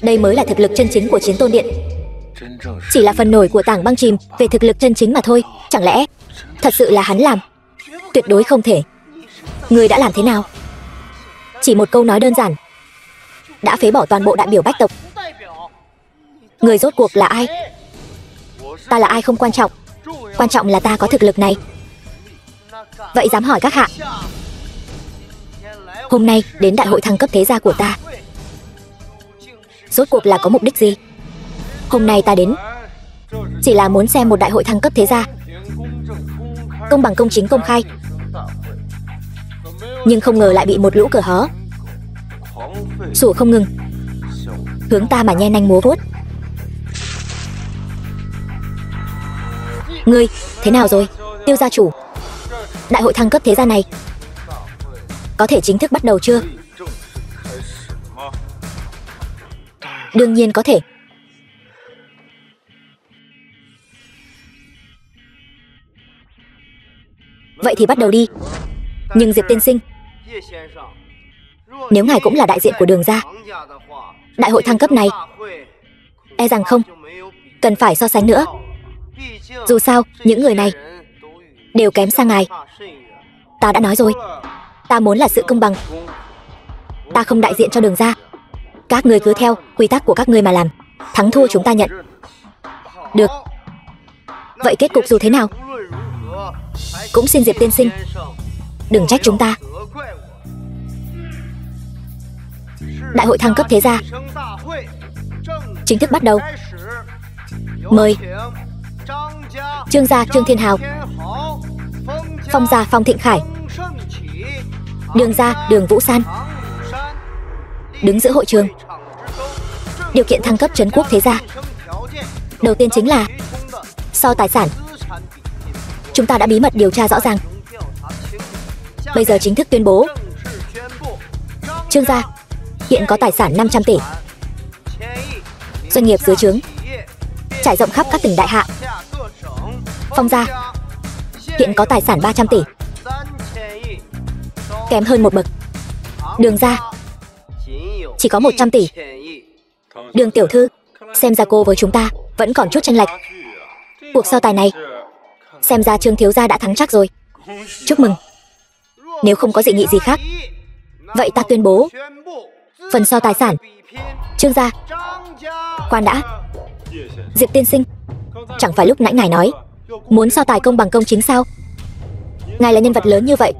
đây mới là thực lực chân chính của Chiến Tôn Điện? Chỉ là phần nổi của tảng băng chìm về thực lực chân chính mà thôi. Chẳng lẽ thật sự là hắn làm? Tuyệt đối không thể. Ngươi đã làm thế nào? Chỉ một câu nói đơn giản đã phế bỏ toàn bộ đại biểu bách tộc. Người rốt cuộc là ai? Ta là ai không quan trọng, quan trọng là ta có thực lực này. Vậy dám hỏi các hạ, hôm nay đến đại hội thăng cấp thế gia của ta rốt cuộc là có mục đích gì? Hôm nay ta đến chỉ là muốn xem một đại hội thăng cấp thế gia công bằng, công chính, công khai. Nhưng không ngờ lại bị một lũ cờ hó sủa không ngừng, hướng ta mà nhe nanh múa vuốt. Ngươi, thế nào rồi, Tiêu gia chủ? Đại hội thăng cấp thế gia này có thể chính thức bắt đầu chưa? Đương nhiên có thể. Vậy thì bắt đầu đi. Nhưng Diệp tiên sinh, nếu ngài cũng là đại diện của Đường gia, đại hội thăng cấp này e rằng không cần phải so sánh nữa. Dù sao, những người này đều kém xa ngài. Ta đã nói rồi, ta muốn là sự công bằng. Ta không đại diện cho Đường gia. Các ngươi cứ theo quy tắc của các ngươi mà làm. Thắng thua chúng ta nhận. Được. Vậy kết cục dù thế nào cũng xin Diệp tiên sinh đừng trách chúng ta. Đại hội thăng cấp thế gia chính thức bắt đầu. Mời Trương gia Trương Thiên Hào, Phong gia Phong Thịnh Khải, Đường gia Đường Vũ San đứng giữa hội trường. Điều kiện thăng cấp trấn quốc thế gia đầu tiên chính là so tài sản. Chúng ta đã bí mật điều tra rõ ràng, bây giờ chính thức tuyên bố Trương gia hiện có tài sản 500 tỷ, doanh nghiệp dưới trướng trải rộng khắp các tỉnh Đại Hạ. Phong gia hiện có tài sản 300 tỷ, kém hơn một bậc. Đường gia chỉ có 100 tỷ. Đường tiểu thư, xem ra cô với chúng ta vẫn còn chút chênh lệch. Cuộc so tài này xem ra Trương thiếu gia đã thắng chắc rồi. Chúc mừng. Nếu không có dị nghị gì khác, vậy ta tuyên bố phần so tài sản Trương gia. Khoan đã, Diệp tiên sinh, chẳng phải lúc nãy ngài nói muốn so tài công bằng công chính sao? Ngài là nhân vật lớn như vậy,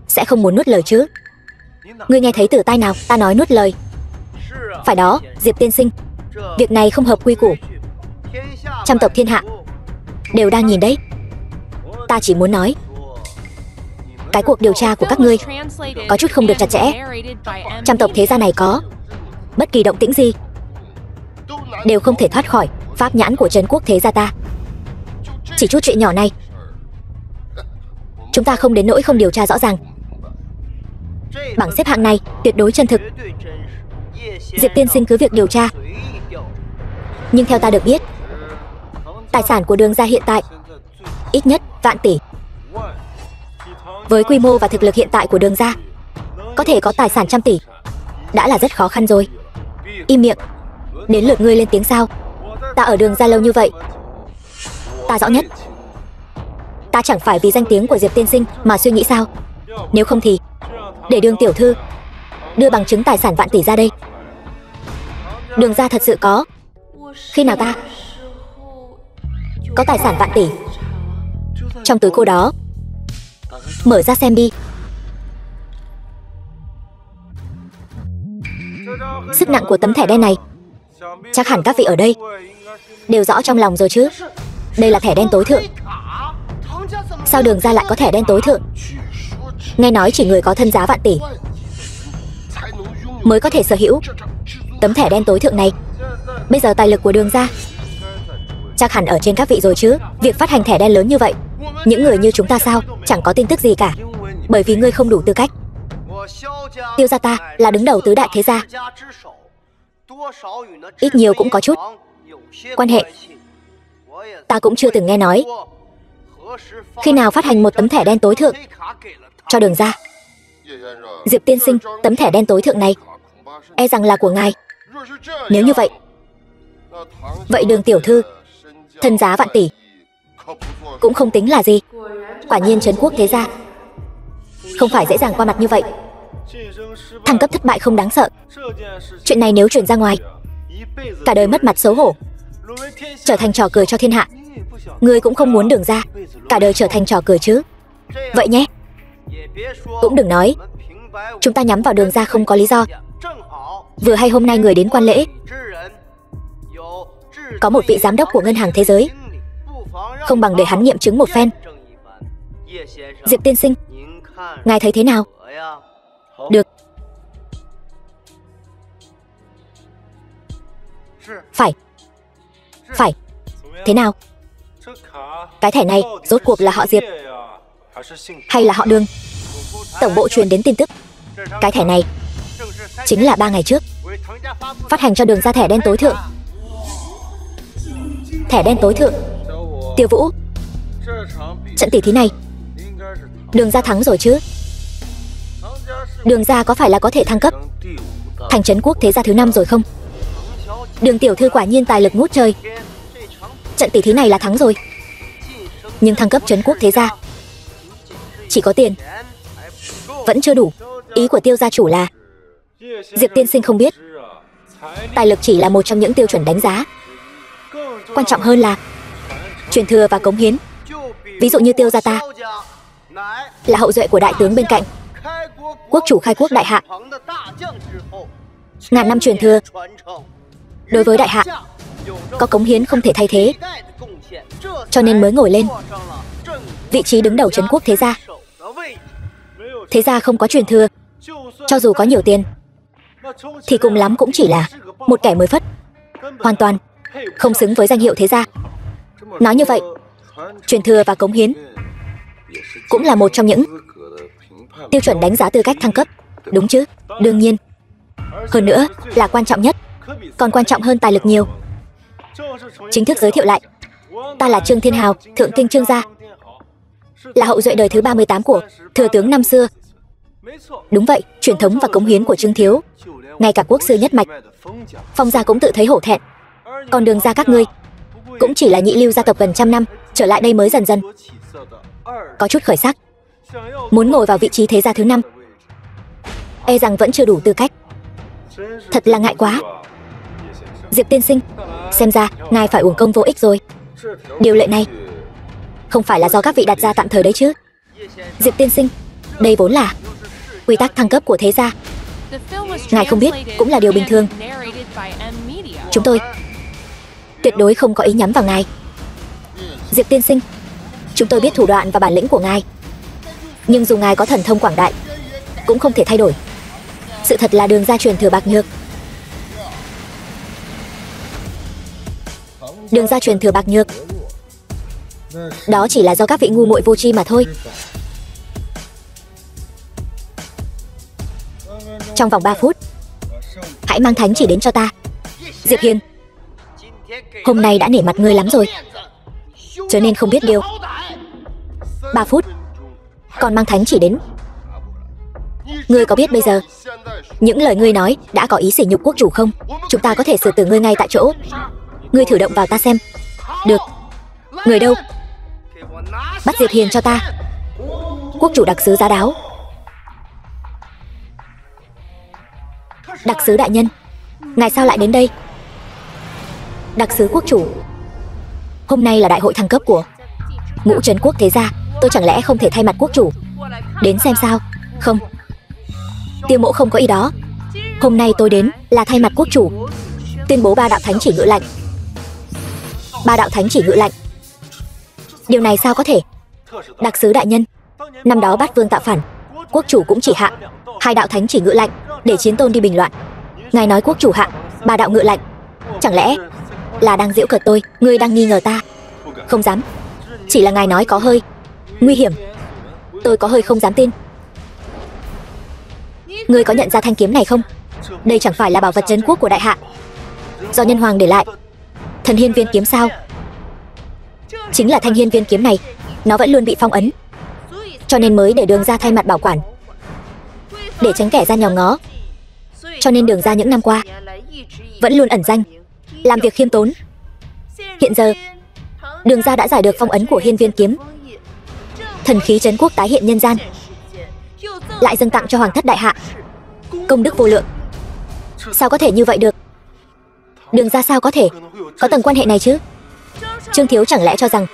sẽ không muốn nuốt lời chứ? Ngươi nghe thấy từ tai nào ta nói nuốt lời? Phải đó, Diệp tiên sinh, việc này không hợp quy củ. Trăm tộc thiên hạ đều đang nhìn đấy. Ta chỉ muốn nói, cái cuộc điều tra của các ngươi có chút không được chặt chẽ. Trăm tộc thế gia này có bất kỳ động tĩnh gì đều không thể thoát khỏi pháp nhãn của trấn quốc thế gia ta. Chỉ chút chuyện nhỏ này, chúng ta không đến nỗi không điều tra rõ ràng. Bảng xếp hạng này tuyệt đối chân thực. Diệp tiên sinh cứ việc điều tra. Nhưng theo ta được biết, tài sản của Đường gia hiện tại ít nhất vạn tỷ. Với quy mô và thực lực hiện tại của Đường gia, có thể có tài sản trăm tỷ đã là rất khó khăn rồi. Im miệng, đến lượt ngươi lên tiếng sao? Ta ở Đường gia lâu như vậy, ta rõ nhất. Ta chẳng phải vì danh tiếng của Diệp tiên sinh mà suy nghĩ sao? Nếu không thì để Đường tiểu thư đưa bằng chứng tài sản vạn tỷ ra đây. Đường gia thật sự có. Khi nào ta có tài sản vạn tỷ trong túi cô đó? Mở ra xem đi. Sức nặng của tấm thẻ đen này chắc hẳn các vị ở đây đều rõ trong lòng rồi chứ. Đây là thẻ đen tối thượng. Sao Đường gia lại có thẻ đen tối thượng? Nghe nói chỉ người có thân giá vạn tỷ mới có thể sở hữu tấm thẻ đen tối thượng này. Bây giờ tài lực của Đường gia chắc hẳn ở trên các vị rồi chứ. Việc phát hành thẻ đen lớn như vậy, những người như chúng ta sao chẳng có tin tức gì cả? Bởi vì ngươi không đủ tư cách. Tiêu gia ta là đứng đầu tứ đại thế gia, ít nhiều cũng có chút quan hệ. Ta cũng chưa từng nghe nói khi nào phát hành một tấm thẻ đen tối thượng cho Đường gia. Diệp tiên sinh, tấm thẻ đen tối thượng này e rằng là của ngài. Nếu như vậy, vậy Đường tiểu thư thân giá vạn tỷ cũng không tính là gì. Quả nhiên trấn quốc thế gia không phải dễ dàng qua mặt như vậy. Thăng cấp thất bại không đáng sợ. Chuyện này nếu truyền ra ngoài, cả đời mất mặt xấu hổ, trở thành trò cười cho thiên hạ. Ngươi cũng không muốn Đường gia cả đời trở thành trò cười chứ? Vậy nhé. Cũng đừng nói chúng ta nhắm vào Đường gia không có lý do. Vừa hay hôm nay người đến quan lễ có một vị giám đốc của Ngân hàng Thế giới, không bằng để hắn nghiệm chứng một phen. Diệp tiên sinh, ngài thấy thế nào? Được. Phải. Thế nào? Cái thẻ này rốt cuộc là họ Diệp hay là họ Đường? Tổng bộ truyền đến tin tức, cái thẻ này chính là 3 ngày trước phát hành cho Đường gia thẻ đen tối thượng. Thẻ đen tối thượng. Tiêu Vũ, trận tỷ thí này Đường gia thắng rồi chứ? Đường gia có phải là có thể thăng cấp thành trấn quốc thế gia thứ 5 rồi không? Đường tiểu thư quả nhiên tài lực ngút trời. Trận tỷ thí này là thắng rồi. Nhưng thăng cấp trấn quốc thế gia chỉ có tiền vẫn chưa đủ. Ý của Tiêu gia chủ là Diệp tiên sinh không biết, tài lực chỉ là một trong những tiêu chuẩn đánh giá. Quan trọng hơn là truyền thừa và cống hiến. Ví dụ như Tiêu gia ta là hậu duệ của đại tướng bên cạnh, quốc chủ khai quốc Đại Hạ, ngàn năm truyền thừa. Đối với Đại Hạ có cống hiến không thể thay thế, cho nên mới ngồi lên vị trí đứng đầu trấn quốc thế gia. Thế gia không có truyền thừa, cho dù có nhiều tiền thì cùng lắm cũng chỉ là một kẻ mới phất, hoàn toàn không xứng với danh hiệu thế gia. Nói như vậy, truyền thừa và cống hiến cũng là một trong những tiêu chuẩn đánh giá tư cách thăng cấp, đúng chứ? Đương nhiên. Hơn nữa là quan trọng nhất, còn quan trọng hơn tài lực nhiều. Chính thức giới thiệu lại, ta là Trương Thiên Hào, thượng kinh Trương gia, là hậu duệ đời thứ 38 của thừa tướng năm xưa. Đúng vậy, truyền thống và cống hiến của Trương thiếu, ngay cả quốc sư nhất mạch Phong gia cũng tự thấy hổ thẹn. Còn Đường gia các ngươi cũng chỉ là nhị lưu gia tộc gần trăm năm, trở lại đây mới dần dần có chút khởi sắc, muốn ngồi vào vị trí thế gia thứ 5, e rằng vẫn chưa đủ tư cách. Thật là ngại quá. Diệp tiên sinh, xem ra ngài phải uổng công vô ích rồi. Điều lệ này không phải là do các vị đặt ra tạm thời đấy chứ? Diệp tiên sinh, đây vốn là quy tắc thăng cấp của thế gia, ngài không biết cũng là điều bình thường. Chúng tôi tuyệt đối không có ý nhắm vào ngài. Diệp tiên sinh, chúng tôi biết thủ đoạn và bản lĩnh của ngài, nhưng dù ngài có thần thông quảng đại cũng không thể thay đổi sự thật là Đường gia truyền thừa bạc nhược. Đường gia truyền thừa bạc nhược, đó chỉ là do các vị ngu muội vô tri mà thôi. Trong vòng 3 phút, hãy mang thánh chỉ đến cho ta. Diệp Hiên, hôm nay đã nể mặt ngươi lắm rồi, cho nên không biết điều. 3 phút, còn mang thánh chỉ đến. Ngươi có biết bây giờ những lời ngươi nói đã có ý sỉ nhục quốc chủ không? Chúng ta có thể xử tử ngươi ngay tại chỗ. Ngươi thử động vào ta xem. Được. Người đâu? Bắt Diệp Hiên cho ta. Quốc chủ đặc sứ giá đáo. Đặc sứ đại nhân, ngài sao lại đến đây? Đặc sứ quốc chủ, hôm nay là đại hội thăng cấp của ngũ trấn quốc thế gia, tôi chẳng lẽ không thể thay mặt quốc chủ đến xem sao? Không, Tiêu mỗ không có ý đó. Hôm nay tôi đến là thay mặt quốc chủ tuyên bố 3 đạo thánh chỉ ngự lệnh. 3 đạo thánh chỉ ngự lệnh, điều này sao có thể? Đặc sứ đại nhân, năm đó Bát Vương tạo phản, quốc chủ cũng chỉ hạ 2 đạo thánh chỉ ngự lệnh để chiến tôn đi bình loạn. Ngài nói quốc chủ hạ 3 đạo ngự lệnh, chẳng lẽ là đang giễu cợt tôi? Ngươi đang nghi ngờ ta? Không dám, chỉ là ngài nói có hơi nguy hiểm, tôi có hơi không dám tin. Ngươi có nhận ra thanh kiếm này không? Đây chẳng phải là bảo vật trấn quốc của đại hạ, do nhân hoàng để lại. Thần hiên viên kiếm sao? Chính là thanh hiên viên kiếm này, nó vẫn luôn bị phong ấn, cho nên mới để Đường gia thay mặt bảo quản, để tránh kẻ ra nhòm ngó. Cho nên Đường gia những năm qua vẫn luôn ẩn danh, làm việc khiêm tốn. Hiện giờ Đường gia đã giải được phong ấn của hiên viên kiếm, thần khí trấn quốc tái hiện nhân gian, lại dâng tặng cho hoàng thất đại hạ, công đức vô lượng. Sao có thể như vậy được? Đường gia sao có thể có tầng quan hệ này chứ? Trương thiếu chẳng lẽ cho rằng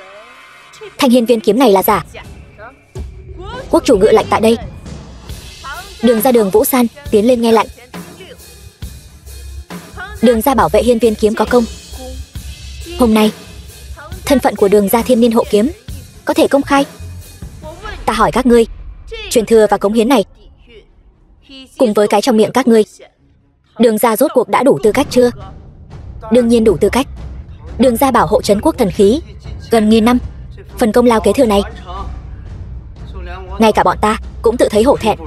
thanh hiên viên kiếm này là giả? Quốc chủ ngự lệnh tại đây. Đường gia Đường Vũ San tiến lên nghe lệnh. Đường gia bảo vệ hiên viên kiếm có công. Hôm nay thân phận của Đường gia Thiên Niên hộ kiếm có thể công khai. Ta hỏi các ngươi, truyền thừa và cống hiến này cùng với cái trong miệng các ngươi, Đường gia rốt cuộc đã đủ tư cách chưa? Đương nhiên đủ tư cách. Đường gia bảo hộ trấn quốc thần khí gần 1000 năm, phần công lao kế thừa này ngay cả bọn ta cũng tự thấy hổ thẹn.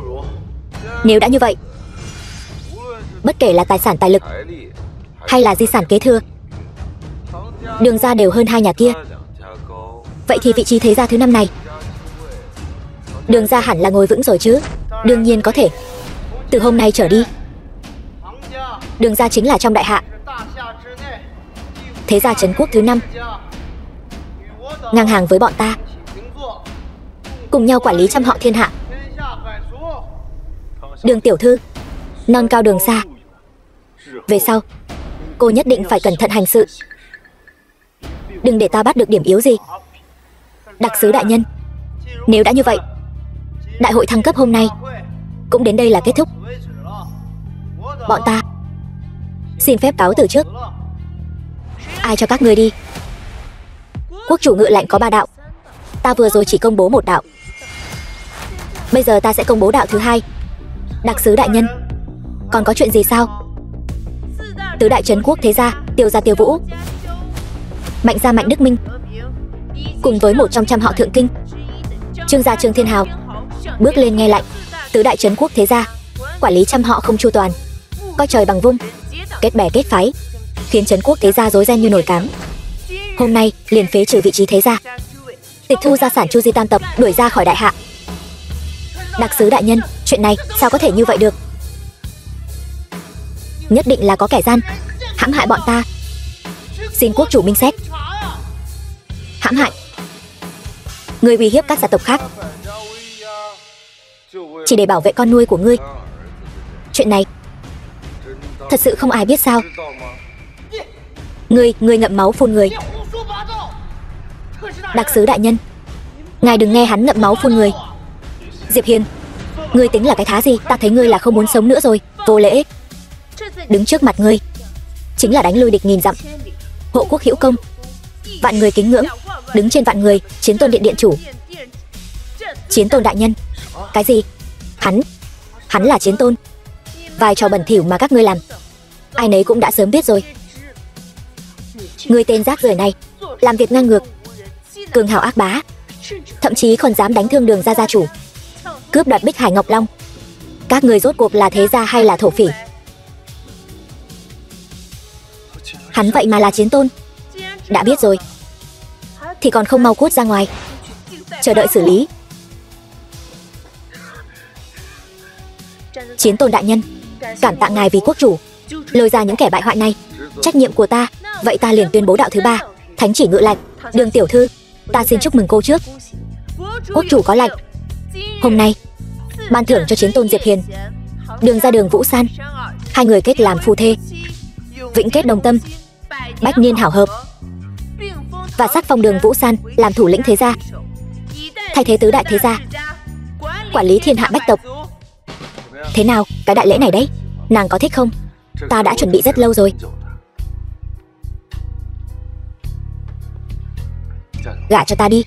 Nếu đã như vậy, bất kể là tài sản tài lực hay là di sản kế thừa, Đường gia đều hơn 2 nhà kia. Vậy thì vị trí thế gia thứ 5 này, Đường gia hẳn là ngồi vững rồi chứ? Đương nhiên có thể. Từ hôm nay trở đi, Đường gia chính là trong đại hạ thế gia trấn quốc thứ 5, ngang hàng với bọn ta, cùng nhau quản lý trăm họ thiên hạ. Đường tiểu thư, non cao đường xa, về sau cô nhất định phải cẩn thận hành sự, đừng để ta bắt được điểm yếu gì. Đặc sứ đại nhân, nếu đã như vậy, đại hội thăng cấp hôm nay cũng đến đây là kết thúc. Bọn ta xin phép cáo từ trước. Ai cho các ngươi đi? Quốc chủ ngự lệnh có 3 đạo. Ta vừa rồi chỉ công bố 1 đạo. Bây giờ ta sẽ công bố đạo thứ 2. Đặc sứ đại nhân, còn có chuyện gì sao? Tứ đại trấn quốc thế gia, Tiêu gia Tiêu Vũ, Mạnh gia Mạnh Đức Minh, cùng với một trong trăm họ thượng kinh, Trương gia Trương Thiên Hào, bước lên nghe lệnh. Tứ đại trấn quốc thế gia quản lý trăm họ không chu toàn, coi trời bằng vung, kết bè kết phái, khiến trấn quốc thế gia rối ren như nồi cám. Hôm nay liền phế trừ vị trí thế gia, tịch thu gia sản Chu Di tam tộc, đuổi ra khỏi đại hạ. Đặc sứ đại nhân, chuyện này sao có thể như vậy được? Nhất định là có kẻ gian hãm hại bọn ta. Xin quốc chủ minh xét. Hãm hại? Ngươi uy hiếp các gia tộc khác chỉ để bảo vệ con nuôi của ngươi. Chuyện này thật sự không ai biết sao? Ngươi ngậm máu phun người. Đặc sứ đại nhân, ngài đừng nghe hắn ngậm máu phun người. Diệp Hiên, ngươi tính là cái thá gì? Ta thấy ngươi là không muốn sống nữa rồi. Vô lễ. Đứng trước mặt ngươi chính là đánh lui địch nghìn dặm, hộ quốc hữu công, vạn người kính ngưỡng, đứng trên vạn người, Chiến Tôn điện điện chủ. Chiến Tôn đại nhân? Cái gì? Hắn là Chiến Tôn? Vài trò bẩn thỉu mà các ngươi làm, ai nấy cũng đã sớm biết rồi. Ngươi tên rác rưởi này, làm việc ngang ngược, cường hào ác bá, thậm chí còn dám đánh thương Đường gia gia chủ, cướp đoạt Bích Hải Ngọc Long. Các ngươi rốt cuộc là thế gia hay là thổ phỉ? Hắn vậy mà là Chiến Tôn? Đã biết rồi thì còn không mau cút ra ngoài, chờ đợi xử lý. Chiến Tôn đại nhân, cảm tạ ngài vì quốc chủ lôi ra những kẻ bại hoại này. Trách nhiệm của ta, vậy ta liền tuyên bố đạo thứ 3. Thánh chỉ ngự lệnh. Đường tiểu thư, ta xin chúc mừng cô trước. Quốc chủ có lệnh, hôm nay ban thưởng cho Chiến Tôn Diệp Hiền, Đường gia Đường Vũ San, hai người kết làm phu thê, vĩnh kết đồng tâm, bách niên hảo hợp, và sắc phong Đường Vũ San làm thủ lĩnh thế gia, thay thế tứ đại thế gia, quản lý thiên hạ bách tộc. Thế nào, cái đại lễ này đấy, nàng có thích không? Ta đã chuẩn bị rất lâu rồi. Gả cho ta đi.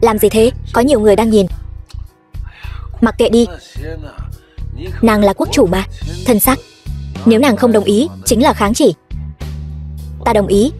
Làm gì thế, có nhiều người đang nhìn. Mặc kệ đi, nàng là quốc chủ mà, thân sắc. Nếu nàng không đồng ý, chính là kháng chỉ. Ta đồng ý.